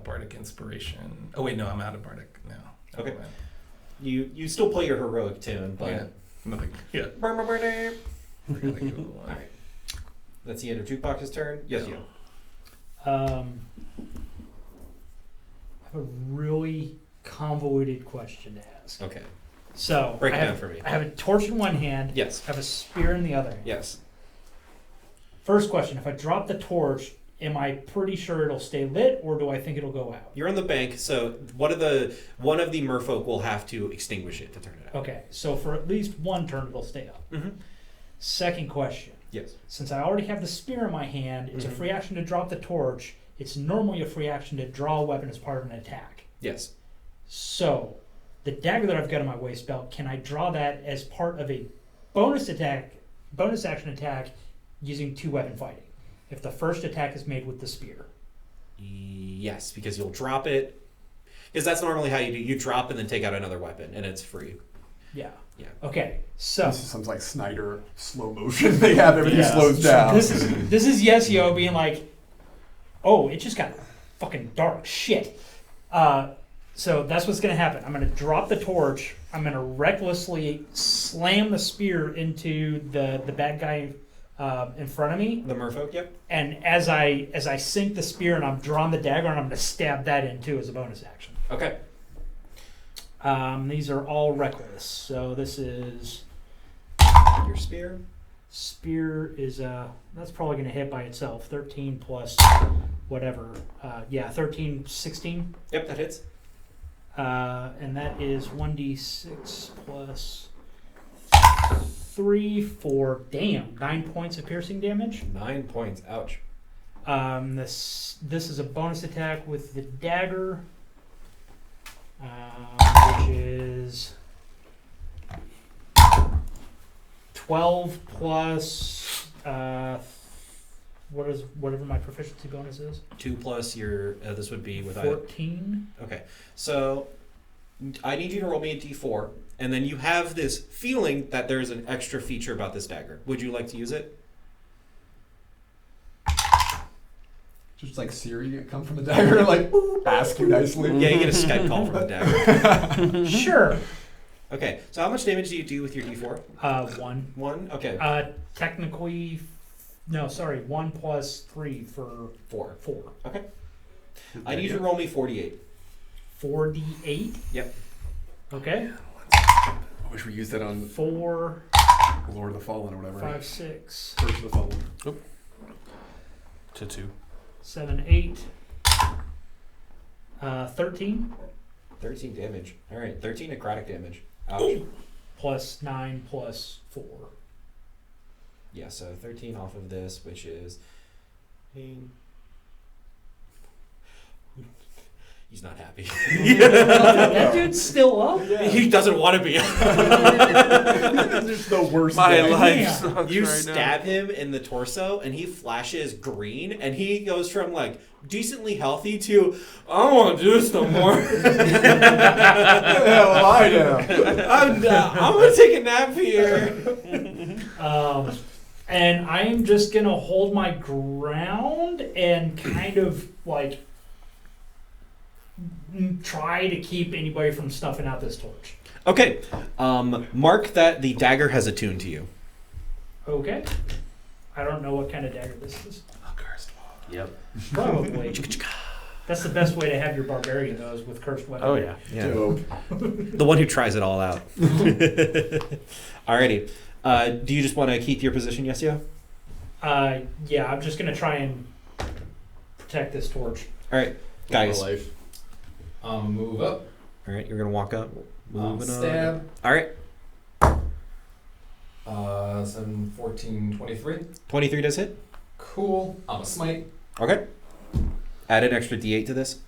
Speaker 2: bardic inspiration. Oh wait, no, I'm out of bardic now.
Speaker 1: Okay. You still play your heroic tune, but
Speaker 2: Yeah. Nothing. Yeah. We're gonna give it a one.
Speaker 1: Alright. That's the end of Jukebox's turn. Yes, you.
Speaker 6: I have a really convoluted question to ask.
Speaker 1: Okay.
Speaker 6: So
Speaker 1: Break it
Speaker 6: I have,
Speaker 1: down for me.
Speaker 6: I have a torch in one hand.
Speaker 1: Yes.
Speaker 6: I have a spear in the other hand.
Speaker 1: Yes.
Speaker 6: First question: if I drop the torch, am I pretty sure it'll stay lit, or do I think it'll go out?
Speaker 1: You're on the bank, so one of the merfolk will have to extinguish it to turn it out.
Speaker 6: Okay, so for at least one turn, it'll stay up.
Speaker 1: Mm-hmm.
Speaker 6: Second question:
Speaker 1: Yes.
Speaker 6: since I already have the spear in my hand, it's a free action to drop the torch. It's normally a free action to draw a weapon as part of an attack.
Speaker 1: Yes.
Speaker 6: So, the dagger that I've got in my waist belt, can I draw that as part of a bonus action attack using 2-weapon fighting? If the first attack is made with the spear.
Speaker 1: Yes, because you'll drop it. Because that's normally how you do. You drop and then take out another weapon, and it's free.
Speaker 6: Yeah.
Speaker 1: Yeah.
Speaker 6: Okay. So
Speaker 5: This is some like Snyder slow motion. They have everything
Speaker 6: Yeah.
Speaker 5: slows down.
Speaker 6: this is Yesio being like, oh, it just got fucking dark. Shit. So that's what's gonna happen. I'm gonna drop the torch. I'm gonna recklessly slam the spear into the bad guy in front of me.
Speaker 1: The merfolk, yep.
Speaker 6: And as I sink the spear and I'm drawing the dagger, and I'm gonna stab that in too as a bonus action.
Speaker 1: Okay.
Speaker 6: These are all reckless. So this is
Speaker 1: Your spear.
Speaker 6: spear is that's probably gonna hit by itself. 13 plus whatever. 13, 16.
Speaker 1: Yep, that hits.
Speaker 6: And that is 1d6 plus 3 for 9 points of piercing damage.
Speaker 1: 9 points. Ouch.
Speaker 6: This is a bonus attack with the dagger, which is 12 plus whatever my proficiency bonus is.
Speaker 1: 2 plus your. This would be with
Speaker 6: 14.
Speaker 1: Okay, so I need you to roll me a d4, and then you have this feeling that there's an extra feature about this dagger. Would you like to use it?
Speaker 5: Just like Siri come from the dagger, like ask you nicely.
Speaker 1: Yeah, you get a Skype call from the dagger.
Speaker 6: Sure.
Speaker 1: Okay, so how much damage do you do with your d4?
Speaker 6: 1.
Speaker 1: 1? Okay,
Speaker 6: Technically, no, sorry, 1 plus 3 for
Speaker 1: 4.
Speaker 6: 4.
Speaker 1: Okay. I need you to roll me 48.
Speaker 6: 4d8.
Speaker 1: Yep.
Speaker 6: Okay.
Speaker 5: I wish we used that on
Speaker 6: 4,
Speaker 5: Lord of the Fallen or whatever.
Speaker 6: 5, 6,
Speaker 5: Curse of the Fallen.
Speaker 4: To 2.
Speaker 6: 7, 8, 13
Speaker 1: 13 damage. All right, 13 necrotic damage. Ouch.
Speaker 6: plus 9 plus 4.
Speaker 1: Yeah, so 13 off of this, which is... He's not happy.
Speaker 6: That dude's still up?
Speaker 1: He doesn't want to be.
Speaker 5: There's the worst.
Speaker 7: My
Speaker 5: day.
Speaker 7: life
Speaker 6: Yeah.
Speaker 7: sucks
Speaker 1: You
Speaker 7: right
Speaker 1: stab him in the torso, and he flashes green, and he goes from like decently healthy to I don't want to do this no more.
Speaker 5: Hell, I am.
Speaker 1: I'm gonna take a nap here.
Speaker 6: And I am just going to hold my ground and kind of like try to keep anybody from snuffing out this torch.
Speaker 1: Okay, mark that the dagger has attuned to you.
Speaker 6: Okay. I don't know what kind of dagger this is.
Speaker 7: Yep.
Speaker 6: Probably. That's the best way to have your barbarian, though, is with cursed weapon.
Speaker 4: Oh yeah.
Speaker 5: Dope.
Speaker 1: The one who tries it all out. Alrighty. Do you just want to keep your position, Yesio?
Speaker 6: Yeah, I'm just going to try and protect this torch.
Speaker 1: Alright, guys.
Speaker 5: Life.
Speaker 3: Move up.
Speaker 1: Alright, you're gonna walk up. Moving on.
Speaker 3: Stab.
Speaker 1: Alright,
Speaker 3: 7, 14, 23.
Speaker 1: 23 does hit.
Speaker 3: Cool. I'm a smite.
Speaker 1: Okay. Add an extra d8 to this.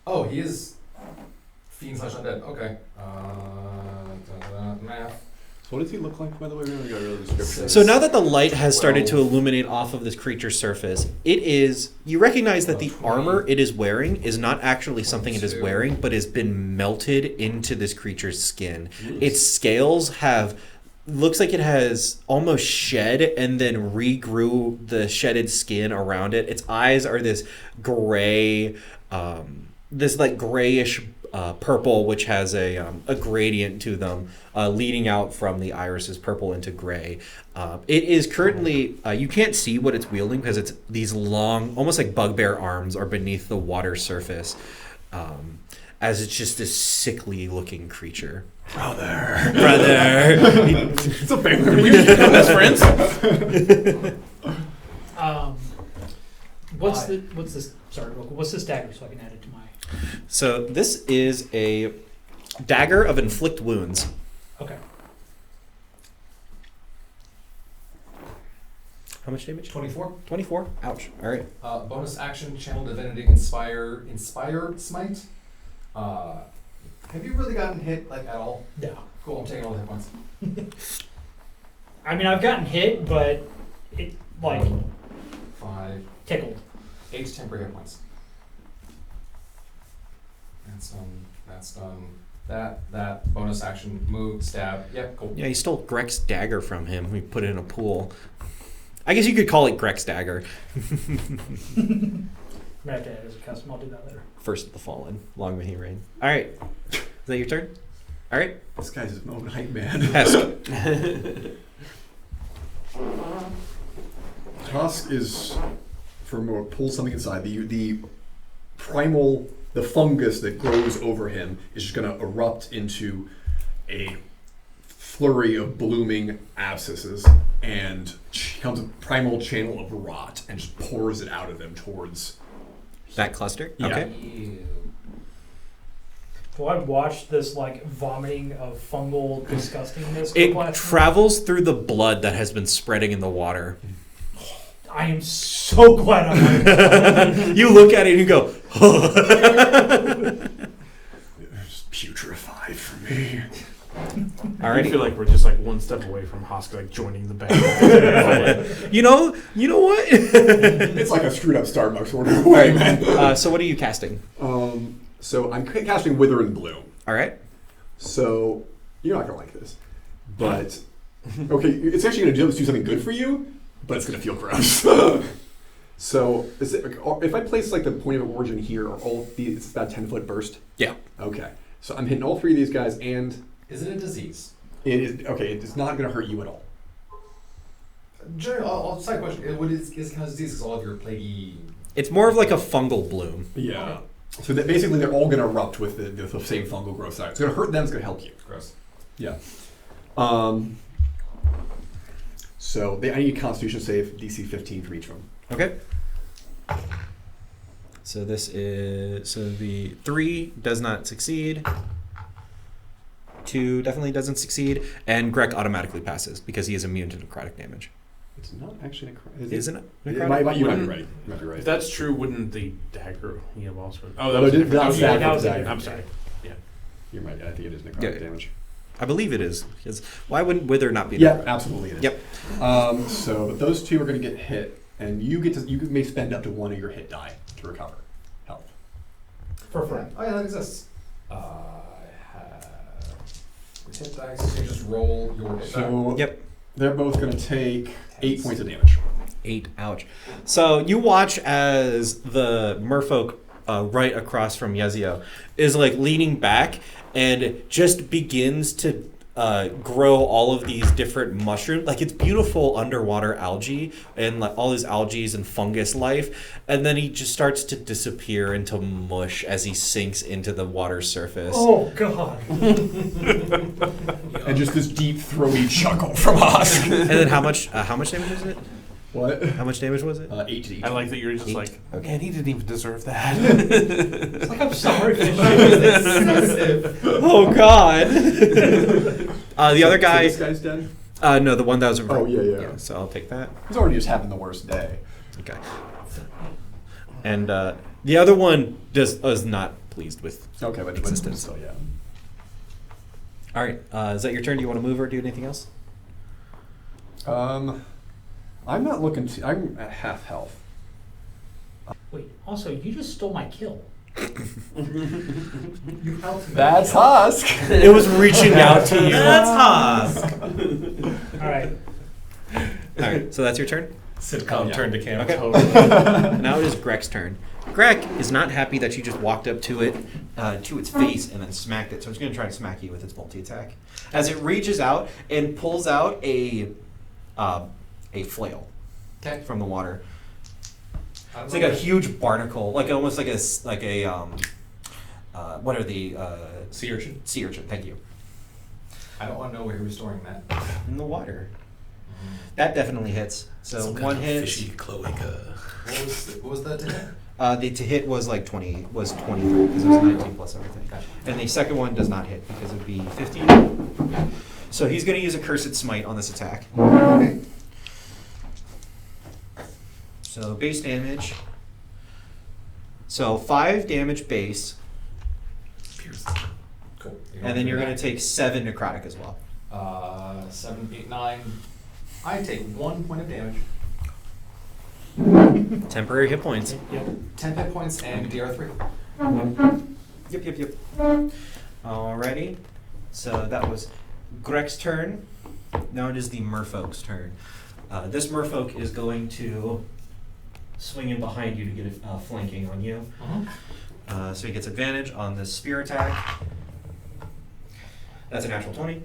Speaker 3: Oh, he is fiend slash undead. Okay. Math.
Speaker 5: So what does he look like, by the way? We haven't got a real description.
Speaker 1: So now that the light has started to
Speaker 3: 12.
Speaker 1: illuminate off of this creature's surface, you recognize that the
Speaker 3: 20.
Speaker 1: armor it is wearing is not actually something it is
Speaker 3: 22.
Speaker 1: wearing, but has been melted into this creature's skin. Its scales looks like it has almost shed and then regrew the shedded skin around it. Its eyes are this gray, this like grayish purple, which has a gradient to them, leading out from the irises purple into gray. It is currently, you can't see what it's wielding because it's these long, almost like bugbear arms are beneath the water surface, as it's just this sickly looking creature.
Speaker 5: Brother.
Speaker 8: It's a family.
Speaker 7: We become best friends.
Speaker 6: What's this? Sorry, what's this dagger so I can add it to my?
Speaker 1: So this is a dagger of inflict wounds.
Speaker 6: Okay.
Speaker 1: How much damage?
Speaker 3: 24.
Speaker 1: 24. Ouch. All right.
Speaker 3: Bonus action, channel divinity, inspire smite. Have you really gotten hit like at all?
Speaker 6: No.
Speaker 3: Cool. I'm taking all the hit points.
Speaker 6: I mean, I've gotten hit, but it, like,
Speaker 3: 5,
Speaker 6: tickled.
Speaker 3: 8 temporary hit points. That's done. That bonus action, move, stab. Yep, cool.
Speaker 1: Yeah, he stole Greg's dagger from him. We put it in a pool. I guess you could call it Greg's dagger.
Speaker 6: I'm gonna have to add it as a custom. I'll do that later.
Speaker 1: First of the fallen. Long may he reign. All right. Is that your turn? All right.
Speaker 5: This guy's his own hype man.
Speaker 1: Hesk.
Speaker 5: Tusk is pulls something inside. The primal, the fungus that grows over him is just going to erupt into a flurry of blooming abscesses and becomes a primal channel of rot and just pours it out of him towards
Speaker 1: That cluster?
Speaker 5: Yeah.
Speaker 1: Okay.
Speaker 3: Ew.
Speaker 6: Do I watch this like vomiting of fungal disgustingness?
Speaker 1: It
Speaker 6: go past me?
Speaker 1: travels through the blood that has been spreading in the water.
Speaker 6: I am so glad I'm
Speaker 1: You look at it and you go,
Speaker 5: just putrefy for me.
Speaker 4: I feel like we're just like one step away from Hosk like joining the band.
Speaker 1: you know what?
Speaker 5: It's like a screwed up Starbucks order away, man.
Speaker 1: So what are you casting?
Speaker 5: So I'm casting Wither and Bloom.
Speaker 1: All right.
Speaker 5: So you're not gonna like this, but okay, it's actually gonna do something good for you, but it's gonna feel gross. So if I place like the point of origin here, are all these? It's about 10-foot burst.
Speaker 1: Yeah.
Speaker 5: Okay. So I'm hitting all three of these guys, and
Speaker 3: Is it a disease?
Speaker 5: it is okay. It is not gonna hurt you at all.
Speaker 3: Generally, I'll side question. What is kind of disease? Because all of your plaguey.
Speaker 1: It's more of like a fungal bloom.
Speaker 5: Yeah. So that basically they're all gonna erupt with the same fungal growth side. It's gonna hurt them. It's gonna help you.
Speaker 3: Gross.
Speaker 5: Yeah. So I need a Constitution save, DC 15 for each of them.
Speaker 1: Okay. So the 3 does not succeed. 2 definitely doesn't succeed, and Greg automatically passes because he is immune to necrotic damage.
Speaker 5: It's not actually necrotic.
Speaker 1: Isn't it?
Speaker 5: You
Speaker 1: Necrotic?
Speaker 5: might be right. You might be right.
Speaker 4: If that's true, wouldn't the dagger he have also been? Oh,
Speaker 5: No,
Speaker 4: that was,
Speaker 5: that
Speaker 4: that
Speaker 5: was
Speaker 4: was,
Speaker 5: dagger.
Speaker 6: that was
Speaker 5: Dagger.
Speaker 4: I'm sorry.
Speaker 5: You're right. I think it is necrotic
Speaker 1: Yeah.
Speaker 5: damage.
Speaker 1: I believe it is, because why wouldn't Wither not be
Speaker 5: Yeah,
Speaker 1: necrotic?
Speaker 5: absolutely it is.
Speaker 1: Yep.
Speaker 5: So those two are going to get hit, and you may spend up to one of your hit die to recover health.
Speaker 6: for free.
Speaker 3: Oh yeah, that exists. I have hit dice. You just roll your hit die.
Speaker 5: So
Speaker 1: Yep.
Speaker 5: they're both going to take 8 points of damage.
Speaker 1: 8, ouch. So you watch as the merfolk right across from Yezio is like leaning back and just begins to grow all of these different mushrooms. Like it's beautiful underwater algae and like all his algae and fungus life. And then he just starts to disappear into mush as he sinks into the water surface.
Speaker 6: Oh god.
Speaker 5: And just this deep, throaty chuckle from Husk.
Speaker 1: And then how much damage was it?
Speaker 5: What?
Speaker 1: How much damage was it?
Speaker 5: 8 to each.
Speaker 4: I like that you're just
Speaker 1: 8.
Speaker 4: like,
Speaker 1: Okay.
Speaker 4: man, he didn't even deserve that.
Speaker 6: It's like I'm sorry.
Speaker 1: Oh god. The other
Speaker 5: So
Speaker 1: guy.
Speaker 5: this guy's dead?
Speaker 1: No, the one that was.
Speaker 5: Oh, yeah.
Speaker 1: So I'll take that.
Speaker 5: He's already just having the worst day.
Speaker 1: Okay. And the other one is not pleased with.
Speaker 5: Okay, but
Speaker 1: Existence.
Speaker 5: still, yeah.
Speaker 1: All right. Is that your turn? Do you want to move or do anything else?
Speaker 5: I'm not looking to. I'm at half health.
Speaker 6: Wait, also, you just stole my kill.
Speaker 3: You helped me.
Speaker 5: That's Husk.
Speaker 1: It was reaching out to you.
Speaker 7: That's Husk.
Speaker 6: Alright.
Speaker 1: All right. So that's your turn.
Speaker 7: Sitcom
Speaker 5: Yeah.
Speaker 7: turn to camera.
Speaker 1: Okay. Now it is Greg's turn. Greg is not happy that you just walked up to it, to its face, and then smacked it. So it's going to try to smack you with its multi-attack. As it reaches out and pulls out a flail
Speaker 3: Okay.
Speaker 1: from the water. It's like a huge barnacle, like almost like a what are the
Speaker 7: Sea urchin.
Speaker 1: sea urchin? Thank you.
Speaker 3: I don't want to know where you're restoring that.
Speaker 1: In the water. That definitely hits. So
Speaker 7: Some
Speaker 1: one
Speaker 7: kind of
Speaker 1: hit.
Speaker 7: fishy cloaca.
Speaker 3: What was that to hit?
Speaker 1: The to hit was like 23 because it was 19 plus everything.
Speaker 3: Gotcha.
Speaker 1: And the second one does not hit because it would be 15. So he's going to use a cursed smite on this attack.
Speaker 3: Okay.
Speaker 1: So base damage. So 5 damage base.
Speaker 7: Pierce.
Speaker 3: Cool.
Speaker 1: And then you're going to take 7 necrotic as well.
Speaker 3: 7, 8, 9. I take 1 point of damage.
Speaker 1: Temporary hit points.
Speaker 6: Yep.
Speaker 3: 10 hit points and DR3.
Speaker 1: Yep. Alrighty. So that was Greg's turn. Now it is the merfolk's turn. This merfolk is going to swing in behind you to get flanking on you. So he gets advantage on this spear attack. That's a natural 20.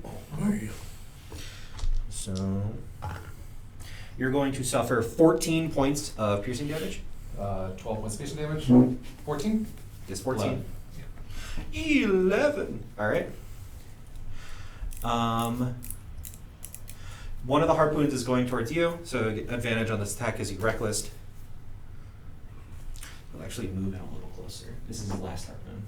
Speaker 1: So you're going to suffer 14 points of piercing damage.
Speaker 3: 12 points piercing damage. 14?
Speaker 1: Yes, 14. 11. All right. One of the harpoons is going towards you, so get advantage on this attack as you reckless. I'll actually move in a little closer. This is the last harpoon.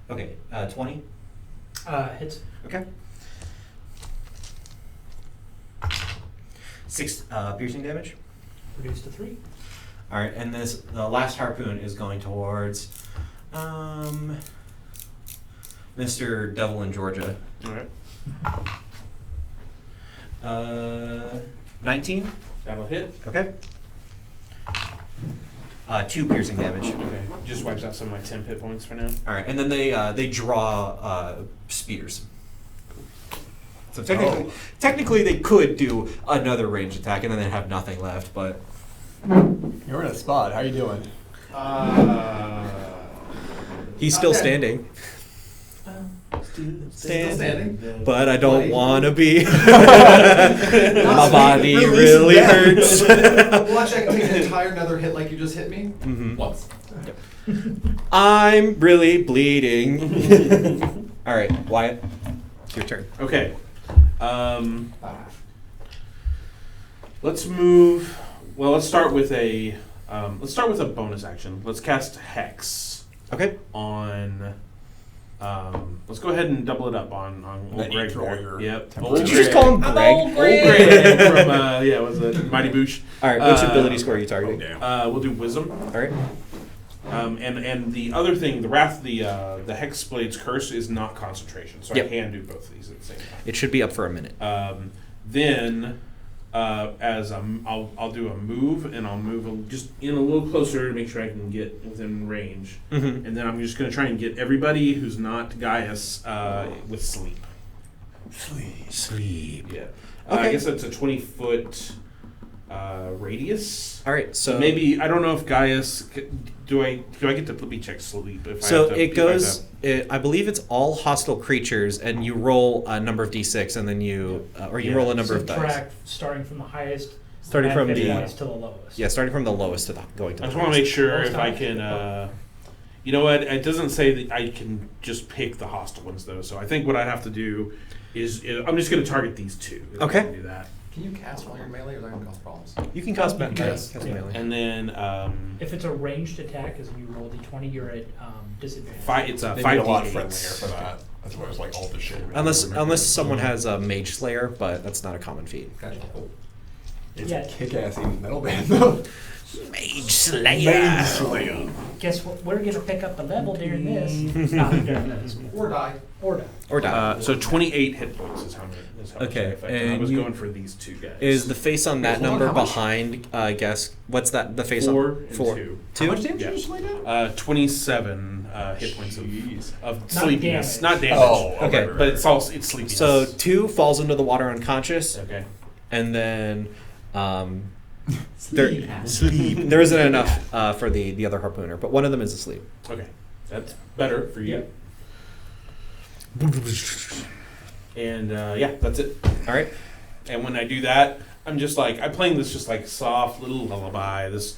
Speaker 1: Okay, 20.
Speaker 6: Hits.
Speaker 1: Okay. 6 piercing damage.
Speaker 6: Reduced to 3.
Speaker 1: All right, and the last harpoon is going towards Mr. Devil in Georgia.
Speaker 4: All right.
Speaker 1: 19.
Speaker 4: That'll hit.
Speaker 1: Okay. 2 piercing damage.
Speaker 4: Okay. Just wipes out some of my 10 hit points for now.
Speaker 1: All right, and then they draw spears. So technically they could do another ranged attack and then they'd have nothing left, but
Speaker 8: You're in a spot. How you doing?
Speaker 1: he's still standing.
Speaker 3: Still standing?
Speaker 1: But I don't want to be. My body really hurts.
Speaker 3: Watch, I can take an entire another hit like you just hit me.
Speaker 1: Mhm.
Speaker 3: Once.
Speaker 1: I'm really bleeding. All right, Wyatt, it's your turn.
Speaker 4: Okay. Let's move. Well, let's start with a bonus action. Let's cast Hex
Speaker 1: Okay.
Speaker 4: on. Let's go ahead and double it up on old
Speaker 8: The
Speaker 4: Greg.
Speaker 8: eighth warrior.
Speaker 4: Yep.
Speaker 8: Temporary.
Speaker 4: Old
Speaker 1: Did you just call him Greg?
Speaker 4: Old Greg from was it Mighty Boosh?
Speaker 1: All right, which
Speaker 4: Uh,
Speaker 1: ability score are you targeting?
Speaker 8: Damn.
Speaker 4: We'll do Wisdom.
Speaker 1: All right.
Speaker 4: And the other thing, the Hexblade's curse is not concentration, so
Speaker 1: Yep.
Speaker 4: I can do both of these at the same time.
Speaker 1: It should be up for a minute.
Speaker 4: Then, I'll do a move, and I'll move just in a little closer to make sure I can get within range.
Speaker 1: Mm-hmm.
Speaker 4: And then I'm just going to try and get everybody who's not Gaius with sleep.
Speaker 1: Sleep.
Speaker 4: Yeah.
Speaker 1: Okay.
Speaker 4: I guess that's a 20-foot radius.
Speaker 1: All right,
Speaker 4: So
Speaker 1: so
Speaker 4: maybe I don't know if Gaius. Do I get to be check sleep? If
Speaker 1: so
Speaker 4: I have to,
Speaker 1: it goes. I believe it's all hostile creatures, and you roll a number of d6, and then you roll a number of dice.
Speaker 6: Subtract starting from the highest.
Speaker 1: Starting
Speaker 6: add
Speaker 1: from
Speaker 6: 50
Speaker 1: the
Speaker 6: points to the lowest.
Speaker 1: yeah, starting from the lowest to the going to.
Speaker 4: I
Speaker 1: the
Speaker 4: just want to make
Speaker 1: highest.
Speaker 4: sure
Speaker 6: Most
Speaker 4: if I
Speaker 6: times.
Speaker 4: can. You know what? It doesn't say that I can just pick the hostile ones though. So I think what I have to do is I'm just going to target these two. If
Speaker 1: Okay.
Speaker 4: I can do that.
Speaker 3: Can you cast while you're melee or is that going to cause problems?
Speaker 1: You can cast
Speaker 6: You can
Speaker 1: cast
Speaker 6: cast,
Speaker 1: melee.
Speaker 4: And then
Speaker 6: If it's a ranged attack, as you roll d20, you're at disadvantage.
Speaker 4: it's a
Speaker 8: They
Speaker 4: 5d8.
Speaker 8: get a lot friendlier for that. That's why it was like all this shit.
Speaker 1: Unless someone has a mage slayer, but that's not a common feat.
Speaker 3: Gotcha.
Speaker 8: It's
Speaker 6: Yeah.
Speaker 8: a kick-ass metal band though.
Speaker 1: Mage slayer.
Speaker 8: Slayer.
Speaker 6: Guess what? We're gonna pick up the level during this. Not during this.
Speaker 3: Or die.
Speaker 6: Or die.
Speaker 1: Or die.
Speaker 4: So 28 hit points is how much.
Speaker 1: Okay,
Speaker 4: I affect. And I
Speaker 1: and
Speaker 4: was
Speaker 1: you-
Speaker 4: going for these two guys.
Speaker 1: Is the face on that
Speaker 3: Hold on,
Speaker 1: number
Speaker 3: how much?
Speaker 1: behind? Guess what's that? The face
Speaker 4: 4
Speaker 1: on
Speaker 4: and
Speaker 1: 4.
Speaker 4: 2.
Speaker 3: How much damage
Speaker 4: Yeah.
Speaker 3: did you just lay down?
Speaker 4: 27 hit points of
Speaker 6: Not
Speaker 4: sleepiness,
Speaker 6: damage.
Speaker 4: not damage.
Speaker 8: Oh,
Speaker 1: Okay,
Speaker 4: But it's sleepiness.
Speaker 1: So 2 falls into the water unconscious,
Speaker 4: okay.
Speaker 1: and then sleep. There isn't enough for the other harpooner, but one of them is asleep.
Speaker 4: Okay, that's better for you. And that's it.
Speaker 1: All right.
Speaker 4: And when I do that, I'm just like I'm playing this just like soft little lullaby. This,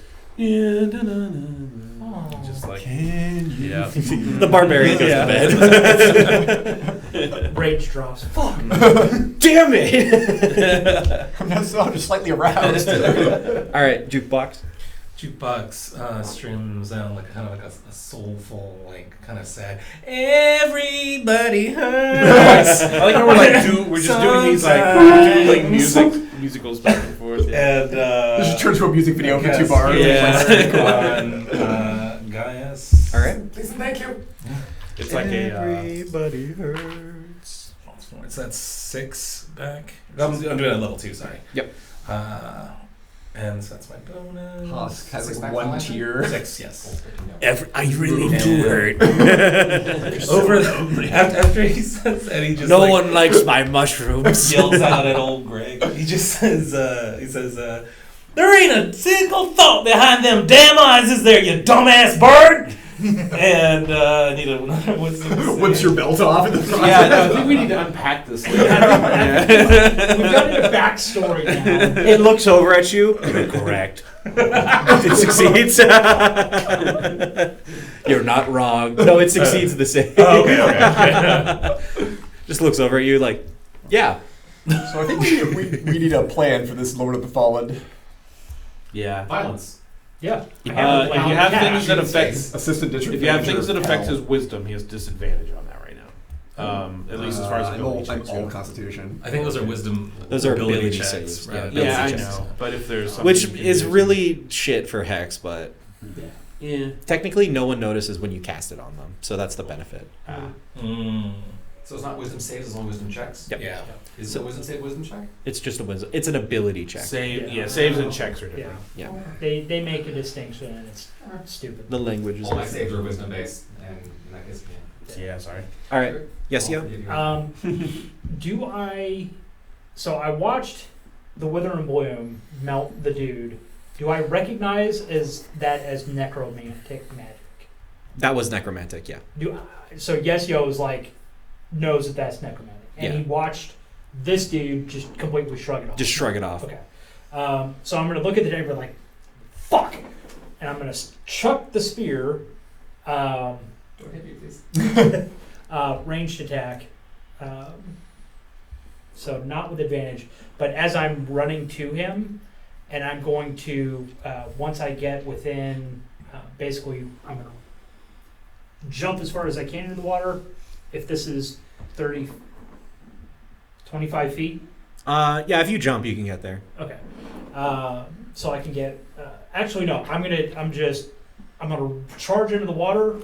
Speaker 4: just like yeah.
Speaker 1: The barbarian goes to bed.
Speaker 6: Rage drops. Fuck.
Speaker 1: Damn it!
Speaker 8: I'm just slightly aroused.
Speaker 1: All right, jukebox.
Speaker 2: jukebox strums out like kind of like a soulful, like kind of sad. Everybody hurts.
Speaker 4: I like how we're just doing these like dueling musicals back and forth.
Speaker 2: And
Speaker 5: This should turn to a music video for
Speaker 2: yes,
Speaker 5: 2 bars.
Speaker 2: yeah. On Gaius.
Speaker 1: All right.
Speaker 3: Please and thank you.
Speaker 4: It's like
Speaker 1: Everybody hurts.
Speaker 2: So that's 6 back. I'm doing it at level 2, sorry.
Speaker 1: Yep.
Speaker 2: And so that's my bonus.
Speaker 5: Husk has
Speaker 3: Six
Speaker 5: like
Speaker 3: back
Speaker 5: 1
Speaker 3: line?
Speaker 5: tier.
Speaker 2: 6, yes.
Speaker 7: I really do hurt.
Speaker 2: Over after he says that, he just
Speaker 7: No
Speaker 2: like,
Speaker 7: one likes my mushrooms.
Speaker 2: yells out at old Greg. He just says, there ain't a single thought behind them damn eyes, is there, you dumbass bird? And I need another wisdom.
Speaker 5: Whips your belt off at the front.
Speaker 4: Yeah, no, I think we need to unpack this later.
Speaker 6: We've got into backstory now.
Speaker 1: It looks over at you. You're correct. It succeeds. You're not wrong. No, it succeeds the same.
Speaker 2: Okay.
Speaker 1: Just looks over at you like, yeah.
Speaker 5: So I think we need a plan for this Lord of the Fallen.
Speaker 4: Yeah.
Speaker 3: Violence.
Speaker 6: Yeah.
Speaker 4: If you have things that affect
Speaker 5: Assistant district
Speaker 4: if you have
Speaker 5: manager,
Speaker 4: things that affect
Speaker 5: Cal.
Speaker 4: his wisdom, he has disadvantage on that right now. At least as far as
Speaker 5: I'm
Speaker 4: ability
Speaker 5: all
Speaker 4: checks go.
Speaker 5: Constitution.
Speaker 2: I think those are wisdom.
Speaker 1: Those are ability
Speaker 2: checks.
Speaker 1: saves,
Speaker 2: Right?
Speaker 1: yeah.
Speaker 4: Yeah, I
Speaker 1: Ability checks.
Speaker 4: know. But if there's something
Speaker 1: Which
Speaker 4: you can
Speaker 1: is
Speaker 4: use-
Speaker 1: really shit for Hex, but
Speaker 4: yeah.
Speaker 1: technically no one notices when you cast it on them. So that's the benefit.
Speaker 2: Mm.
Speaker 3: So it's not wisdom saves, it's only wisdom checks?
Speaker 1: Yep.
Speaker 2: Yeah.
Speaker 3: Is
Speaker 1: So-
Speaker 3: it a wisdom save, wisdom check?
Speaker 1: It's just a wisdom. It's an ability check.
Speaker 4: Saves and checks are
Speaker 6: Yeah.
Speaker 4: different.
Speaker 1: Yeah.
Speaker 6: They make a distinction and it's stupid.
Speaker 1: The language is
Speaker 3: All my
Speaker 1: different.
Speaker 3: saves are wisdom based, and in that case,
Speaker 4: Yeah, sorry.
Speaker 1: All right. Yes,
Speaker 3: I'll
Speaker 1: yeah.
Speaker 3: forgive you.
Speaker 6: Do I? So I watched the Wither and Bloom melt the dude. Do I recognize as necromantic magic?
Speaker 1: That was necromantic, yeah.
Speaker 6: So Yes Yo is like knows that that's necromantic, and
Speaker 1: Yeah.
Speaker 6: he watched this dude just completely shrug it off.
Speaker 1: Just shrug it off.
Speaker 6: Okay. So I'm gonna look at the dagger like, fuck, and I'm gonna chuck the spear.
Speaker 3: Don't hit me, please.
Speaker 6: Ranged attack. So not with advantage, but as I'm running to him, and I'm going to once I get within, basically I'm gonna jump as far as I can into the water. If this is 25 feet,
Speaker 1: Yeah, if you jump, you can get there.
Speaker 6: okay. So I can get. Actually, no. I'm gonna charge into the water.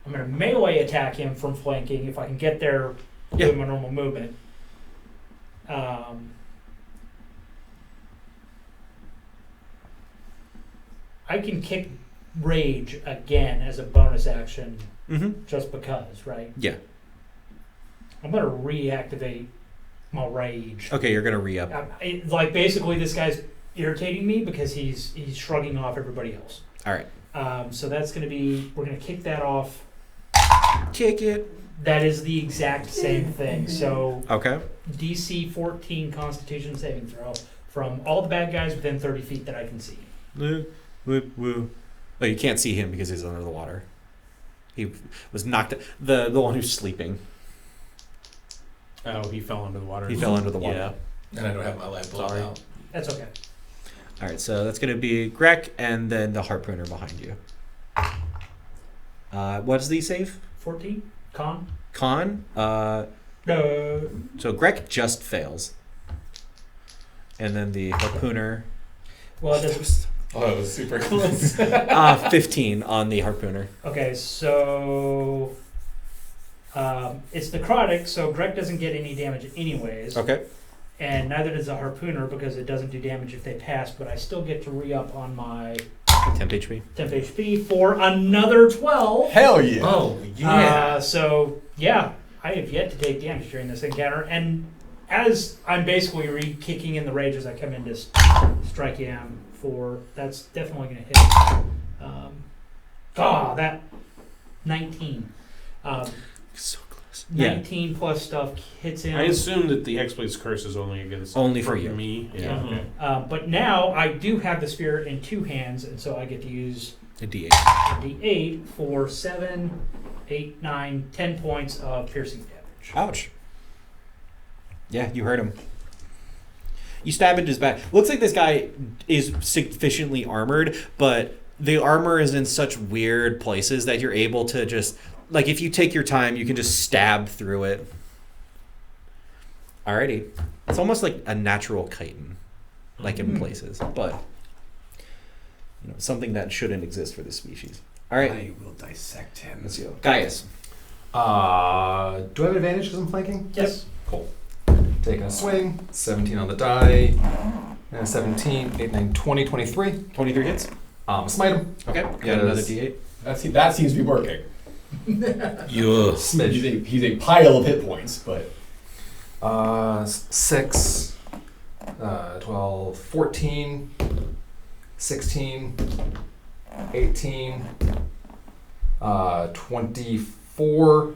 Speaker 6: I'm gonna melee attack him from flanking if I can get there
Speaker 1: Yeah.
Speaker 6: with my normal movement. I can kick rage again as a bonus action
Speaker 1: Mm-hmm.
Speaker 6: just because, right?
Speaker 1: Yeah.
Speaker 6: I'm gonna reactivate my rage.
Speaker 1: Okay, you're gonna re-up.
Speaker 6: Like basically, this guy's irritating me because he's shrugging off everybody else.
Speaker 1: All right.
Speaker 6: So that's gonna be we're gonna kick that off.
Speaker 1: Kick it.
Speaker 6: That is the exact same thing. So
Speaker 1: Okay.
Speaker 6: DC 14 Constitution saving throw from all the bad guys within 30 feet that I can see.
Speaker 1: Woo, woo, woo. Oh, you can't see him because he's under the water. He was knocked. The one who's sleeping.
Speaker 4: Oh, he fell into the water.
Speaker 1: He fell into the water.
Speaker 4: Yeah.
Speaker 2: And I don't have my life blown
Speaker 4: Sorry.
Speaker 2: out.
Speaker 6: That's okay.
Speaker 1: All right, so that's gonna be Grek and then the harpooner behind you. What's the save?
Speaker 6: 14 con.
Speaker 1: Con.
Speaker 6: No.
Speaker 1: So Grek just fails, and then the harpooner.
Speaker 6: Well, it doesn't.
Speaker 2: Oh, it was super close.
Speaker 1: 15 on the harpooner.
Speaker 6: Okay, so it's necrotic, so Greg doesn't get any damage anyways.
Speaker 1: Okay.
Speaker 6: And neither does a harpooner because it doesn't do damage if they pass, but I still get to re-up on my
Speaker 1: Temp HP.
Speaker 6: temp HP for another 12.
Speaker 5: Hell yeah.
Speaker 2: Oh, yeah.
Speaker 6: So, yeah, I have yet to take damage during this encounter, and as I'm basically re-kicking in the rage as I come in to strike him for, that's definitely going to hit. That 19.
Speaker 1: So close.
Speaker 6: 19 plus stuff hits him.
Speaker 4: I assume that the Hexblade's curse is only against
Speaker 1: Only for you.
Speaker 4: me.
Speaker 6: Yeah.
Speaker 4: Okay.
Speaker 6: But now I do have the spear in two hands, and so I get to use
Speaker 1: A D8.
Speaker 6: a D8 for 7, 8, 9, 10 points of piercing damage.
Speaker 1: Ouch. Yeah, you hurt him. You stab into his back. Looks like this guy is sufficiently armored, but the armor is in such weird places that you're able to just, like, if you take your time, you can just stab through it. Alrighty. It's almost like a natural chitin, like in places, but something that shouldn't exist for this species. All right.
Speaker 5: I will dissect him.
Speaker 1: Let's go. Gaius.
Speaker 3: Do I have advantage because I'm flanking?
Speaker 6: Yes.
Speaker 3: Cool. Taking a swing. 17 on the die. 17, 8, 9, 20, 23.
Speaker 1: 23 hits.
Speaker 3: Smite him.
Speaker 1: Okay. You got another D8.
Speaker 5: That seems to be working.
Speaker 7: You.
Speaker 3: Smidge.
Speaker 5: He's a pile of hit points, but
Speaker 3: 6, 12, 14, 16, 18, 24.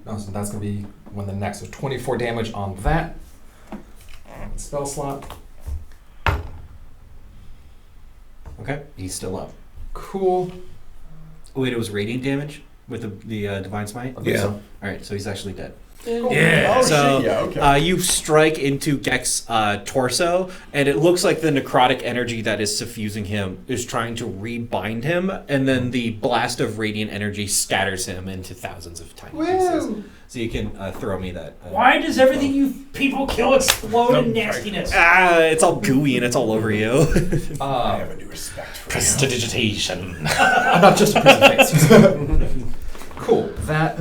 Speaker 3: No, so that's going to be one of the next. So 24 damage on that. Spell slot.
Speaker 1: Okay. He's still up.
Speaker 3: Cool.
Speaker 1: Wait, it was radiant damage with the Divine Smite?
Speaker 3: I think
Speaker 7: Yeah.
Speaker 3: so.
Speaker 1: All right, so he's actually dead.
Speaker 7: Yeah.
Speaker 5: oh
Speaker 1: So,
Speaker 5: shit, yeah, okay.
Speaker 1: You strike into Gek's torso, and it looks like the necrotic energy that is suffusing him is trying to rebind him, and then the blast of radiant energy scatters him into thousands of tiny pieces. So you can throw me that.
Speaker 6: Why does everything you people kill explode in nastiness?
Speaker 1: It's all gooey and it's all over you.
Speaker 5: I have a new respect for you.
Speaker 7: Prestidigitation.
Speaker 3: I'm not just a prison face. Cool. That.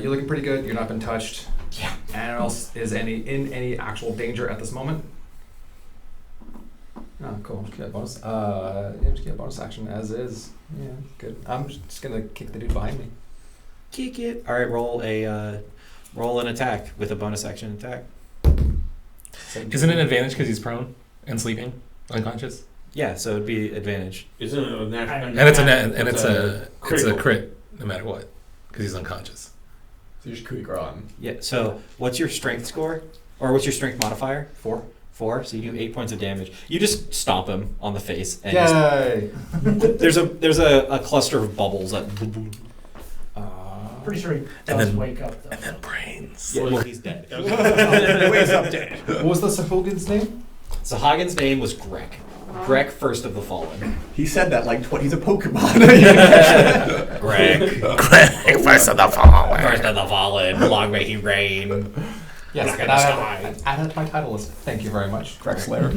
Speaker 3: You're looking pretty good. You're not been touched. Yeah. Anyone else is in any actual danger at this moment? Oh, cool. Just get a bonus. Just get a bonus action as is. Yeah, good. I'm just gonna kick the dude behind me.
Speaker 1: Kick it. All right, roll an attack with a bonus action attack.
Speaker 7: Isn't it an advantage because he's prone and sleeping, unconscious?
Speaker 1: Yeah, so it'd be advantage.
Speaker 4: Isn't it a natural?
Speaker 7: And it's a
Speaker 4: critical.
Speaker 7: crit no matter what because he's unconscious.
Speaker 5: So you just coup de grace.
Speaker 1: Yeah. So what's your strength score, or what's your strength modifier? 4. 4. So you do 8 points of damage. You just stomp him on the face, and
Speaker 3: Yay!
Speaker 1: there's a cluster of bubbles that.
Speaker 6: Pretty sure he
Speaker 7: And
Speaker 6: does
Speaker 7: then-
Speaker 6: wake up though.
Speaker 7: And then brains.
Speaker 1: Yeah, well, he's dead.
Speaker 5: Wakes up dead.
Speaker 3: What was the Sahugin's name?
Speaker 1: So Hagen's name was Greg. Greg, first of the fallen.
Speaker 5: He said that like he's a Pokemon.
Speaker 1: Greg,
Speaker 7: Greg, first of the fallen.
Speaker 1: first of the fallen. Long may he reign.
Speaker 3: Yes,
Speaker 1: Look
Speaker 3: and
Speaker 1: at the
Speaker 3: I added my title list. Thank you very much.
Speaker 5: Greg Slayer.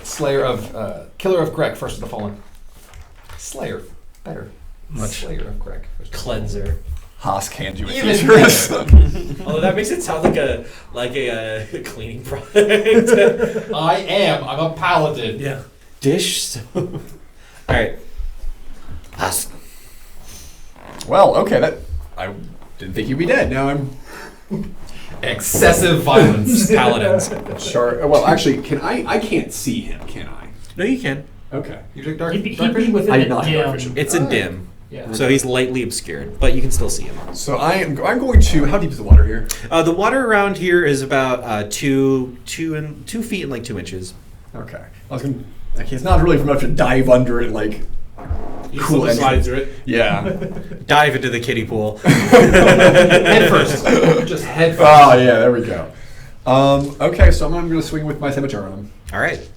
Speaker 3: Slayer of Killer of Greg, first of the fallen. Slayer, better.
Speaker 7: Much.
Speaker 3: Slayer of Greg. first of the fallen.
Speaker 1: Cleanser.
Speaker 5: Haas can do
Speaker 3: Even
Speaker 5: it.
Speaker 1: Although that makes it sound like a cleaning product.
Speaker 3: I'm a paladin.
Speaker 7: Yeah.
Speaker 1: Dish soap. All right.
Speaker 5: Well, okay, that I didn't think you'd be dead. Now I'm
Speaker 3: Excessive violence.
Speaker 1: Paladins.
Speaker 5: sure. Well, actually, can I can't see him, can I?
Speaker 1: No, you can.
Speaker 5: Okay.
Speaker 3: You took dark,
Speaker 6: He'd be
Speaker 3: dark vision?
Speaker 6: within
Speaker 5: I
Speaker 6: a
Speaker 5: did not have dark
Speaker 6: dim.
Speaker 5: vision.
Speaker 1: It's in dim,
Speaker 6: Yeah.
Speaker 1: so he's lightly obscured, but you can still see him.
Speaker 5: So I'm going to. How deep is the water here?
Speaker 1: The water around here is about 2 feet and like 2 inches.
Speaker 5: Okay. I was going. Okay, it's not really for much to dive under and like.
Speaker 4: You
Speaker 5: Cool
Speaker 4: slip and slide
Speaker 5: entrance.
Speaker 4: through it.
Speaker 5: Yeah.
Speaker 1: Dive into the kiddie pool.
Speaker 3: Head first. Just head first.
Speaker 5: Oh yeah, there we go. Okay, so I'm going to swing with my scimitar on him.
Speaker 1: All right.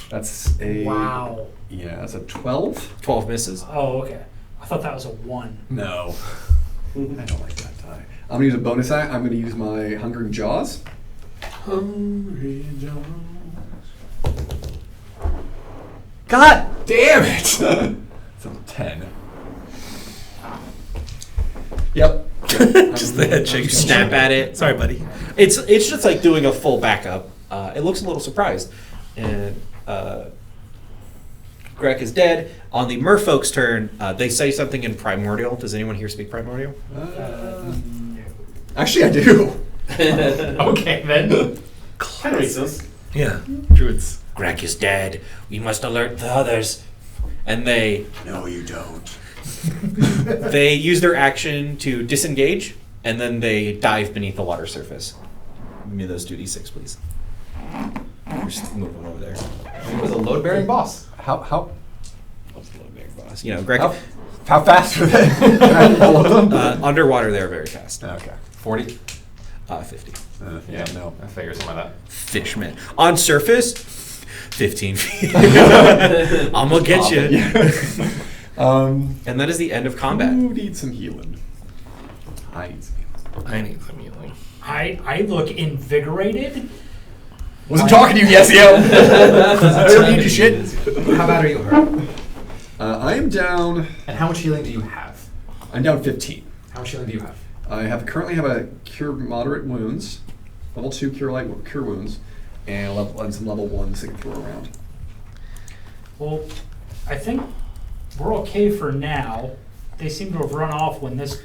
Speaker 5: That's a.
Speaker 6: Wow.
Speaker 5: Yeah, that's a 12.
Speaker 1: 12 misses.
Speaker 6: Oh, okay. I thought that was a 1.
Speaker 5: No. I don't like that die. I'm gonna use a bonus act. I'm gonna use my Hungering Jaws.
Speaker 4: Hungry Jaws.
Speaker 5: God damn it! It's a 10. Yep.
Speaker 7: Just the head shake.
Speaker 1: You snap at it.
Speaker 7: Sorry, buddy.
Speaker 1: It's just like doing a full backup. It looks a little surprised, and Greg is dead. On the merfolk's turn, they say something in Primordial. Does anyone here speak Primordial?
Speaker 5: Actually, I do.
Speaker 6: Okay, then.
Speaker 4: Kind of makes sense.
Speaker 7: Yeah. Druids.
Speaker 1: Greg is dead. We must alert the others. And they
Speaker 5: No, you don't.
Speaker 1: they use their action to disengage, and then they dive beneath the water surface. Give me those 2d6, please. Just move them over there.
Speaker 3: He was a load-bearing boss.
Speaker 5: How?
Speaker 1: What's the load bearing boss? You know, Greg.
Speaker 5: How- How fast are they? Can I do all of them?
Speaker 1: Underwater, they're very fast.
Speaker 5: Okay.
Speaker 3: 40?
Speaker 1: 50.
Speaker 5: Yeah, no.
Speaker 3: I figure something like that.
Speaker 1: Fishman. On surface, 15 feet. I'm gonna get you.
Speaker 5: Yeah.
Speaker 1: And that is the end of combat.
Speaker 5: Who needs some healing? I need some healing.
Speaker 7: I need some healing.
Speaker 6: I look invigorated.
Speaker 5: Wasn't talking to you, yes, I don't need your shit.
Speaker 3: How bad are you hurt?
Speaker 5: I am down.
Speaker 3: And how much healing do you have?
Speaker 5: I'm down 15.
Speaker 3: How much healing do you have?
Speaker 5: I currently have a cure moderate wounds, level 2 cure light cure wounds, and some level 1s that can throw around.
Speaker 6: Well, I think we're okay for now. They seem to have run off when this.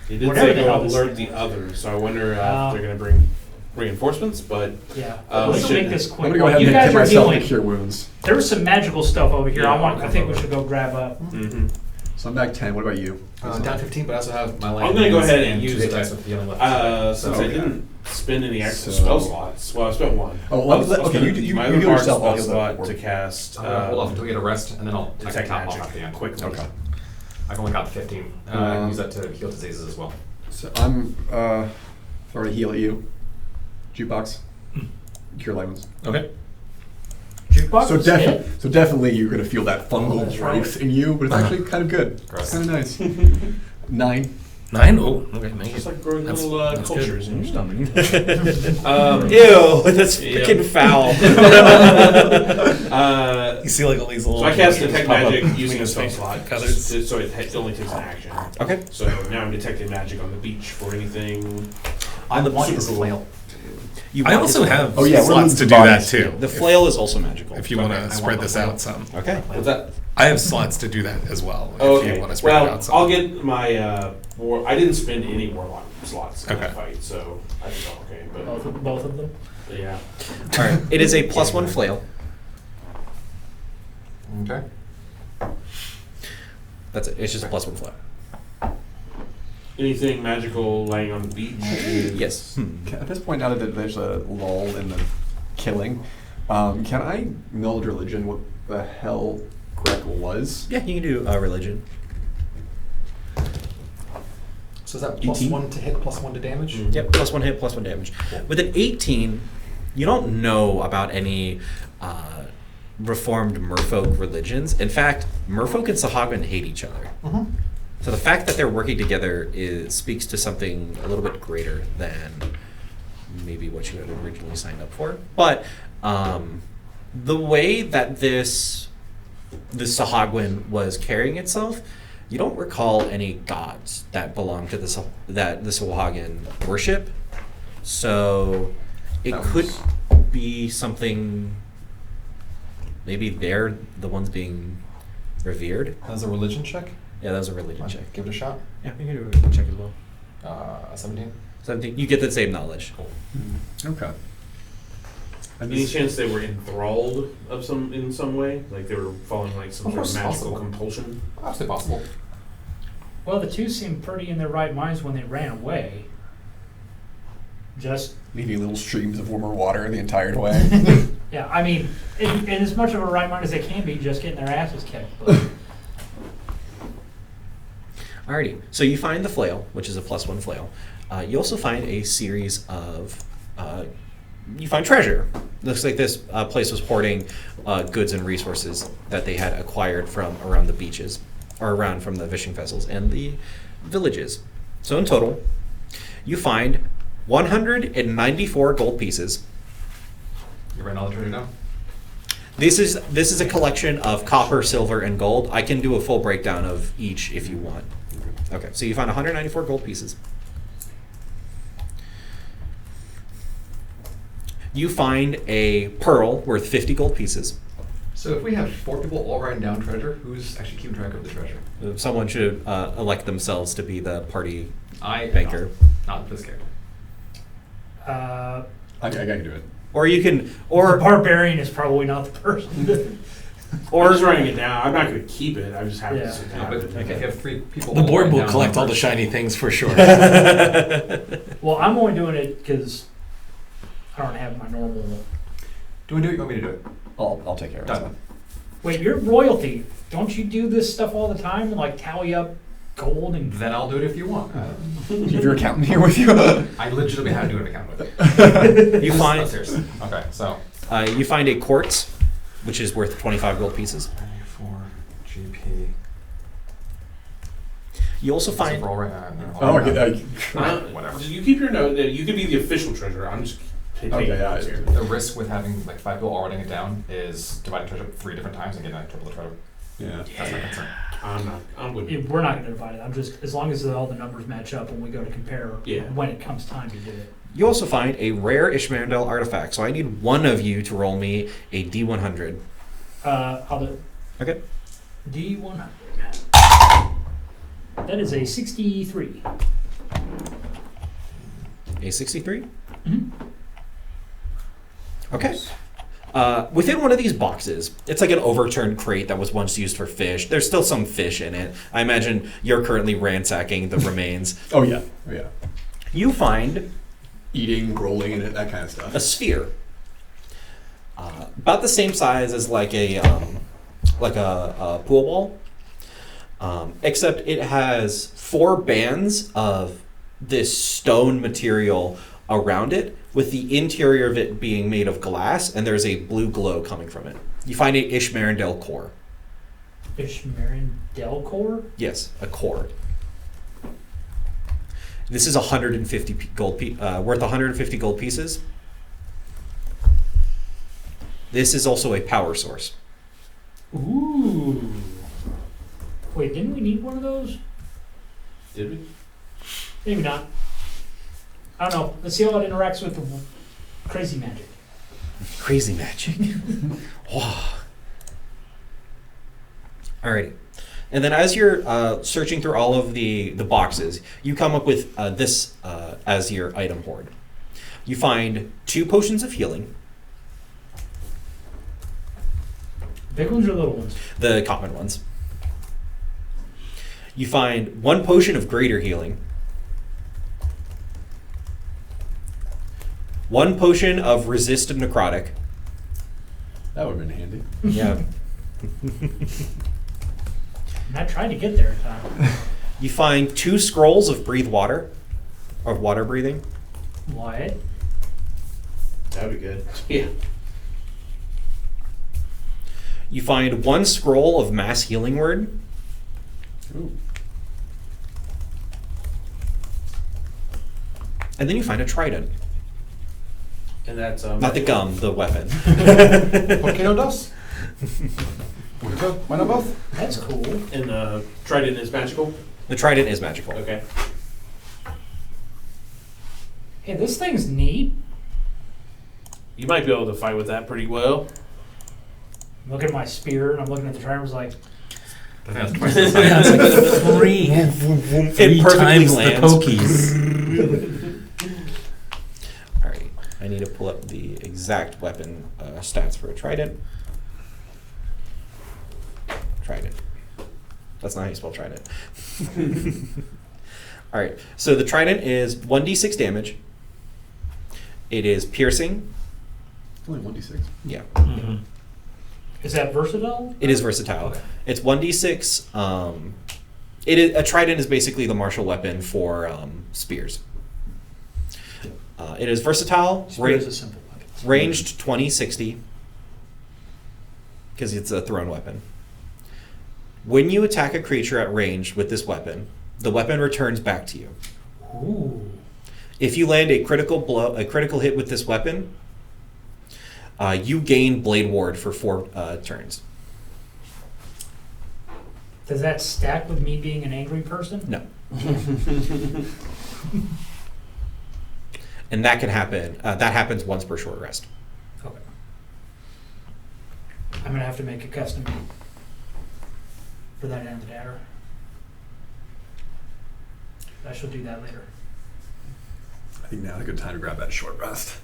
Speaker 4: He did
Speaker 6: Whatever
Speaker 4: say
Speaker 6: the
Speaker 4: go
Speaker 6: hell this
Speaker 4: alert
Speaker 6: is.
Speaker 4: the others, so I wonder if they're going to bring reinforcements, but
Speaker 6: Yeah.
Speaker 4: we
Speaker 6: Let's
Speaker 4: should-
Speaker 6: make this
Speaker 5: I'm
Speaker 6: quick.
Speaker 5: gonna go
Speaker 6: While
Speaker 5: ahead
Speaker 6: you
Speaker 5: and
Speaker 6: guys
Speaker 5: hit
Speaker 6: are
Speaker 5: myself to
Speaker 6: healing.
Speaker 5: cure wounds.
Speaker 6: There's some magical stuff over here.
Speaker 4: Yeah,
Speaker 6: I think we should go grab up.
Speaker 4: Mhm.
Speaker 5: So I'm back 10. What about you?
Speaker 3: Down 15, but I also have my light.
Speaker 4: I'm going to go
Speaker 3: hands
Speaker 4: ahead and
Speaker 3: two
Speaker 4: use
Speaker 3: attacks
Speaker 4: it.
Speaker 3: with healing left.
Speaker 4: Since
Speaker 5: Okay.
Speaker 4: I didn't spend any extra
Speaker 5: So-
Speaker 4: spell slots, well, I spent one.
Speaker 5: Oh, well,
Speaker 4: I'll
Speaker 5: okay,
Speaker 4: spend
Speaker 5: you
Speaker 4: my
Speaker 5: heal
Speaker 4: other
Speaker 5: yourself,
Speaker 4: spell
Speaker 5: I'll heal the
Speaker 4: slot
Speaker 5: orb.
Speaker 4: to cast
Speaker 3: Hold off until we get a rest, and then I'll
Speaker 4: detect
Speaker 3: top off
Speaker 4: magic
Speaker 3: at the end.
Speaker 4: quickly.
Speaker 5: Okay.
Speaker 3: I've only got 15. I can use that to heal diseases as well.
Speaker 5: So I'm sorry to heal at you. Jukebox. Cure light wounds.
Speaker 7: Okay.
Speaker 6: Jukebox
Speaker 5: So,
Speaker 6: is hit?
Speaker 5: so definitely you're gonna feel that fungal
Speaker 6: that's right.
Speaker 5: growth in you, but it's actually kind of good.
Speaker 3: Gross.
Speaker 5: Kind of nice. 9.
Speaker 7: 9? Oh, okay. Make
Speaker 4: Just
Speaker 7: it.
Speaker 4: like growing
Speaker 7: That's-
Speaker 4: little
Speaker 7: that's good.
Speaker 4: cultures in your stomach.
Speaker 1: Ew, that's
Speaker 4: Yeah.
Speaker 1: freaking foul.
Speaker 7: You see like all these little.
Speaker 4: So I cast detect
Speaker 7: pop up
Speaker 4: magic
Speaker 7: between
Speaker 4: using a
Speaker 7: his
Speaker 4: spell
Speaker 7: face
Speaker 4: slot,
Speaker 7: colors.
Speaker 4: so it only takes an action.
Speaker 1: Okay.
Speaker 4: So now I'm detecting magic on the beach for anything.
Speaker 1: On the
Speaker 3: want
Speaker 1: super
Speaker 3: his
Speaker 1: cool.
Speaker 3: flail.
Speaker 1: You
Speaker 7: I
Speaker 1: want
Speaker 7: also
Speaker 1: his-
Speaker 7: have
Speaker 5: Oh, yeah, we're
Speaker 7: slots
Speaker 5: losing
Speaker 7: to do
Speaker 5: bodies.
Speaker 7: that too.
Speaker 1: The flail is also magical.
Speaker 7: If you want
Speaker 3: Okay, I
Speaker 7: to spread
Speaker 3: want
Speaker 7: this
Speaker 3: the flail.
Speaker 7: out some.
Speaker 1: Okay.
Speaker 4: What's that?
Speaker 7: I have slots to do that as well.
Speaker 4: Oh,
Speaker 7: If
Speaker 4: okay.
Speaker 7: you want to spread it
Speaker 4: Well,
Speaker 7: out some.
Speaker 4: I'll get my I didn't spend any warlock slots in
Speaker 7: Okay.
Speaker 4: that fight, so I think I'm okay.
Speaker 6: Both of them.
Speaker 4: But yeah.
Speaker 1: All right. It is a +1 flail.
Speaker 3: Okay.
Speaker 1: That's it. It's just a +1 flail.
Speaker 4: Anything magical laying on the beach?
Speaker 1: Yes.
Speaker 5: At this point, now that there's a lull in the killing, can I meld religion what the hell Greg was?
Speaker 1: Yeah, you can do religion.
Speaker 3: So is that
Speaker 1: 18?
Speaker 3: +1 to hit, +1 to damage?
Speaker 4: Mm.
Speaker 1: Yep, +1 hit, +1 damage. With an 18, you don't know about any reformed merfolk religions. In fact, merfolk and Sahagin hate each other.
Speaker 3: Mm-hmm.
Speaker 1: So the fact that they're working together speaks to something a little bit greater than maybe what you had originally signed up for. But the way that this Sahagwin was carrying itself, you don't recall any gods that belong to the Sahagin worship. So it
Speaker 3: That
Speaker 1: could
Speaker 3: was-
Speaker 1: be something. Maybe they're the ones being revered.
Speaker 3: That's a religion check.
Speaker 1: Yeah, that was a religion check.
Speaker 3: Give it a shot.
Speaker 1: Yeah, you can do a religion check as well.
Speaker 3: 17.
Speaker 1: 17. You get the same knowledge.
Speaker 5: Okay.
Speaker 4: Any chance they were enthralled in some way, like they were following like some
Speaker 3: Of
Speaker 4: sort of
Speaker 3: course,
Speaker 4: magical
Speaker 3: possible.
Speaker 4: compulsion?
Speaker 3: Absolutely possible.
Speaker 6: Well, the two seemed pretty in their right minds when they ran away. Just
Speaker 5: Leaving little streams of warmer water the entire way.
Speaker 6: yeah, I mean, in as much of a right mind as they can be, just getting their asses kicked. But
Speaker 1: Alrighty. So you find the flail, which is a +1 flail. You also find a series of. You find treasure. Looks like this place was hoarding goods and resources that they had acquired from around the beaches, or around from the fishing vessels and the villages. So in total, you find 194 gold pieces.
Speaker 3: You ran all the treasure down?
Speaker 1: This is a collection of copper, silver, and gold. I can do a full breakdown of each if you want. Okay, so you find 194 gold pieces. You find a pearl worth 50 gold pieces.
Speaker 3: So if we have 4 people all writing down treasure, who's actually keeping track of the treasure?
Speaker 1: Someone should elect themselves to be the party
Speaker 3: I am
Speaker 1: banker.
Speaker 3: Not this character.
Speaker 5: I can do it.
Speaker 1: Or you can,
Speaker 6: the
Speaker 1: or
Speaker 6: barbarian is probably not the person.
Speaker 4: Or just writing it down. I'm not going to keep it. I just have
Speaker 6: Yeah.
Speaker 4: to
Speaker 3: No, but
Speaker 4: have it.
Speaker 3: if you have 3 people
Speaker 7: The
Speaker 3: all
Speaker 7: board
Speaker 3: writing
Speaker 7: will
Speaker 3: down
Speaker 7: collect all the
Speaker 3: numbers-
Speaker 7: shiny things for sure.
Speaker 6: Well, I'm only doing it because I don't have my normal.
Speaker 3: Do we do it? You want me to do it?
Speaker 5: I'll take care of it.
Speaker 3: Done.
Speaker 6: Wait, you're royalty. Don't you do this stuff all the time and like tally up gold and?
Speaker 3: Then I'll do it if you want.
Speaker 8: Keep your accountant here with you.
Speaker 3: I legitimately have to do an account with it.
Speaker 1: You
Speaker 3: No,
Speaker 1: find
Speaker 3: seriously. Okay, so.
Speaker 1: you find a quartz, which is worth 25 gold pieces.
Speaker 3: 4 GP.
Speaker 1: You also find
Speaker 3: Roll right
Speaker 8: Oh, okay.
Speaker 3: Whatever.
Speaker 4: You keep your note. You could be the official treasurer. I'm just taking
Speaker 8: Okay, yeah,
Speaker 4: notes here.
Speaker 3: The risk with having like 5 people all writing it down is dividing treasure up 3 different times and getting triple the treasure.
Speaker 8: Yeah.
Speaker 3: That's my concern.
Speaker 4: I'm with you.
Speaker 6: We're not going to divide it. I'm just as long as all the numbers match up when we go to compare.
Speaker 4: Yeah.
Speaker 6: When it comes time to do it.
Speaker 1: you also find a rare Ishmael artifact. So I need one of you to roll me a D100.
Speaker 6: I'll do
Speaker 1: Okay.
Speaker 6: D100. That is a 63.
Speaker 1: A 63.
Speaker 6: Mhm.
Speaker 1: Okay. Within one of these boxes, it's like an overturned crate that was once used for fish. There's still some fish in it. I imagine you're currently ransacking the remains.
Speaker 5: Oh yeah.
Speaker 1: You find
Speaker 5: Eating, rolling in it, that kind of stuff.
Speaker 1: a sphere, about the same size as like a pool ball, except it has 4 bands of this stone material around it, with the interior of it being made of glass, and there's a blue glow coming from it. You find a Ishmarindel core.
Speaker 6: Ishmarindel core?
Speaker 1: Yes, a core. This is 150 worth 150 gold pieces. This is also a power source.
Speaker 6: Ooh. Wait, didn't we need one of those?
Speaker 4: Did we?
Speaker 6: Maybe not. I don't know. Let's see how it interacts with the crazy magic.
Speaker 1: Crazy magic. Wow. Alrighty. And then as you're searching through all of the boxes, you come up with this as your item hoard. You find 2 potions of healing,
Speaker 6: Big ones or little ones?
Speaker 1: the common ones. You find 1 potion of greater healing, 1 potion of resisted necrotic.
Speaker 5: That would have been handy.
Speaker 1: Yeah.
Speaker 6: And I tried to get there in time.
Speaker 1: You find 2 scrolls of breathe water, of water breathing.
Speaker 6: What?
Speaker 4: That'd be good. Yeah.
Speaker 1: You find 1 scroll of mass healing word.
Speaker 5: Ooh.
Speaker 1: And then you find a trident.
Speaker 4: And that's
Speaker 1: Not the gum, the weapon.
Speaker 3: ¿Por qué no dos? Why not both?
Speaker 6: That's cool.
Speaker 4: And trident is magical.
Speaker 1: The trident is magical.
Speaker 4: Okay.
Speaker 6: Hey, this thing's neat.
Speaker 4: You might be able to fight with that pretty well.
Speaker 6: I'm looking at my spear and I'm looking at the trident. I was like,
Speaker 3: That's twice the size.
Speaker 7: Yeah, it's like three
Speaker 1: It perfectly
Speaker 7: times
Speaker 1: lands.
Speaker 7: the pokies.
Speaker 1: All right, I need to pull up the exact weapon stats for a trident. Trident. That's not how you spell trident. All right, so the trident is 1d6 damage. It is piercing.
Speaker 5: Only 1d6.
Speaker 1: Yeah,
Speaker 7: Mhm.
Speaker 6: is that versatile?
Speaker 1: it is versatile.
Speaker 6: Okay.
Speaker 1: It's 1d6. It is a trident is basically the martial weapon for spears. It is versatile.
Speaker 6: Spear is a simple weapon.
Speaker 1: Ranged 20, 60. Because it's a thrown weapon. When you attack a creature at range with this weapon, the weapon returns back to you.
Speaker 6: Ooh.
Speaker 1: If you land a critical hit with this weapon, you gain Blade Ward for 4 turns.
Speaker 6: Does that stack with me being an angry person?
Speaker 1: No. And that can happen. That happens once per short rest.
Speaker 6: Okay. I'm gonna have to make a custom beat for that end of the dagger. I shall do that later.
Speaker 5: I think now's a good time to grab that short rest.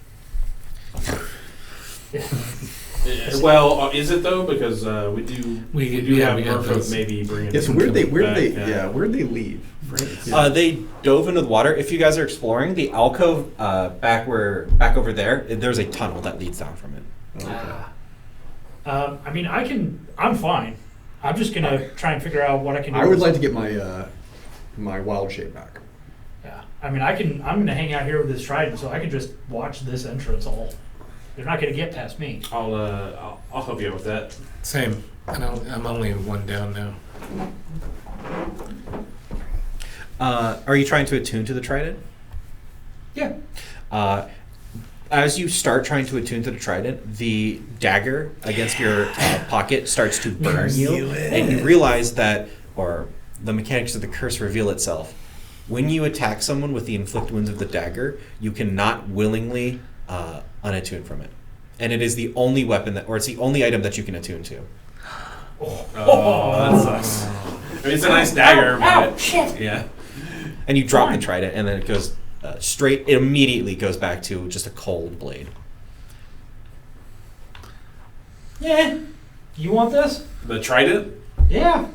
Speaker 4: Well, is it though? Because we do
Speaker 7: yeah,
Speaker 4: have
Speaker 7: we got
Speaker 4: Murphy
Speaker 7: those.
Speaker 4: maybe bringing.
Speaker 5: Yeah, so
Speaker 4: some
Speaker 5: where'd they
Speaker 4: back,
Speaker 5: where'd they leave? Right.
Speaker 1: They dove into the water. If you guys are exploring the alcove back over there, there's a tunnel that leads down from it.
Speaker 5: Okay.
Speaker 6: I mean, I'm fine. I'm just gonna try and figure out what I can do.
Speaker 5: I would
Speaker 6: with
Speaker 5: like to
Speaker 6: this.
Speaker 5: get my wild shape back.
Speaker 6: Yeah. I mean, I'm gonna hang out here with this trident, so I can just watch this entrance all. They're not gonna get past me.
Speaker 4: I'll help you out with that.
Speaker 7: Same. I'm only one down now.
Speaker 1: Are you trying to attune to the trident?
Speaker 6: Yeah.
Speaker 1: As you start trying to attune to the trident, the dagger against your pocket starts to burn you, and you realize that, or the mechanics of the curse reveal itself. When you attack someone with the inflict wounds of the dagger, you cannot willingly unattune from it, and it is the only weapon that, or it's the only item that you can attune to.
Speaker 4: Oh, that sucks. I mean, it's a nice dagger, but
Speaker 6: shit.
Speaker 4: yeah.
Speaker 1: And you drop the trident, and then it goes straight. It immediately goes back to just a cold blade.
Speaker 6: Yeah. You want this?
Speaker 4: The trident?
Speaker 6: Yeah.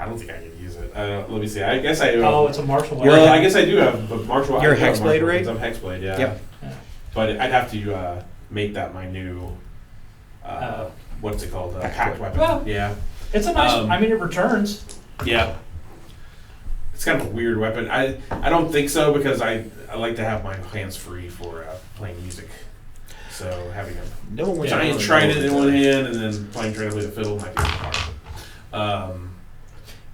Speaker 4: I don't think I can use it. Let me see. I guess I.
Speaker 6: Oh, it's a martial
Speaker 1: You're
Speaker 6: weapon.
Speaker 1: a-
Speaker 4: I guess I do have a martial.
Speaker 1: You're
Speaker 4: I
Speaker 1: a
Speaker 4: do have
Speaker 1: hexblade,
Speaker 4: martial
Speaker 1: right?
Speaker 4: weapons. I'm hexblade, yeah.
Speaker 1: Yep.
Speaker 6: Yeah.
Speaker 4: But I'd have to make that my new. What's it called? Pact weapon.
Speaker 6: Well-
Speaker 4: Yeah.
Speaker 6: It's a nice.
Speaker 4: Um,
Speaker 6: I mean, it returns.
Speaker 4: Yeah. It's kind of a weird weapon. I don't think so because I like to have my hands free for playing music. So having a
Speaker 1: No one wants
Speaker 4: giant
Speaker 1: to
Speaker 4: trident in one hand and then trying to play the fiddle might be hard.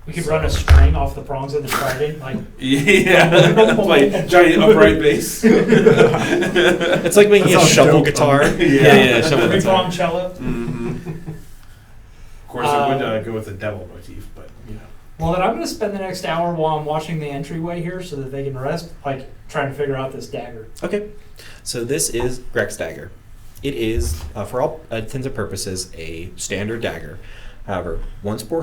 Speaker 6: We could run a string off the prongs of the trident, like.
Speaker 4: Yeah, play giant upright bass.
Speaker 1: It's like making a
Speaker 5: sounds
Speaker 1: shovel
Speaker 5: dope.
Speaker 1: guitar.
Speaker 4: Yeah, shovel
Speaker 6: Three
Speaker 4: guitar.
Speaker 6: prong cello.
Speaker 4: Of course, I would go with the devil motif, but you know.
Speaker 6: Well, then I'm going to spend the next hour while I'm watching the entryway here, so that they can rest, like trying to figure out this dagger.
Speaker 1: Okay, so this is Greg's dagger. It is, for all intents and purposes, a standard dagger. However, once per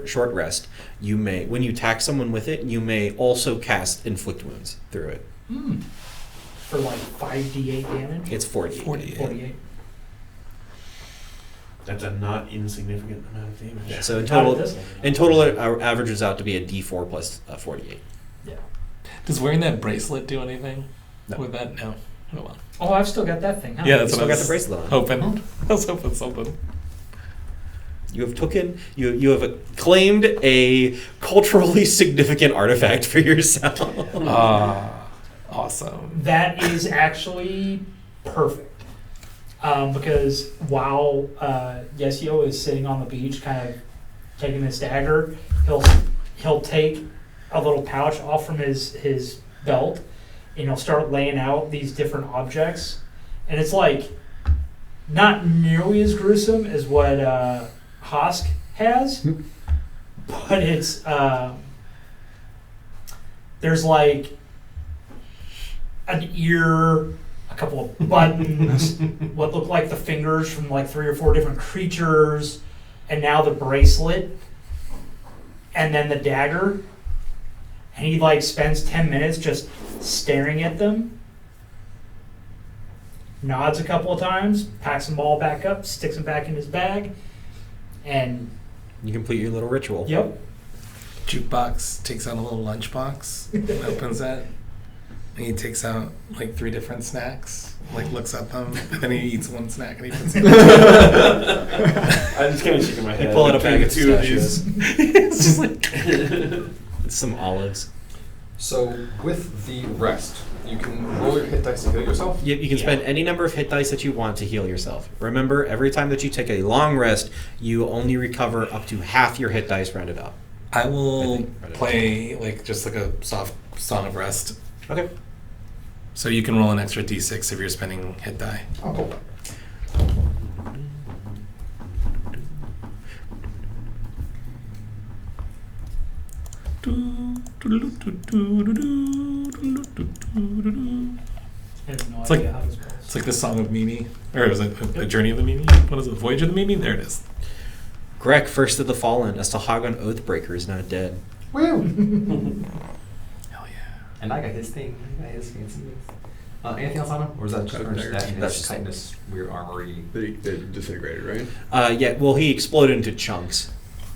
Speaker 1: short rest, you may, when you attack someone with it, you may also cast inflict wounds through it.
Speaker 6: For like 5d8 damage.
Speaker 1: It's 48.
Speaker 6: 48.
Speaker 4: That's a not insignificant amount of damage.
Speaker 1: Yeah, so in
Speaker 6: Not at
Speaker 1: total,
Speaker 6: this level.
Speaker 1: in total, it averages out to be a D4 plus 48.
Speaker 6: Yeah.
Speaker 7: Does wearing that bracelet do anything
Speaker 1: No.
Speaker 7: with that? No. Oh well.
Speaker 6: Oh, I've still got that thing, huh?
Speaker 7: Yeah, that's
Speaker 1: Still
Speaker 7: what I
Speaker 1: got
Speaker 7: was
Speaker 1: the bracelet on.
Speaker 7: hoping. I was hoping something.
Speaker 1: You have claimed a culturally significant artifact for yourself.
Speaker 7: Awesome.
Speaker 6: That is actually perfect. Because while Yesio is sitting on the beach, kind of taking this dagger, he'll take a little pouch off from his belt, and he'll start laying out these different objects, and it's like not nearly as gruesome as what Hosk has, but it's there's like an ear, a couple of buttons, what look like the fingers from like 3 or 4 different creatures, and now the bracelet, and then the dagger. And he like spends 10 minutes just staring at them, nods a couple of times, packs them all back up, sticks them back in his bag, and
Speaker 1: You complete your little ritual.
Speaker 6: yep.
Speaker 7: Jukebox takes out a little lunchbox and opens that. And he takes out like 3 different snacks, like looks at them, and then he eats one snack and he puts it
Speaker 4: I'm just kind of shaking my head.
Speaker 1: pull out a
Speaker 4: between
Speaker 1: bag
Speaker 4: the
Speaker 1: of
Speaker 4: two of
Speaker 1: pistachios.
Speaker 4: these.
Speaker 7: It's just like
Speaker 1: Some olives.
Speaker 3: So with the rest, you can roll your hit dice to heal yourself.
Speaker 1: You can spend any number of hit dice that you want to heal yourself. Remember, every time that you take a long rest, you only recover up to half your hit dice rounded up.
Speaker 7: I will
Speaker 1: I think right
Speaker 7: play like just like a soft song of rest.
Speaker 1: Okay.
Speaker 7: So you can roll an extra d6 if you're spending hit die.
Speaker 3: Oh, cool.
Speaker 6: I have no
Speaker 7: It's like-
Speaker 6: idea how this goes.
Speaker 7: It's like the song of Mimi, or was it a Journey of the Mimi? What is it? Voyage of the Mimi? There it is.
Speaker 1: Greg, first of the fallen, as Hagon Oathbreaker is not dead.
Speaker 3: Woo!
Speaker 7: Hell yeah.
Speaker 3: And I got his thing. I got his fancy things. Anything else on him? Or is that just
Speaker 5: Got
Speaker 3: or just
Speaker 5: there.
Speaker 3: that and
Speaker 1: That's
Speaker 3: his
Speaker 1: just-
Speaker 3: chitinous, weird armory?
Speaker 5: They disintegrated, right?
Speaker 1: Yeah, well, he exploded into chunks.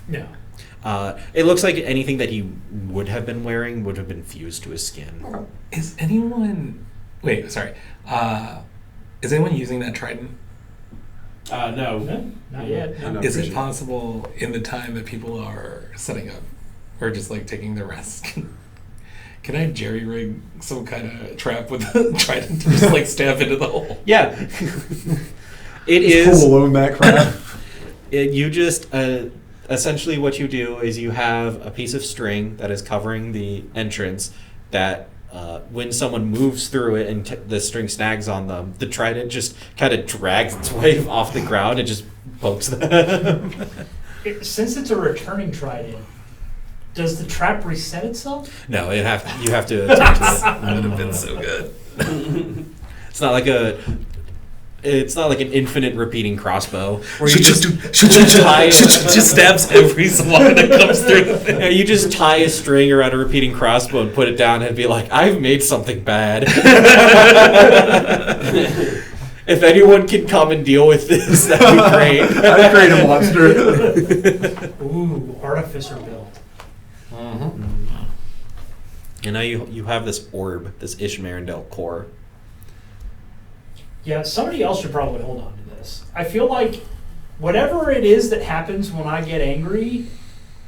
Speaker 6: Yeah.
Speaker 1: It looks like anything that he would have been wearing would have been fused to his skin.
Speaker 7: Is anyone? Wait, sorry. Is anyone using that trident?
Speaker 4: No.
Speaker 6: No, not yet.
Speaker 5: I know.
Speaker 7: Is it
Speaker 5: appreciate it.
Speaker 7: possible in the time that people are setting up or just like taking their rest? Can I jerry rig some kind of trap with a trident to just like stab into the hole?
Speaker 1: Yeah. It
Speaker 5: Just
Speaker 1: is.
Speaker 5: Home Alone that crap.
Speaker 1: You just essentially what you do is you have a piece of string that is covering the entrance that when someone moves through it and the string snags on them, the trident just kind of drags its way off the ground and just pokes them.
Speaker 6: Since it's a returning trident, does the trap reset itself?
Speaker 1: No, you have to attend to it.
Speaker 7: That would have been so good.
Speaker 1: It's not like an infinite repeating crossbow where you
Speaker 7: Shoot,
Speaker 1: just tie
Speaker 7: just stabs every sword that comes through the thing.
Speaker 1: Yeah, you just tie a string around a repeating crossbow and put it down and be like, I've made something bad. If anyone can come and deal with this, that'd be great.
Speaker 5: I'd create a monster.
Speaker 6: Ooh, artificer build.
Speaker 1: And now you have this orb, this Ishmarendel core.
Speaker 6: Yeah, somebody else should probably hold on to this. I feel like whatever it is that happens when I get angry,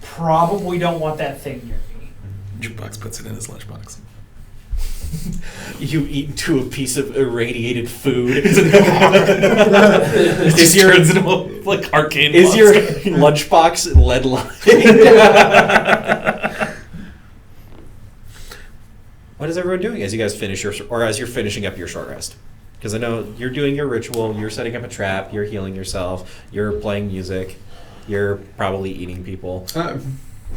Speaker 6: probably don't want that thing near me.
Speaker 7: Jukebox puts it in his lunchbox.
Speaker 1: You eat into a piece of irradiated food.
Speaker 7: It just turns into a, like arcane
Speaker 1: Is your
Speaker 7: monster.
Speaker 1: lunchbox lead lined? What is everyone doing as you guys finish as you're finishing up your short rest? Because I know you're doing your ritual, you're setting up a trap, you're healing yourself, you're playing music, you're probably eating people.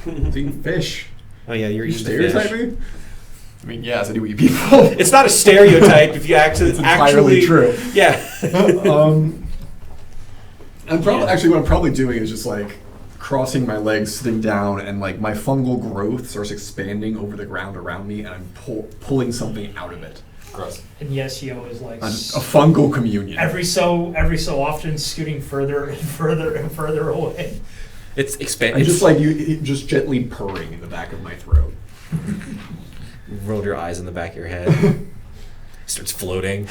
Speaker 5: Eating fish.
Speaker 1: Oh yeah, you're
Speaker 5: You
Speaker 1: eating the
Speaker 5: stereotype
Speaker 1: fish.
Speaker 5: me? I mean, yes, I do eat people.
Speaker 1: It's not a stereotype if you
Speaker 5: It's entirely
Speaker 1: actually
Speaker 5: true.
Speaker 1: Yeah.
Speaker 5: I'm probably actually what I'm probably doing is just like crossing my legs, sitting down, and like my fungal growth starts expanding over the ground around me, and I'm pulling something out of it.
Speaker 3: Gross.
Speaker 6: And Yesio is like
Speaker 5: A fungal communion.
Speaker 6: every so often scooting further and further and further away.
Speaker 1: It's
Speaker 5: I'm
Speaker 1: expanding.
Speaker 5: just like just gently purring in the back of my throat.
Speaker 1: Rolled your eyes in the back of your head. Starts floating.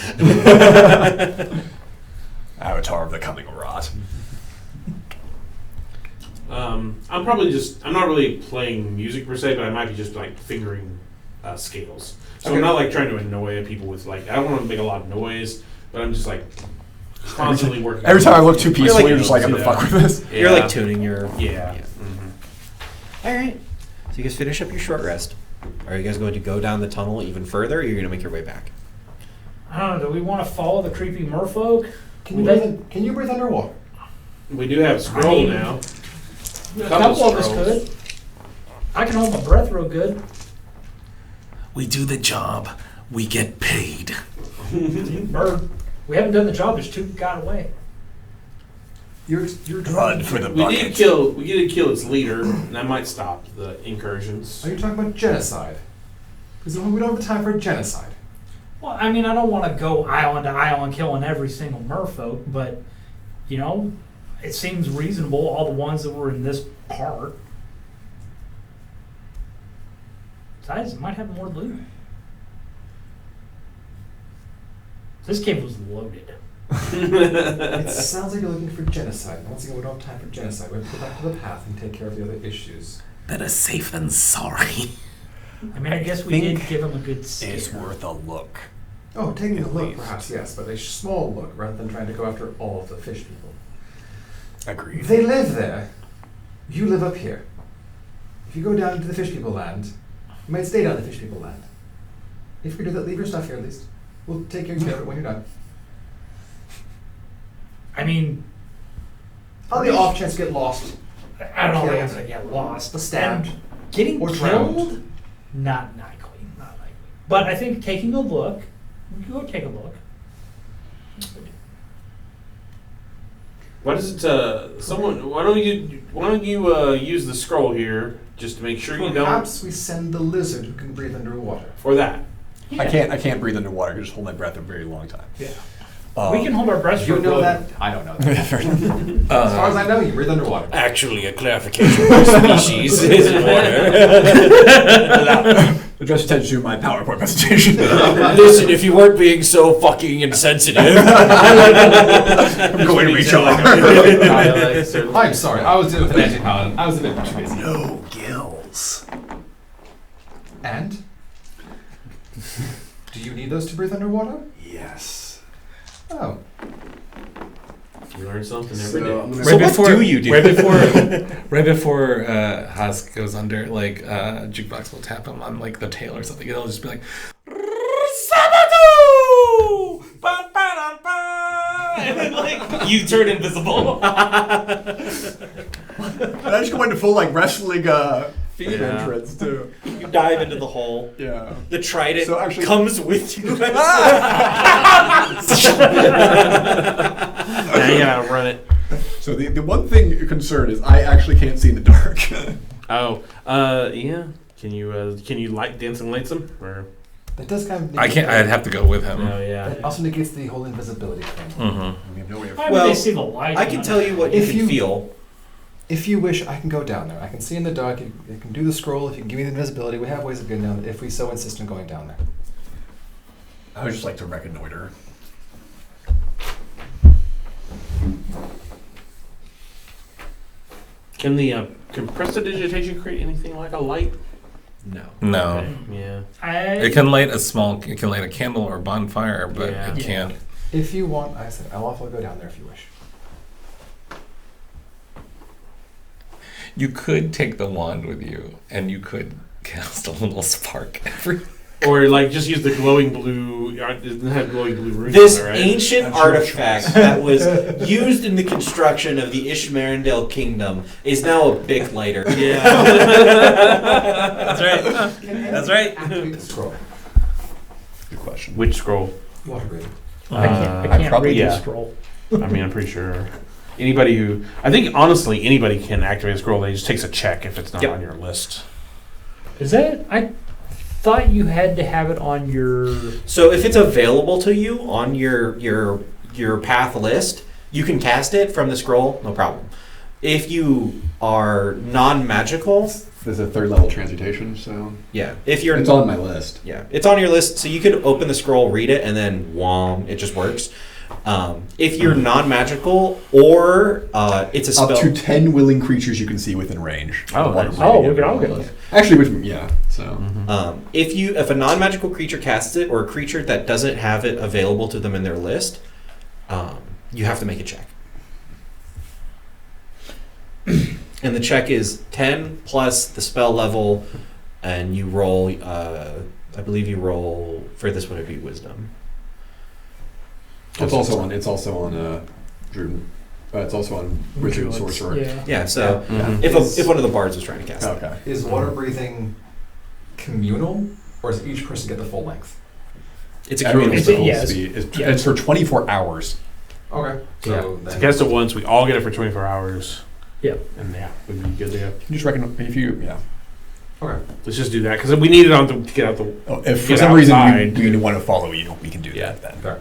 Speaker 5: Avatar of the coming rot.
Speaker 4: I'm not really playing music per se, but I might be just like fingering scales. So I'm
Speaker 5: Okay.
Speaker 4: not like trying to annoy people with like, I don't want to make a lot of noise, but I'm just like constantly working.
Speaker 5: Every time I look too peaceful,
Speaker 1: like-
Speaker 5: you're just like, I'm gonna fuck with this.
Speaker 1: You're like tuning your.
Speaker 4: Yeah.
Speaker 1: All right. So you guys finish up your short rest. Are you guys going to go down the tunnel even further, or you're going to make your way back?
Speaker 6: I don't know. Do we want to follow the creepy merfolk?
Speaker 3: Can you breathe underwater?
Speaker 4: We do have a scroll
Speaker 6: I mean-
Speaker 4: now.
Speaker 6: A couple of us
Speaker 4: scrolls.
Speaker 6: could. I can hold my breath real good.
Speaker 7: We do the job. We get paid.
Speaker 6: Bird. We haven't done the job. There's two got away.
Speaker 3: You're
Speaker 5: Blood for the
Speaker 4: We
Speaker 5: bucket.
Speaker 4: did kill its leader, and that might stop the incursions.
Speaker 3: Are you talking about genocide? Because we don't have time for genocide.
Speaker 6: Well, I mean, I don't want to go island to island killing every single merfolk, but, you know, it seems reasonable, all the ones that were in this part. Besides, it might have more loot. This cave was loaded.
Speaker 3: It sounds like you're looking for genocide. Once again, we don't have time for genocide. We have to go back to the path and take care of the other issues.
Speaker 7: Better safe than sorry.
Speaker 6: I mean, I guess we did give him a good scare.
Speaker 5: It's worth a look.
Speaker 3: Oh, taking a look,
Speaker 5: least.
Speaker 3: perhaps, yes, but a small look rather than trying to go after all of the fish people.
Speaker 5: Agreed.
Speaker 3: They live there. You live up here. If you go down into the fish people land, you might stay down in the fish people land. If you do that, leave your stuff here at least. We'll take care of it when you're done.
Speaker 6: I mean,
Speaker 3: On the off chance you get lost.
Speaker 6: I don't know if
Speaker 3: Killed.
Speaker 6: I'm gonna get lost.
Speaker 3: Stabbed.
Speaker 6: And getting
Speaker 3: Or
Speaker 6: killed?
Speaker 3: drowned.
Speaker 6: Not likely. Not likely. But I think taking a look, we can go take a look.
Speaker 4: Why does it? Why don't you use the scroll here just to make sure you don't
Speaker 3: Perhaps we send the lizard who can breathe underwater.
Speaker 4: for that.
Speaker 5: I can't breathe underwater. I can just hold my breath a very long time.
Speaker 6: Yeah. We can hold our breath for
Speaker 3: You
Speaker 6: a
Speaker 3: know
Speaker 6: little.
Speaker 3: that? I don't know that. As far as I know, you breathe underwater.
Speaker 1: Actually, a clarification by species is water.
Speaker 5: Address attention to my PowerPoint presentation.
Speaker 1: Listen, if you weren't being so fucking insensitive,
Speaker 5: I'm going to reach on.
Speaker 3: I'm sorry, I was dealing with an anti-paladin. I was a bit too busy.
Speaker 5: No gills.
Speaker 3: And? Do you need those to breathe underwater?
Speaker 5: Yes.
Speaker 3: Oh.
Speaker 4: You learn something
Speaker 5: So
Speaker 4: every day.
Speaker 5: I'm gonna-
Speaker 1: So what do you do?
Speaker 7: Right before Husk goes under, like Jukebox will tap him on like the tail or something. It'll just be like, Sabado! Ba-ba-da-ba! And then like you turn invisible.
Speaker 5: And I just go into full like wrestling feet
Speaker 4: Yeah.
Speaker 5: entrance too.
Speaker 1: You dive into the hole.
Speaker 5: Yeah.
Speaker 1: The trident
Speaker 5: So actually-
Speaker 1: comes with you.
Speaker 4: Now you gotta run it.
Speaker 5: So the one thing concern is I actually can't see in the dark.
Speaker 4: Oh, yeah. Can you light dancing lights them or?
Speaker 3: That does kind of.
Speaker 7: I can't. I'd have to go with him.
Speaker 4: Oh yeah.
Speaker 3: That also negates the whole invisibility thing.
Speaker 7: Mm-hmm.
Speaker 5: We have no way of.
Speaker 6: Why would
Speaker 1: Well,
Speaker 6: they see the light?
Speaker 1: I can tell you what you
Speaker 3: If
Speaker 1: can
Speaker 3: you-
Speaker 1: feel.
Speaker 3: If you wish, I can go down there. I can see in the dark. You can do the scroll. If you can give me the invisibility, we have ways of getting down there if we so insist on going down there.
Speaker 5: I would just like to reconnoiter.
Speaker 4: Can the prestidigitation create anything like a light?
Speaker 1: No.
Speaker 7: No.
Speaker 4: Okay, yeah.
Speaker 7: It can light a small. It can light a candle or bonfire, but
Speaker 4: Yeah.
Speaker 7: it
Speaker 6: Yeah.
Speaker 7: can't.
Speaker 3: If you want, I said I'll also go down there if you wish.
Speaker 7: You could take the wand with you, and you could cast a little spark every.
Speaker 4: Or like just use the glowing blue. It doesn't have glowing blue roof
Speaker 1: This
Speaker 4: on it, right?
Speaker 1: ancient
Speaker 5: That's your
Speaker 1: artifact that was used in the construction of the Ishmarendale Kingdom is now a big lighter.
Speaker 4: Yeah.
Speaker 7: That's right. That's right.
Speaker 3: Activate the scroll.
Speaker 5: Good question.
Speaker 4: Which scroll?
Speaker 3: Water breathing.
Speaker 6: I can't,
Speaker 4: Uh,
Speaker 6: I can't
Speaker 5: probably-
Speaker 6: read
Speaker 4: yeah.
Speaker 6: the scroll.
Speaker 4: I mean, I'm pretty sure anybody who I think honestly anybody can activate a scroll. They just takes a check if it's not
Speaker 1: Yep.
Speaker 4: on your list.
Speaker 6: Is that? I thought you had to have it on your.
Speaker 1: So if it's available to you on your path list, you can cast it from the scroll, no problem. If you are non-magical,
Speaker 5: There's a third level transmutation, so
Speaker 1: yeah. If you're
Speaker 5: it's on my list.
Speaker 1: yeah, it's on your list, so you could open the scroll, read it, and then wham, it just works. If you're non-magical or it's a spell.
Speaker 5: Up to 10 willing creatures you can see within range.
Speaker 4: Oh,
Speaker 5: of water
Speaker 4: nice.
Speaker 5: breathing
Speaker 6: Oh, we
Speaker 5: and
Speaker 6: could all
Speaker 5: all
Speaker 6: get
Speaker 5: that.
Speaker 6: it.
Speaker 5: Actually, which yeah. So
Speaker 1: If a non-magical creature casts it, or a creature that doesn't have it available to them in their list, you have to make a check. And the check is 10 plus the spell level, and you roll. I believe you roll for this one. It'd be wisdom.
Speaker 5: it's also on. It's also on Druid. It's also on Wizard and
Speaker 6: Druids.
Speaker 5: Sorcerer.
Speaker 6: Yeah.
Speaker 1: Yeah. So
Speaker 4: Mhm.
Speaker 1: if one of the bards was trying to cast it,
Speaker 5: Okay.
Speaker 3: Is water breathing communal, or does each person get the full length?
Speaker 1: it's a
Speaker 5: Everyone
Speaker 1: community.
Speaker 5: gets the
Speaker 6: It's-
Speaker 5: full
Speaker 6: yeah,
Speaker 5: speed. It's,
Speaker 6: yeah.
Speaker 5: it's for 24 hours.
Speaker 3: Okay. So
Speaker 4: Yeah.
Speaker 3: then.
Speaker 4: To cast it once, we all get it for 24 hours.
Speaker 6: Yeah.
Speaker 4: And yeah, we'd be good to go.
Speaker 5: You just reckon if you
Speaker 3: Okay.
Speaker 4: Let's just do that because we need it on to get out the.
Speaker 5: if for
Speaker 4: Get
Speaker 5: some reason
Speaker 4: outside.
Speaker 5: we want to follow you, we can do
Speaker 4: Yeah.
Speaker 5: that then.
Speaker 3: Fair.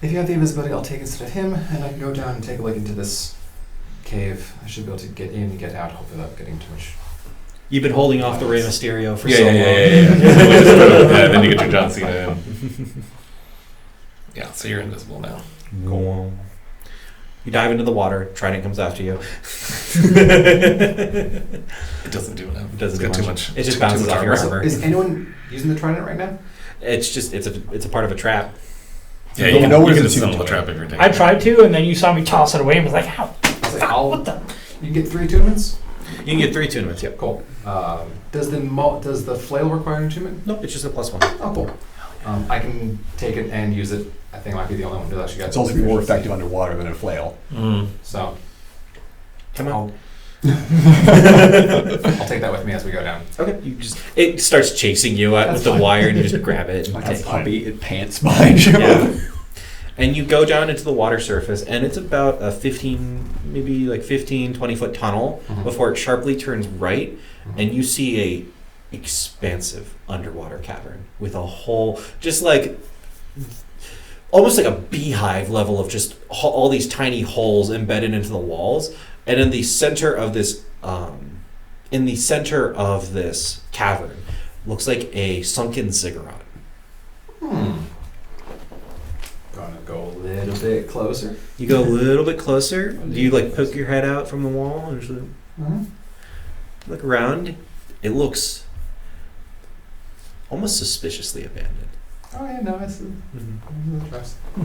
Speaker 3: If you have the invisibility, I'll take it instead of him, and I can go down and take a look into this cave. I should be able to get in and get out, hopefully without getting too much.
Speaker 1: You've been holding off the Rey Mysterio for
Speaker 7: Yeah,
Speaker 1: so
Speaker 7: yeah,
Speaker 1: long.
Speaker 7: yeah. Then you get your John Cena in. Yeah, so you're invisible now.
Speaker 1: Cool. You dive into the water. Trident comes after you.
Speaker 7: It doesn't do enough.
Speaker 1: It doesn't
Speaker 7: It's got
Speaker 1: do
Speaker 7: too
Speaker 1: much.
Speaker 7: much.
Speaker 1: It just
Speaker 7: too
Speaker 1: bounces
Speaker 7: much
Speaker 1: off your
Speaker 7: armor.
Speaker 1: armor.
Speaker 3: Is anyone using the trident right now?
Speaker 1: It's just it's a part of a trap.
Speaker 7: Yeah,
Speaker 5: No-
Speaker 7: you can,
Speaker 5: no
Speaker 7: you
Speaker 5: one's
Speaker 7: can
Speaker 5: attuned
Speaker 7: assemble a
Speaker 5: to
Speaker 7: trap
Speaker 5: it.
Speaker 7: if you're taking
Speaker 6: I tried to, and then you saw me toss it away and was like, "How?
Speaker 3: I was like,
Speaker 6: What the?"
Speaker 3: You can get 3 attunements?
Speaker 1: You can get 3 attunements. Yep.
Speaker 3: Cool. Does the flail require an attunement?
Speaker 1: Nope. It's just a +1.
Speaker 3: Oh, cool. I can take it and use it. I think I might be the only one who actually got
Speaker 5: It's also more effective underwater than a flail.
Speaker 3: So
Speaker 1: Come on.
Speaker 3: I'll take that with me as we go down.
Speaker 1: Okay. You just it starts chasing you out with
Speaker 3: That's
Speaker 1: the
Speaker 3: fine.
Speaker 1: wire, and you just grab it. And
Speaker 5: Like a
Speaker 1: take
Speaker 5: puppy, it pants behind you.
Speaker 1: Yeah. And you go down into the water surface, and it's about a 20 foot tunnel
Speaker 3: Mhm.
Speaker 1: before it sharply turns right, and you see a expansive underwater cavern with a hole, just like almost like a beehive level of just all these tiny holes embedded into the walls, and in the center of this cavern looks like a sunken ziggurat.
Speaker 3: Gonna go a little bit closer.
Speaker 1: You go a little bit closer. Do you like poke your head out from the wall and just look around? It looks almost suspiciously abandoned.
Speaker 3: Oh yeah, no, I see.
Speaker 1: Mm-hmm.
Speaker 3: Trust. Go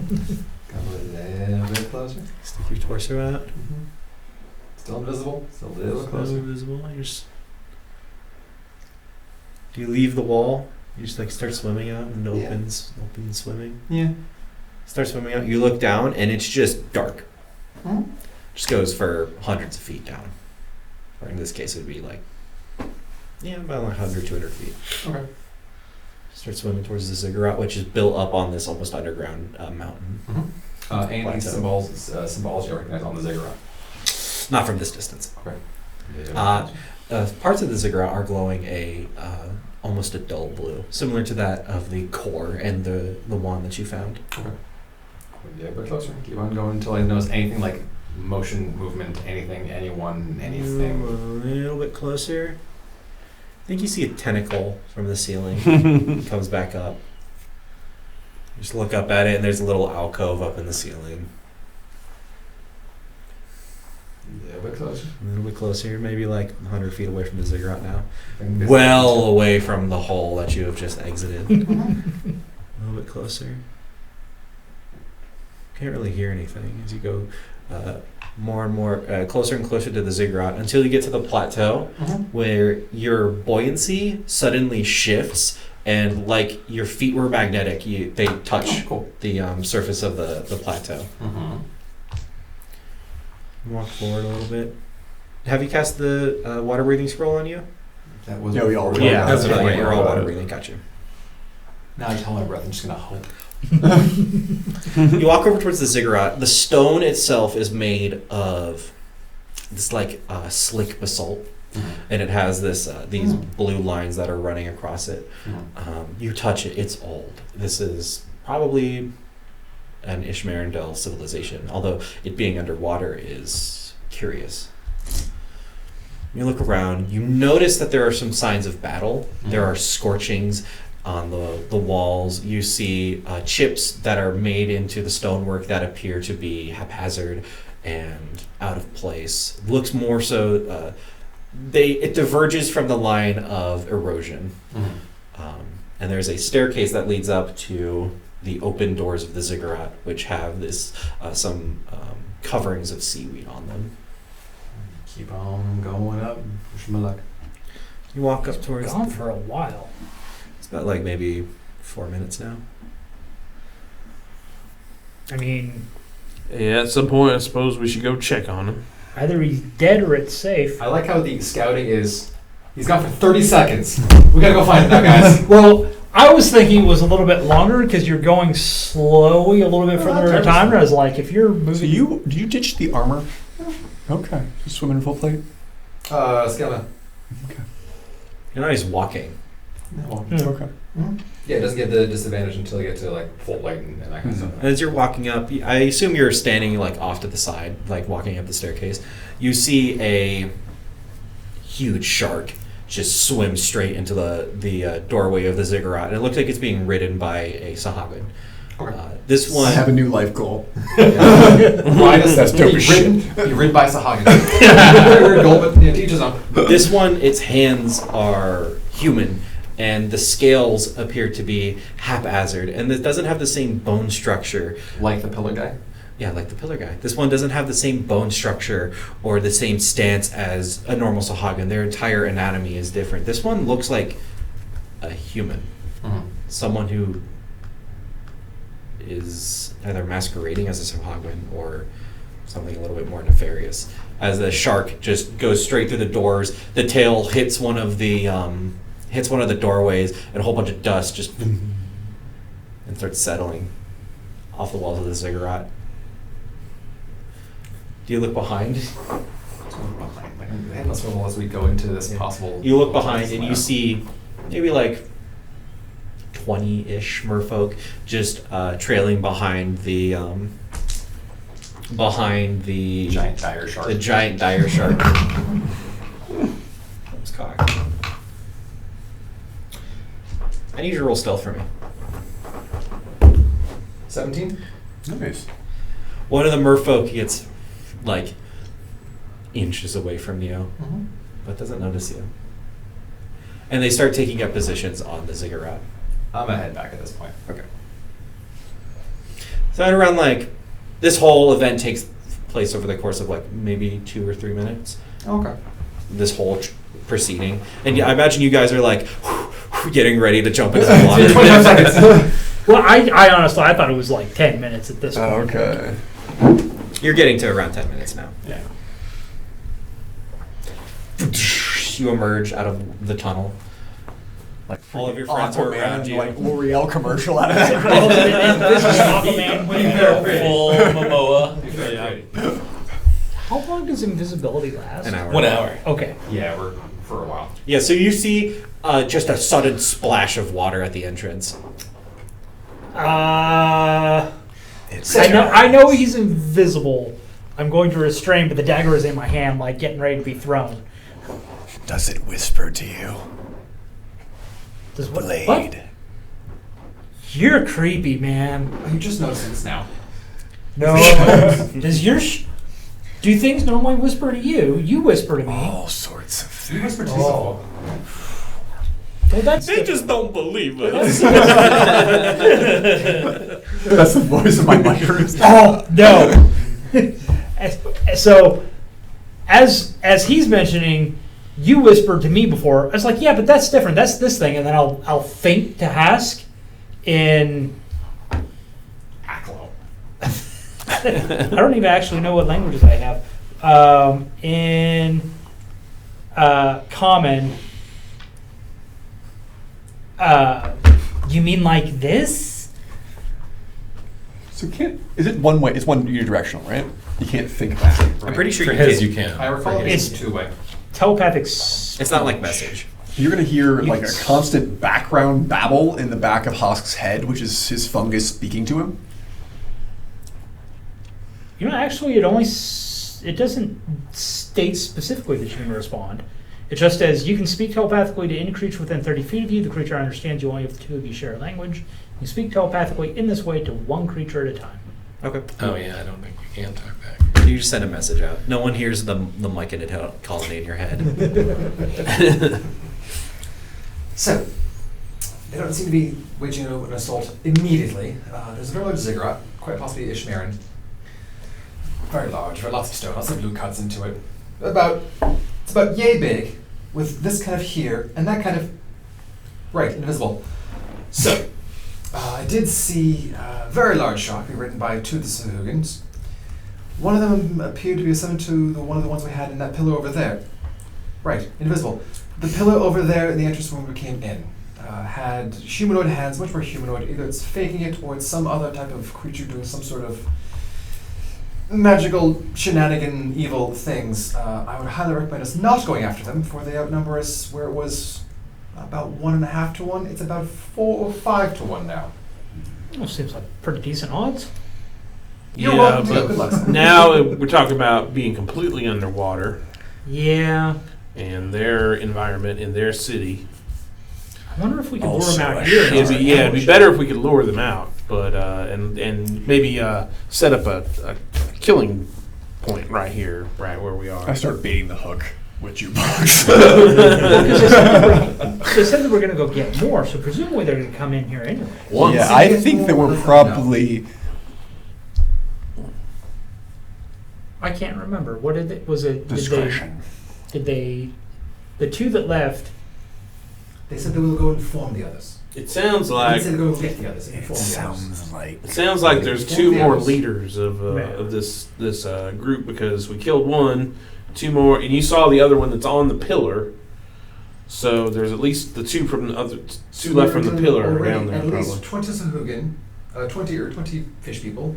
Speaker 3: a little bit closer.
Speaker 1: Stick your torso out.
Speaker 3: Still invisible. Still a little
Speaker 1: Still
Speaker 3: closer.
Speaker 1: invisible. Do you leave the wall? You just like start swimming out and
Speaker 3: Yeah.
Speaker 1: open swimming.
Speaker 3: Yeah.
Speaker 1: Start swimming out. You look down and it's just dark.
Speaker 3: Hmm?
Speaker 1: Just goes for hundreds of feet down. Or in this case, it would be like, about 100, 200 feet.
Speaker 3: Okay.
Speaker 1: Start swimming towards the ziggurat, which is built up on this almost underground mountain.
Speaker 3: Any
Speaker 1: Plateau.
Speaker 3: symbols you recognize on the ziggurat?
Speaker 1: Not from this distance.
Speaker 3: Okay.
Speaker 1: Parts of the ziggurat are glowing almost a dull blue, similar to that of the core and the wand that you found.
Speaker 3: Okay. Yeah, but closer. Keep on going until I notice anything like motion, movement, anything, anyone, anything.
Speaker 1: A little bit closer. I think you see a tentacle from the ceiling. It comes back up. Just look up at it, and there's a little alcove up in the ceiling.
Speaker 3: Yeah, but closer.
Speaker 1: A little bit closer, maybe like 100 feet away from the ziggurat now. Well away from the hole that you have just exited. A little bit closer. Can't really hear anything as you go more and more closer and closer to the ziggurat until you get to the plateau where your buoyancy suddenly shifts and like your feet were magnetic, they touch the surface of the plateau. Walk forward a little bit. Have you cast the water breathing scroll on you?
Speaker 3: That was.
Speaker 5: Yeah, we all.
Speaker 1: Yeah,
Speaker 5: that's
Speaker 1: that's
Speaker 5: right.
Speaker 1: right. You're all water breathing. Got you.
Speaker 3: Now I just hold my breath. I'm just gonna hope.
Speaker 1: You walk over towards the ziggurat. The stone itself is made of this like slick basalt, and it has these blue lines that are running across it. You touch it; it's old. This is probably an Ishmerendel civilization, although it being underwater is curious. You look around. You notice that there are some signs of battle. There are scorchings on the walls. You see chips that are made into the stonework that appear to be haphazard and out of place. Looks more so it diverges from the line of erosion. And there's a staircase that leads up to the open doors of the ziggurat, which have some coverings of seaweed on them.
Speaker 3: Keep on going up. Wish my luck.
Speaker 1: You walk up towards.
Speaker 6: Gone for a while.
Speaker 1: It's about like maybe 4 minutes now.
Speaker 6: I mean,
Speaker 4: Yeah, at some point, I suppose we should go check on him.
Speaker 6: either he's dead or it's safe.
Speaker 3: I like how the scouting is. He's gone for 30 seconds. We gotta go find him now, guys.
Speaker 6: Well, I was thinking it was a little bit longer because you're going slowly a little bit further at a time. And I was like, if you're moving,
Speaker 5: So do you ditch the armor? Okay. You swim in full plate.
Speaker 3: Skeleton.
Speaker 1: You're not just walking.
Speaker 3: No.
Speaker 5: Okay.
Speaker 3: Yeah, it doesn't get the disadvantage until you get to like full light and that kind of stuff.
Speaker 1: As you're walking up, I assume you're standing like off to the side, like walking up the staircase. You see a huge shark just swim straight into the doorway of the ziggurat. And it looks like it's being ridden by a Sahagin.
Speaker 3: Okay.
Speaker 1: This one.
Speaker 5: I have a new life goal.
Speaker 3: That's
Speaker 5: dope as shit.
Speaker 3: You're ridden by Sahagin. Weird goal, but yeah, teach us on.
Speaker 1: This one, its hands are human, and the scales appear to be haphazard, and it doesn't have the same bone structure.
Speaker 3: Like the pillar guy.
Speaker 1: Yeah, like the pillar guy. This one doesn't have the same bone structure or the same stance as a normal Sahagin. Their entire anatomy is different. This one looks like a human, someone who is either masquerading as a Sahagin or something a little bit more nefarious. As the shark just goes straight through the doors, the tail hits one of the doorways, and a whole bunch of dust just and starts settling off the walls of the ziggurat. Do you look behind?
Speaker 3: Hand us roll as we go into this possible.
Speaker 1: You look behind and you see maybe like 20-ish merfolk just trailing behind the
Speaker 5: Giant dire shark.
Speaker 1: the giant dire shark. It's cocked. I need you to roll stealth for me.
Speaker 3: 17?
Speaker 5: Nice.
Speaker 1: One of the merfolk gets like inches away from you, but doesn't notice you. And they start taking up positions on the ziggurat.
Speaker 3: I'm gonna head back at this point.
Speaker 5: Okay.
Speaker 1: So at around like this whole event takes place over the course of like maybe 2 or 3 minutes.
Speaker 3: Okay.
Speaker 1: This whole proceeding, and yeah, I imagine you guys are like getting ready to jump into the water.
Speaker 3: 25 seconds.
Speaker 6: Well, I honestly, I thought it was like 10 minutes at this point.
Speaker 5: Okay.
Speaker 1: You're getting to around 10 minutes now.
Speaker 3: Yeah.
Speaker 1: You emerge out of the tunnel.
Speaker 5: Like
Speaker 1: All of your friends are around you.
Speaker 5: Like L'Oreal commercial out of
Speaker 6: Well, this is Aquaman when
Speaker 2: Full Momoa.
Speaker 6: How long does invisibility last?
Speaker 1: An hour.
Speaker 2: 1 hour.
Speaker 6: Okay.
Speaker 3: Yeah, we're for a while.
Speaker 1: Yeah, so you see just a sudden splash of water at the entrance.
Speaker 6: I know he's invisible. I'm going to restrain, but the dagger is in my hand, like getting ready to be thrown.
Speaker 5: Does it whisper to you?
Speaker 6: Does what?
Speaker 5: Blade.
Speaker 6: What? You're creepy, man.
Speaker 3: You just noticing this now.
Speaker 6: No. Does your do things normally whisper to you? You whisper to me.
Speaker 5: All sorts of
Speaker 3: You
Speaker 5: things.
Speaker 3: whispered to yourself.
Speaker 6: Well, that's
Speaker 1: They just don't believe us.
Speaker 5: That's the voice of my microphone.
Speaker 6: Oh no. So, as he's mentioning, you whispered to me before. I was like, yeah, but that's different. That's this thing, and then I'll think to Hask in.
Speaker 3: Aklo.
Speaker 6: I don't even actually know what languages I have. In Common. You mean like this?
Speaker 5: So is it one way? It's one unidirectional, right? You can't think back.
Speaker 1: I'm pretty sure
Speaker 2: For
Speaker 1: you
Speaker 2: his,
Speaker 1: can.
Speaker 2: you can.
Speaker 3: I recall it
Speaker 6: It's-
Speaker 3: is two-way.
Speaker 6: Telepathic.
Speaker 1: It's not like message.
Speaker 5: You're gonna hear
Speaker 6: You
Speaker 5: like
Speaker 6: can
Speaker 5: a constant background babble in the back of Hosk's head, which is his fungus speaking to him.
Speaker 6: You know, actually, it doesn't state specifically that you can respond. It just says you can speak telepathically to any creature within 30 feet of you. The creature understands you only if the two of you share a language. You speak telepathically in this way to one creature at a time.
Speaker 1: Okay.
Speaker 2: Oh yeah, I don't think we can talk back.
Speaker 1: You just send a message out. No one hears the myconid colony in your head.
Speaker 3: So, they don't seem to be waging an assault immediately. There's a very large ziggurat, quite possibly Ishmarin. Very large, very lots of stone, lots of blue cuts into it. It's about yay big, with this kind of here, and that kind of, right, invisible. So, I did see a very large shark be ridden by two of the Sahugans. One of them appeared to be similar to one of the ones we had in that pillar over there. Right, invisible. The pillar over there in the entrance when we came in had humanoid hands, much more humanoid. Either it's faking it or it's some other type of creature doing some sort of magical shenanigan evil things. I would highly recommend us not going after them, for they outnumber us where it was about 1.5 to 1. It's about 4 or 5 to 1 now.
Speaker 6: Well, seems like pretty decent odds.
Speaker 3: You're
Speaker 4: Yeah,
Speaker 3: welcome to go.
Speaker 4: but
Speaker 3: Good luck, sir.
Speaker 4: now we're talking about being completely underwater
Speaker 6: Yeah.
Speaker 4: and their environment in their city.
Speaker 6: I wonder if we can lure
Speaker 5: Also
Speaker 6: them
Speaker 5: a
Speaker 6: out here.
Speaker 5: shark.
Speaker 4: It'd be better if we could lure them out, but and maybe set up a killing point right here, right where we are.
Speaker 5: I start baiting the hook with jukebox.
Speaker 6: Because they said that we're going to go get more, so presumably they're going to come in here anyway.
Speaker 3: Once
Speaker 5: Yeah,
Speaker 3: you
Speaker 5: I
Speaker 3: get
Speaker 5: think
Speaker 3: more,
Speaker 5: that we're
Speaker 3: let them
Speaker 5: probably.
Speaker 6: I can't remember. What did it? Was it?
Speaker 5: Discretion.
Speaker 6: Did they? The two that left.
Speaker 3: They said they will go inform the others.
Speaker 4: It sounds
Speaker 3: They
Speaker 4: like
Speaker 3: said they'll go get the others. and
Speaker 5: It
Speaker 3: inform the others.
Speaker 5: sounds like.
Speaker 4: it sounds like there's
Speaker 3: Inform
Speaker 4: two
Speaker 3: the
Speaker 4: more
Speaker 3: others.
Speaker 4: leaders of
Speaker 6: Yeah.
Speaker 4: this group, because we killed one, two more, and you saw the other one that's on the pillar. So there's at least the two from the other two left from the pillar
Speaker 3: Already
Speaker 4: around there,
Speaker 3: at
Speaker 4: probably.
Speaker 3: least 20 Sahugin, 20 fish people,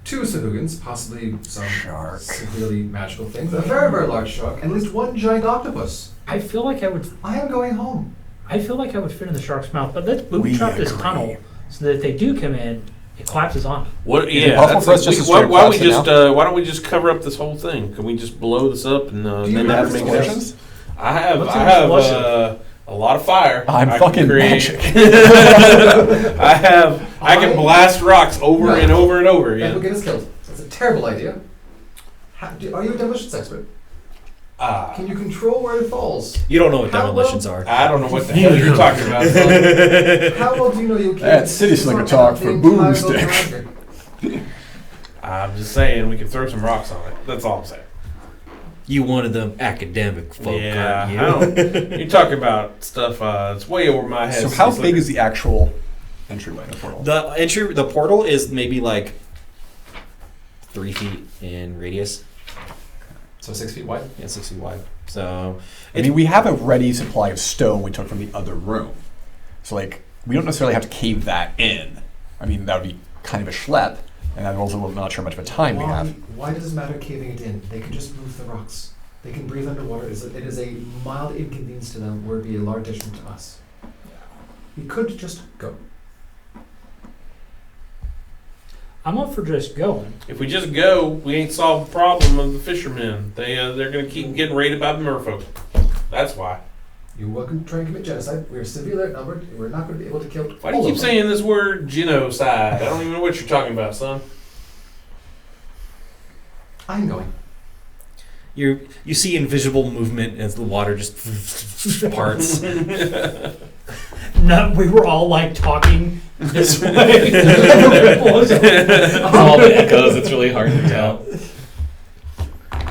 Speaker 3: 2 Sahugans, possibly some
Speaker 5: Shark.
Speaker 3: severely magical things, a very, very large shark, and at least 1 giant octopus.
Speaker 6: I feel like I would.
Speaker 3: I am going home.
Speaker 6: I feel like I would fit in the shark's mouth, but let's booby
Speaker 5: We
Speaker 6: trap this
Speaker 5: agree.
Speaker 6: tunnel so that if they do come in, it collapses on them.
Speaker 4: What?
Speaker 5: it
Speaker 4: Yeah.
Speaker 5: possible
Speaker 4: that's
Speaker 5: for us
Speaker 4: it.
Speaker 5: just to
Speaker 4: why,
Speaker 5: straight
Speaker 4: why don't we
Speaker 5: collapse it
Speaker 4: just why don't we just cover up this whole thing? Can we just blow this up and
Speaker 3: Do you
Speaker 4: then
Speaker 3: have
Speaker 4: never make it?
Speaker 3: solutions?
Speaker 4: I have
Speaker 6: What's
Speaker 4: I
Speaker 6: your
Speaker 4: have
Speaker 6: solution?
Speaker 4: a lot of fire.
Speaker 5: I'm
Speaker 4: I
Speaker 5: fucking
Speaker 4: can create.
Speaker 5: magic.
Speaker 4: I can blast rocks over
Speaker 3: Right.
Speaker 4: and over and over.
Speaker 3: That
Speaker 4: Yeah.
Speaker 3: will get us killed. That's a terrible idea. Are you a demolitions expert? Can you control where it falls?
Speaker 1: You don't know what
Speaker 3: How
Speaker 1: demolitions are.
Speaker 4: I don't know what the hell you're talking about. son.
Speaker 3: How well do you know you can't?
Speaker 5: That's city slicker talk for boomstick.
Speaker 4: I'm just saying we can throw some rocks on it. That's all I'm saying.
Speaker 1: You one of them academic folk,
Speaker 4: Yeah,
Speaker 1: aren't you?
Speaker 4: you're talking about stuff. It's way over my head.
Speaker 5: So how big is the actual entryway, the portal?
Speaker 1: The portal is maybe like 3 feet in radius.
Speaker 3: So 6 feet wide.
Speaker 1: Yeah, 6 feet wide. So
Speaker 5: I mean, we have a ready supply of stone we took from the other room. So, like, we don't necessarily have to cave that in. I mean, that would be kind of a schlep, and I'm also not sure how much of a time we have.
Speaker 3: Why does it matter caving it in? They can just move the rocks. They can breathe underwater. It is a mild inconvenience to them, where it would be a large detriment to us. We could just go.
Speaker 6: I'm up for just going.
Speaker 4: If we just go, we ain't solved the problem of the fishermen. They're gonna keep getting raided by the merfolk. That's why.
Speaker 3: You're welcome to try and commit genocide. We are severely outnumbered. We're not going to be able to kill
Speaker 4: Why do you
Speaker 3: all
Speaker 4: keep
Speaker 3: of them.
Speaker 4: saying this word genocide? I don't even know what you're talking about, son.
Speaker 3: I'm going.
Speaker 1: you see invisible movement as the water just parts.
Speaker 6: No, we were all like talking this way.
Speaker 9: All the echoes, it's really hard to tell.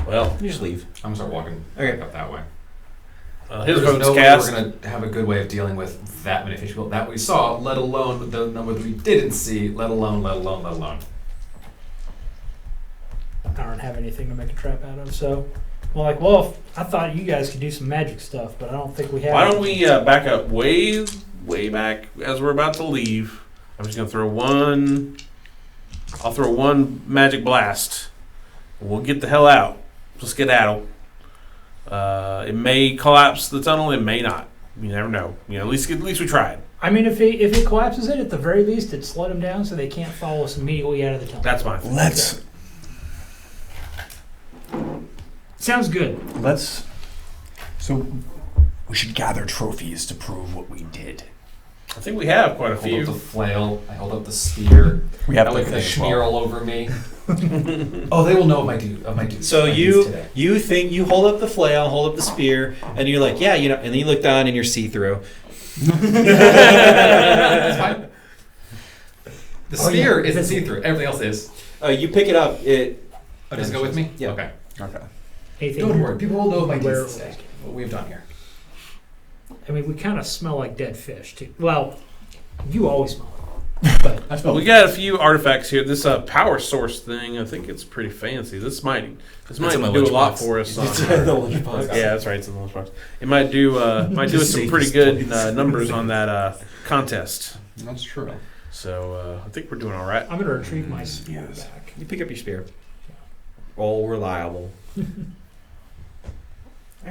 Speaker 4: Well,
Speaker 1: You just leave.
Speaker 3: I'm going to start walking
Speaker 1: Okay.
Speaker 3: up that way.
Speaker 4: his
Speaker 3: There's
Speaker 4: vote's
Speaker 3: no way
Speaker 4: cast.
Speaker 3: we're going to have a good way of dealing with that many fish people that we saw, let alone the number that we didn't see, let alone.
Speaker 6: I don't have anything to make a trap out of, so well, I thought you guys could do some magic stuff, but I don't think we have.
Speaker 4: Why don't we back up way back as we're about to leave? I'm just gonna throw one. I'll throw one magic blast. We'll get the hell out. We'll skedaddle. It may collapse the tunnel. It may not. You never know. At least we tried.
Speaker 6: I mean, if it collapses it, at the very least, it slowed them down so they can't follow us immediately out of the tunnel.
Speaker 4: That's my thing.
Speaker 6: Sounds good.
Speaker 5: So, we should gather trophies to prove what we did.
Speaker 4: I think we have quite a
Speaker 3: I hold up the
Speaker 4: few.
Speaker 3: flail. I hold up the spear.
Speaker 5: We have
Speaker 3: I
Speaker 5: to
Speaker 3: like the
Speaker 5: as well.
Speaker 3: smear all over me. Oh, they will know of my duties.
Speaker 1: So
Speaker 3: my deeds today.
Speaker 1: you think you hold up the flail, hold up the spear, and you're like, yeah, and then you look down and you're see-through.
Speaker 3: That's fine. The
Speaker 6: Oh,
Speaker 3: spear
Speaker 6: yeah.
Speaker 3: isn't see-through. Everything else is.
Speaker 1: You pick it up.
Speaker 3: Oh, does it go with me?
Speaker 1: Yeah.
Speaker 3: Okay.
Speaker 5: Okay.
Speaker 6: Anything
Speaker 3: Don't worry. People will know of my
Speaker 6: Where-
Speaker 3: deeds today. What we've done here.
Speaker 6: I mean, we kind of smell like dead fish, too. Well, you always smell it. But
Speaker 5: I smell
Speaker 4: We got a few artifacts here. This power source thing, I think it's pretty fancy. This might
Speaker 9: in my
Speaker 4: do a
Speaker 9: lunchbox.
Speaker 4: lot for us. Yeah, that's right. It's in the lunchbox. It might do us some pretty good numbers on that contest.
Speaker 5: That's true.
Speaker 4: So I think we're doing all right.
Speaker 6: I'm going to retrieve my spear
Speaker 5: Yes.
Speaker 6: back.
Speaker 1: You pick up your spear. All reliable. All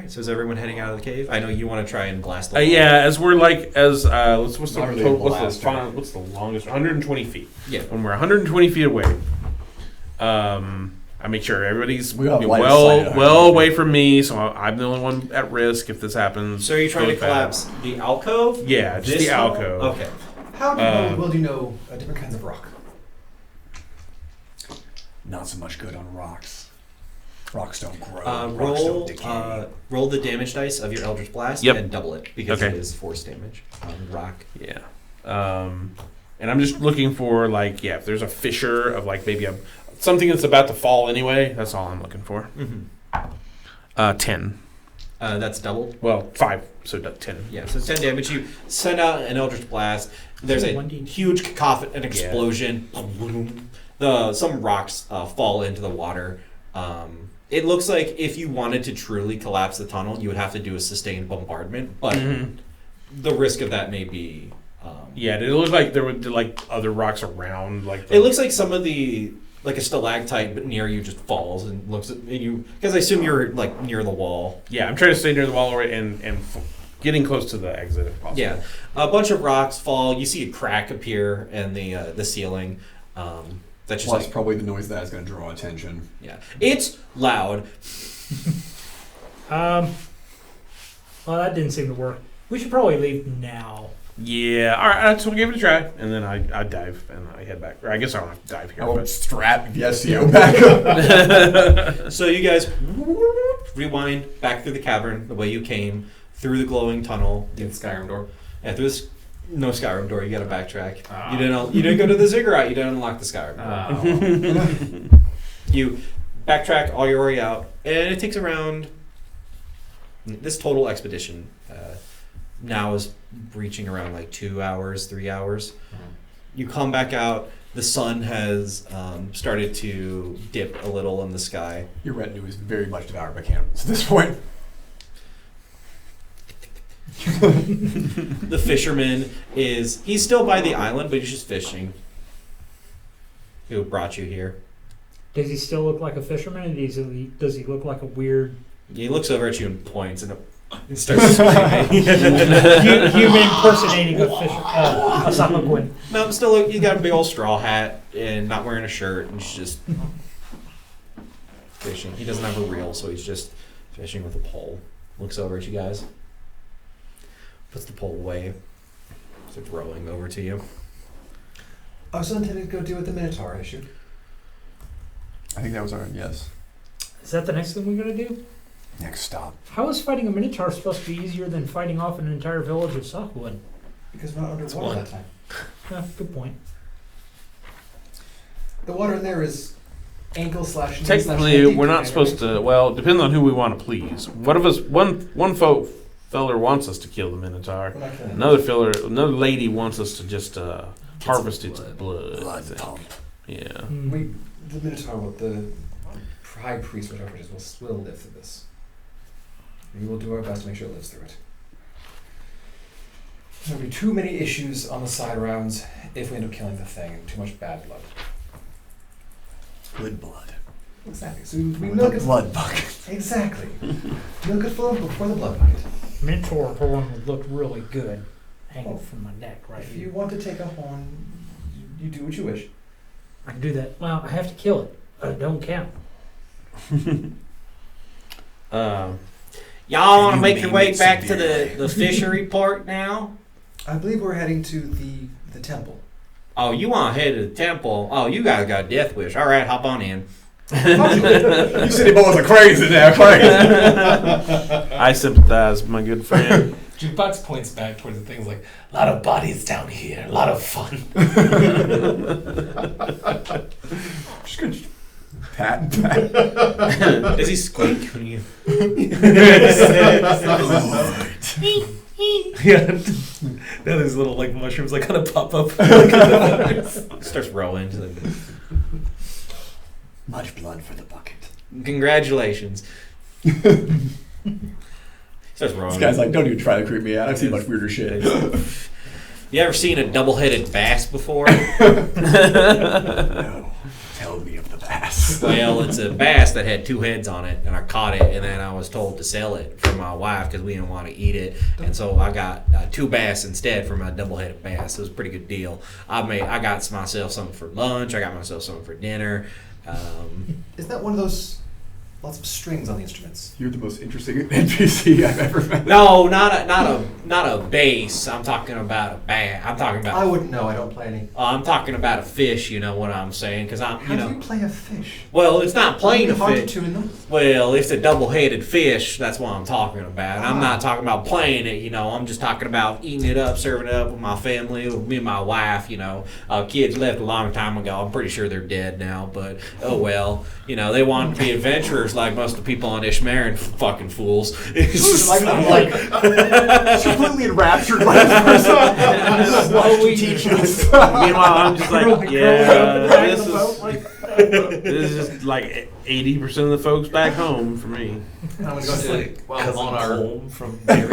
Speaker 1: right. So is everyone heading out of the cave? I know you want to try and blast the wall.
Speaker 4: Yeah, as we're like what's the
Speaker 5: Not really
Speaker 4: total,
Speaker 5: blast, right?
Speaker 4: what's the longest? 120 feet.
Speaker 1: Yeah.
Speaker 4: When we're 120 feet away, I make sure everybody's
Speaker 5: We got line of sight
Speaker 4: well
Speaker 5: at
Speaker 4: well
Speaker 5: 120.
Speaker 4: away from me, so I'm the only one at risk if this happens.
Speaker 1: So are you trying to
Speaker 4: really bad.
Speaker 1: collapse the alcove?
Speaker 4: Yeah, just
Speaker 1: This
Speaker 4: the
Speaker 1: tunnel?
Speaker 4: alcove.
Speaker 1: Okay.
Speaker 3: How well do you know different kinds of rock?
Speaker 5: Not so much good on rocks. Rocks don't grow. Rocks
Speaker 1: Roll
Speaker 5: don't decay.
Speaker 1: roll the damage dice of your Eldritch Blast
Speaker 4: Yep.
Speaker 1: and double it because
Speaker 4: Okay.
Speaker 1: it is force damage on rock.
Speaker 4: Yeah. And I'm just looking for if there's a fissure of maybe something that's about to fall anyway. That's all I'm looking for.
Speaker 1: Mm-hmm.
Speaker 4: 10.
Speaker 1: That's double.
Speaker 4: Well, 5. So 10.
Speaker 1: Yeah, so 10 damage. You send out an Eldritch Blast. There's a
Speaker 6: 1d.
Speaker 1: huge cacophony, an explosion. Some rocks fall into the water. It looks like if you wanted to truly collapse the tunnel, you would have to do a sustained bombardment, but the risk of that may be...
Speaker 4: Yeah, did it look like there were other rocks around?
Speaker 1: It looks like some of the... Like a stalactite, but near you just falls and looks at you... Because I assume you're near the wall.
Speaker 4: Yeah, I'm trying to stay near the wall and getting close to the exit if possible.
Speaker 1: Yeah, a bunch of rocks fall. You see a crack appear in the ceiling. That's just
Speaker 5: Plus,
Speaker 1: like,
Speaker 5: probably the noise that is going to draw attention.
Speaker 1: yeah, it's loud.
Speaker 6: Well, that didn't seem to work. We should probably leave now.
Speaker 4: Yeah. All right. So we'll give it a try, and then I dive and I head back. Or I guess I don't have to dive here.
Speaker 5: I will
Speaker 4: But
Speaker 5: strap the SEO back up.
Speaker 1: So you guys rewind back through the cavern the way you came, through the glowing tunnel.
Speaker 3: The Skyrim door.
Speaker 1: And through this no Skyrim door. You got to backtrack.
Speaker 3: Ah.
Speaker 1: You didn't go to the ziggurat. You didn't unlock the Skyrim door. You backtrack all your way out, and it takes around this total expedition now is reaching around like 2 hours, 3 hours. You come back out. The sun has started to dip a little in the sky.
Speaker 5: Your retinue is very much devoured by cannibals at this point.
Speaker 1: The fisherman he's still by the island, but he's just fishing. Who brought you here?
Speaker 6: Does he still look like a fisherman? And does he look like a weird
Speaker 1: He looks over at you and points and starts screaming.
Speaker 6: human impersonating a Sahuagin?
Speaker 1: No, but still, he's got a big old straw hat and not wearing a shirt, and he's just fishing. He doesn't have a reel, so he's just fishing with a pole. Looks over at you guys, puts the pole away, starts rowing over to you.
Speaker 3: I was intending to go deal with the Minotaur issue.
Speaker 5: I think that was our yes.
Speaker 6: Is that the next thing we're gonna do?
Speaker 5: Next stop.
Speaker 6: How is fighting a Minotaur supposed to be easier than fighting off an entire village of Sahuagin?
Speaker 3: Because we're not underwater that time.
Speaker 6: Yeah, good point.
Speaker 3: The water in there is ankle slash knee
Speaker 4: technically,
Speaker 3: slash
Speaker 4: we're not supposed to. Well, depends on who we want to please. What if us one feller wants us to kill the Minotaur?
Speaker 3: We're not killing
Speaker 4: Another lady wants us to just harvest its blood. I think. Yeah.
Speaker 3: The Minotaur, the high priest, whatever it is, will live through this. We will do our best to make sure it lives through it. There'll be too many issues on the side rounds if we end up killing the thing, and too much bad blood.
Speaker 5: Good blood.
Speaker 3: Exactly. So we milk it.
Speaker 5: Blood bucket.
Speaker 3: Exactly. Milk it full before the blood bucket.
Speaker 6: Minotaur horn would look really good hanging from my neck right
Speaker 3: If
Speaker 6: here.
Speaker 3: you want to take a horn, you do what you wish.
Speaker 6: I can do that. Well, I have to kill it. It don't count.
Speaker 1: Y'all want to make your way back to the fishery port now?
Speaker 3: I believe we're heading to the temple.
Speaker 1: Oh, you want to head to the temple? Oh, you guys got a death wish. All right, hop on in.
Speaker 5: You city boys are crazy now, crazy.
Speaker 4: I sympathize, my good friend.
Speaker 7: Jukebox points back towards the things like, a lot of bodies down here, a lot of fun.
Speaker 5: Just gonna pat.
Speaker 1: Does he squeak when you?
Speaker 7: Yeah. Now these little like mushrooms like kind of pop up.
Speaker 1: Starts rowing to the.
Speaker 5: Much blood for the bucket.
Speaker 1: Congratulations. Starts rowing.
Speaker 5: This guy's like, don't even try to creep me out. I've seen much weirder shit.
Speaker 1: You ever seen a double-headed bass before?
Speaker 5: No. Tell me of the bass.
Speaker 1: Well, it's a bass that had two heads on it, and I caught it, and then I was told to sell it for my wife because we didn't want to eat it, and so I got two bass instead for my double-headed bass. It was a pretty good deal. I got myself something for lunch. I got myself something for dinner.
Speaker 3: Is that one of those lots of strings on the instruments?
Speaker 5: You're the most interesting NPC I've ever met.
Speaker 1: No, not a bass. I'm talking about a bass. I'm talking
Speaker 3: I
Speaker 1: about.
Speaker 3: wouldn't know. I don't play any.
Speaker 1: I'm talking about a fish. You know what I'm saying? Because I'm.
Speaker 3: How do you play a fish?
Speaker 1: Well, it's not plain a
Speaker 3: hard to
Speaker 1: fish.
Speaker 3: tune them.
Speaker 1: Well, it's a double-headed fish. That's what I'm talking about. I'm not talking about playing it, I'm just talking about eating it up, serving it up with my family, with me and my wife, Kids left a long time ago. I'm pretty sure they're dead now, but oh well. They want to be adventurers like most of the people on Ishmael, fucking fools.
Speaker 5: like completely enraptured by this person.
Speaker 6: What we
Speaker 5: Teach us.
Speaker 4: Meanwhile, I'm just like, yeah,
Speaker 6: This
Speaker 4: this is just like 80% of the folks back home for me.
Speaker 3: I'm gonna go on our
Speaker 7: home from
Speaker 3: on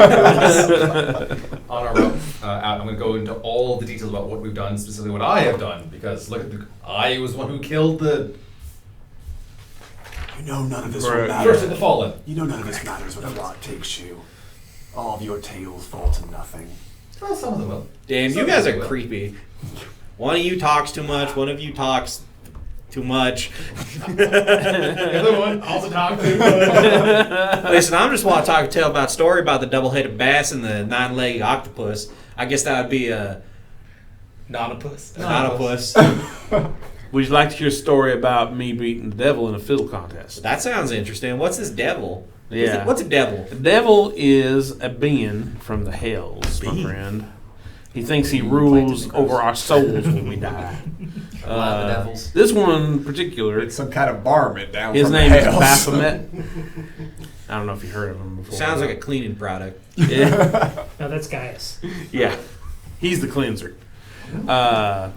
Speaker 3: our route out. I'm gonna go into all the details about what we've done, specifically what I have done, because look, I was one who killed the
Speaker 5: You know none of this
Speaker 4: Right.
Speaker 5: will
Speaker 3: first of
Speaker 5: matter.
Speaker 3: the fallen.
Speaker 5: You know none of this matters when a rock takes you. all of your tales fall to nothing.
Speaker 3: Well, some of them will.
Speaker 1: Damn,
Speaker 3: Some
Speaker 1: you guys
Speaker 3: of them
Speaker 1: are
Speaker 3: will.
Speaker 1: creepy. One of you talks too much. One of you talks too much.
Speaker 3: The other one also talked to.
Speaker 1: Listen, I'm just want to tell about a story about the double-headed bass and the nine-legged octopus. I guess that would be a
Speaker 2: Nonopus.
Speaker 1: octopus.
Speaker 4: Would you like to hear a story about me beating the devil in a fiddle contest?
Speaker 1: That sounds interesting. What's this devil?
Speaker 4: Yeah.
Speaker 1: What's a devil?
Speaker 4: The devil is a being from the hells, my
Speaker 1: Being?
Speaker 4: friend. He thinks he rules over our souls when we die.
Speaker 3: A lot of the devils.
Speaker 4: This one in particular,
Speaker 5: It's some kind of varmint down
Speaker 4: his
Speaker 5: from
Speaker 4: name
Speaker 5: the
Speaker 4: is
Speaker 5: hells.
Speaker 4: Baphomet. I don't know if you heard of him before.
Speaker 1: Sounds like a cleaning product.
Speaker 4: Yeah.
Speaker 6: No, that's Gaius.
Speaker 4: Yeah, he's the cleanser. No,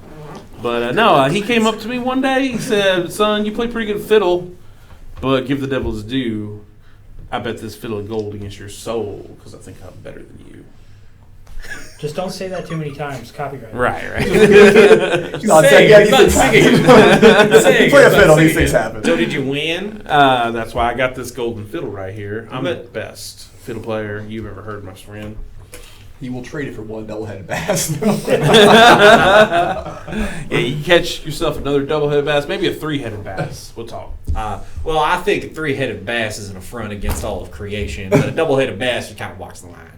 Speaker 4: he came up to me one day. He said, "Son, you play pretty good fiddle, but give the devil his due. I bet this fiddle of gold against your soul because I think I'm better than you."
Speaker 6: Just don't say that too many times. Copyright.
Speaker 4: Right.
Speaker 5: He's not saying, yeah, these things happen. You play a fiddle, these things happen.
Speaker 1: So did you win?
Speaker 4: That's why I got this golden fiddle right here. I'm the
Speaker 1: But-
Speaker 4: best fiddle player you've ever heard, my friend.
Speaker 5: He will trade it for one double-headed bass.
Speaker 4: Yeah, you can catch yourself another double-headed bass, maybe a three-headed bass. We'll talk.
Speaker 1: Well, I think a three-headed bass is an affront against all of creation, but a double-headed bass just kind of walks the line.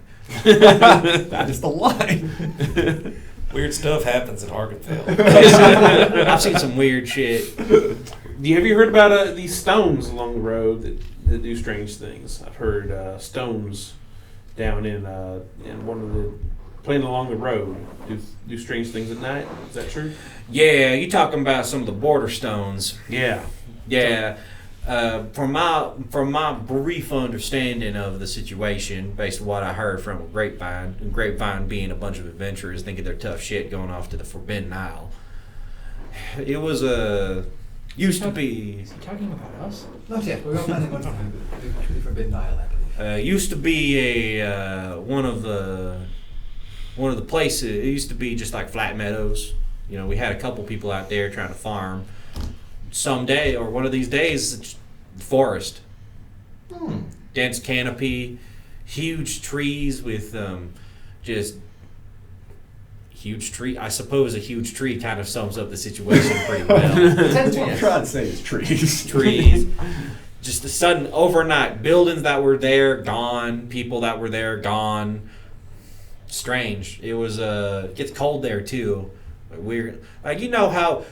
Speaker 5: That is the line.
Speaker 2: Weird stuff happens at Hargonfel.
Speaker 1: I've seen some weird shit.
Speaker 4: Have you heard about these stones along the road that do strange things? I've heard stones down in one of the playing along the road do strange things at night. Is that true?
Speaker 1: Yeah, you talking about some of the border stones.
Speaker 4: Yeah.
Speaker 1: Yeah. From my brief understanding of the situation, based on what I heard from a grapevine, and grapevine being a bunch of adventurers thinking they're tough shit going off to the Forbidden Isle. It was used to be
Speaker 6: Is he talking about us?
Speaker 3: Not yet. We're all planning on to the Forbidden Isle, I believe.
Speaker 1: used to be a one of the places. It used to be just like flat meadows. You know, we had a couple people out there trying to farm. Someday or one of these days, it's forest, dense canopy, huge trees with just huge tree. I suppose a huge tree kind of sums up the situation pretty well.
Speaker 5: That's what I'm trying to say is trees.
Speaker 1: Trees, just the sudden overnight buildings that were there gone, people that were there gone. Strange. It was it gets cold there too. Weird. Like, you know how,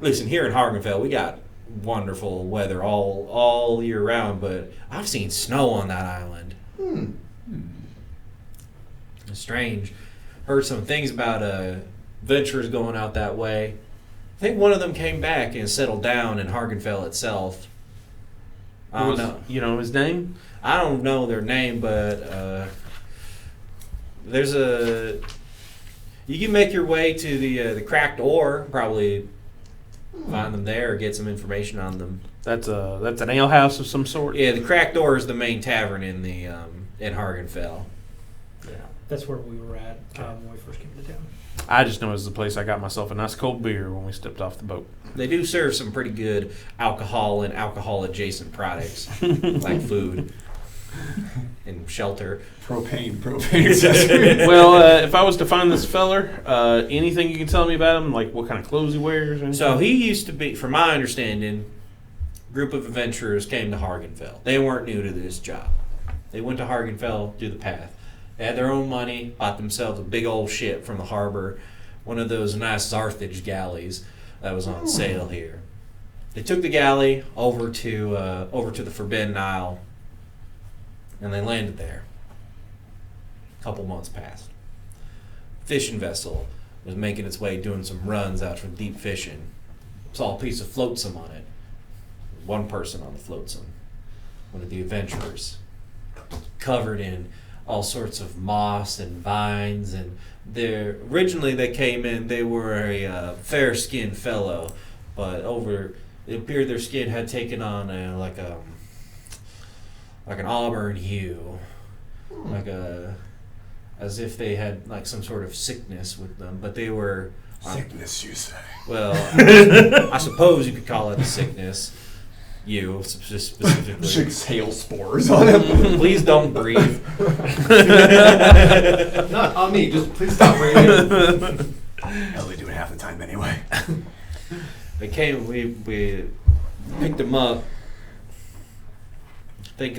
Speaker 1: listen, here in Hargonfel we got wonderful weather all year round, but I've seen snow on that island. It's strange. Heard some things about adventurers going out that way. I think one of them came back and settled down in Hargonfel itself. I don't know.
Speaker 4: You know his name?
Speaker 1: I don't know their name, but there's a. You can make your way to the cracked ore, probably find them there or get some information on them.
Speaker 4: That's an ale house of some sort.
Speaker 1: Yeah, the cracked ore is the main tavern in the in Hargonfel.
Speaker 6: That's where we were at when we first came to town.
Speaker 4: I just know it's the place I got myself a nice cold beer when we stepped off the boat.
Speaker 1: They do serve some pretty good alcohol and alcohol adjacent products like food and shelter.
Speaker 5: Propane accessories.
Speaker 4: Well, if I was to find this feller, anything you can tell me about him, like what kind of clothes he wears? Or
Speaker 1: So he used to be, from my understanding, a group of adventurers came to Hargonfel. They weren't new to this job. They went to Hargonfel, do the path. They had their own money, bought themselves a big old ship from the harbor, one of those nice Zarthage galleys that was on sale here. They took the galley over to the Forbidden Isle, and they landed there. A couple months passed. Fishing vessel was making its way, doing some runs out from deep fishing. Saw a piece of flotsam on it. One person on the flotsam, one of the adventurers, covered in all sorts of moss and vines, and originally they came in, they were a fair-skinned fellow, but it appeared their skin had taken on like an auburn hue, as if they had like some sort of sickness with them, but they were
Speaker 5: Sickness, you say?
Speaker 1: well, I suppose you could call it a sickness. You specifically.
Speaker 5: Just exhale spores on him.
Speaker 1: Please don't breathe.
Speaker 3: Not on me. Just please stop breathing.
Speaker 5: I only do it half the time anyway.
Speaker 1: We picked him up. I think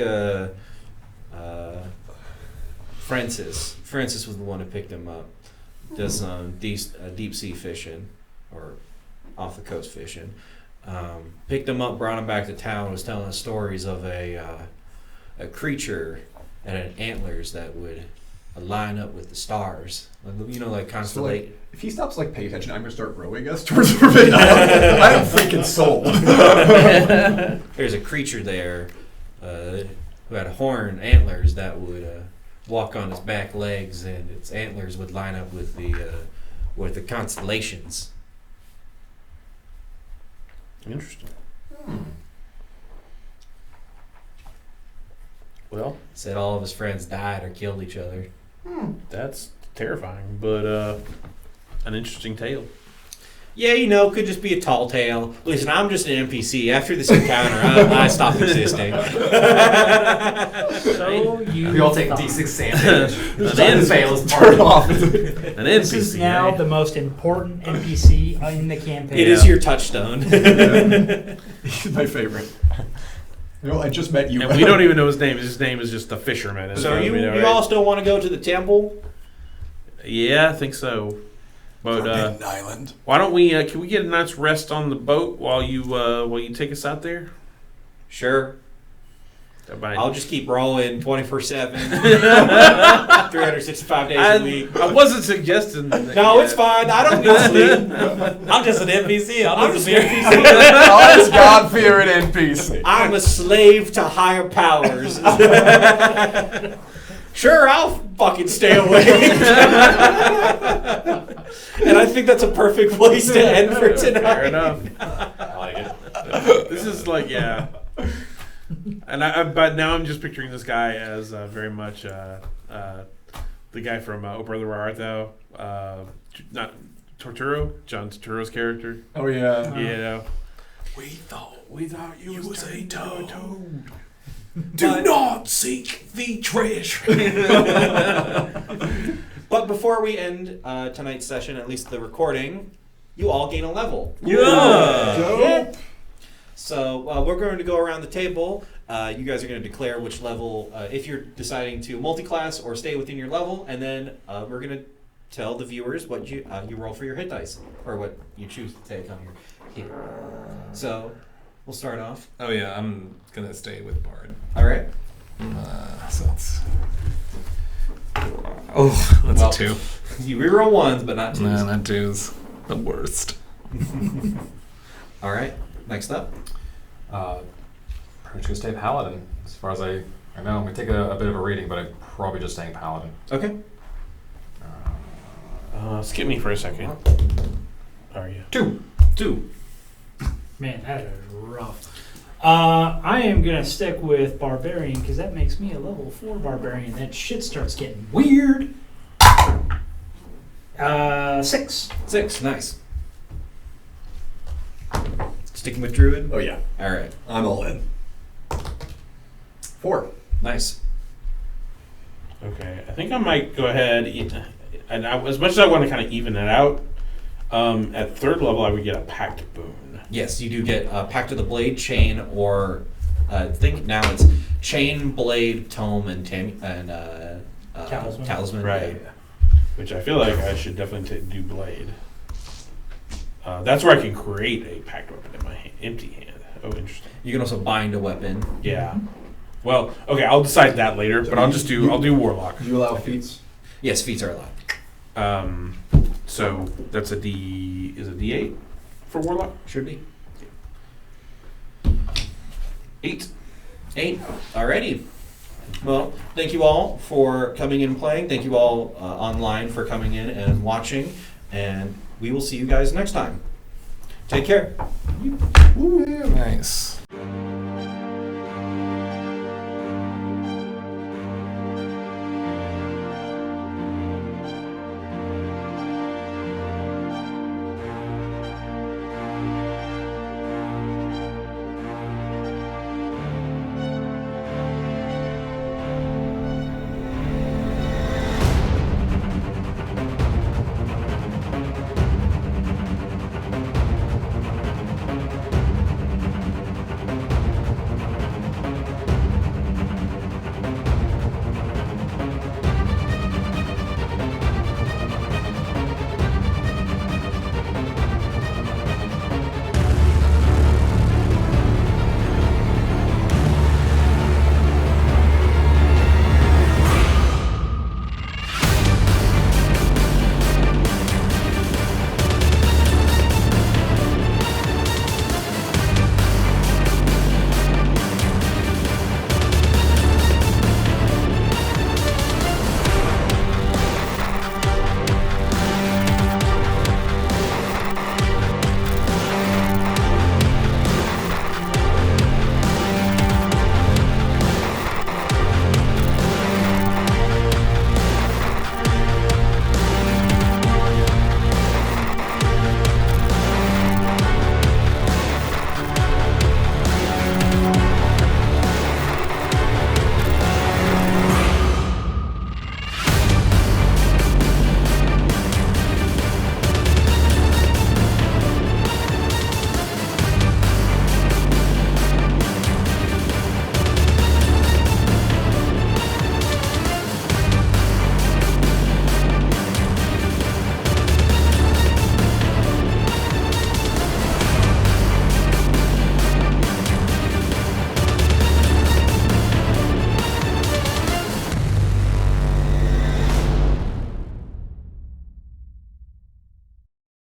Speaker 1: Francis. Francis was the one who picked him up. Does some deep sea fishing, or off the coast fishing. Picked him up, brought him back to town. Was telling us stories of a creature and an antlers that would line up with the stars. You know, like constellation.
Speaker 5: So, if he stops paying attention, I'm gonna start rowing us towards the Forbidden Island. I am freaking sold.
Speaker 1: There's a creature there who had antlers that would walk on its back legs, and its antlers would line up with the constellations.
Speaker 4: Interesting. Well,
Speaker 1: Said all of his friends died or killed each other.
Speaker 4: that's terrifying, but an interesting tale.
Speaker 1: Yeah, could just be a tall tale. Listen, I'm just an NPC. After this encounter, I stopped existing.
Speaker 6: So
Speaker 3: We all take D6 sand damage.
Speaker 4: An
Speaker 3: fail is
Speaker 5: Turn off.
Speaker 4: An
Speaker 6: this
Speaker 4: NPC.
Speaker 6: is now the most important NPC in the campaign.
Speaker 1: It is your touchstone.
Speaker 5: He's my favorite. I just met you.
Speaker 4: And we don't even know his name. His name is just the fisherman. as
Speaker 1: So
Speaker 4: far as
Speaker 1: you
Speaker 4: we know,
Speaker 1: you
Speaker 4: right?
Speaker 1: all still want to go to the temple?
Speaker 4: Yeah, I think so. But
Speaker 5: Forbidden Island.
Speaker 4: why don't we? Can we get a night's rest on the boat while you take us out there?
Speaker 1: Sure.
Speaker 4: Everybody-
Speaker 1: I'll just keep rolling 24/7, 365 days a week.
Speaker 4: I wasn't suggesting. That
Speaker 1: No,
Speaker 4: yet.
Speaker 1: it's fine. I don't need sleep. I'm just an NPC. I'm just an NPC.
Speaker 5: Honest God-fearing NPC.
Speaker 1: I'm a slave to higher powers. Sure, I'll fucking stay awake. And I think that's a perfect place to end for tonight.
Speaker 4: Fair enough.
Speaker 9: I like it.
Speaker 4: This is yeah. And but now I'm just picturing this guy as very much the guy from Oh Brother Where Art Thou? Not Torturo, John Turturro's character.
Speaker 5: Oh yeah.
Speaker 4: You know.
Speaker 7: We thought you was a
Speaker 4: toad.
Speaker 7: Do not seek the treasure.
Speaker 1: But before we end tonight's session, at least the recording, you all gain a level.
Speaker 4: Yeah.
Speaker 1: So we're going to go around the table. You guys are going to declare which level, if you're deciding to multi-class or stay within your level, and then we're going to tell the viewers what you roll for your hit dice, or what you choose to take on your hit. So we'll start off.
Speaker 7: Oh yeah, I'm gonna stay with Bard.
Speaker 1: All right.
Speaker 7: So it's. Oh, that's
Speaker 1: Well,
Speaker 7: a 2.
Speaker 1: You reroll ones, but not twos.
Speaker 7: No, not 2's the worst.
Speaker 1: All right. Next up.
Speaker 3: Pretty much gonna stay Paladin. As far as I know, I'm gonna take a bit of a reading, but I'm probably just staying Paladin.
Speaker 1: Okay.
Speaker 4: Skip me for a second. How are you?
Speaker 3: 2.
Speaker 1: 2.
Speaker 6: Man, that is rough. I am going to stick with Barbarian because that makes me a level 4 Barbarian. That shit starts getting weird. 6.
Speaker 1: 6. Nice. Sticking with Druid?
Speaker 5: Oh yeah.
Speaker 1: All right.
Speaker 5: I'm all in. 4.
Speaker 1: Nice.
Speaker 4: Okay, I think I might go ahead. And as much as I want to kind of even it out, at 3rd level I would get a Pact Boon.
Speaker 1: Yes, you do get Pact of the Blade, Chain, or I think now it's Chain, Blade, Tome, and Talisman.
Speaker 4: Right. Which I feel like I should definitely do Blade. That's where I can create a Pact weapon in my empty hand. Oh, interesting.
Speaker 1: You can also bind a weapon.
Speaker 4: Yeah. Well, okay, I'll decide that later, but I'll do Warlock.
Speaker 3: Do you allow feats?
Speaker 1: Yes, feats are allowed.
Speaker 4: So that's a D8 for Warlock?
Speaker 1: Should be.
Speaker 4: 8.
Speaker 1: 8. Alrighty. Well, thank you all for coming in and playing. Thank you all online for coming in and watching. And we will see you guys next time. Take care.
Speaker 7: Nice.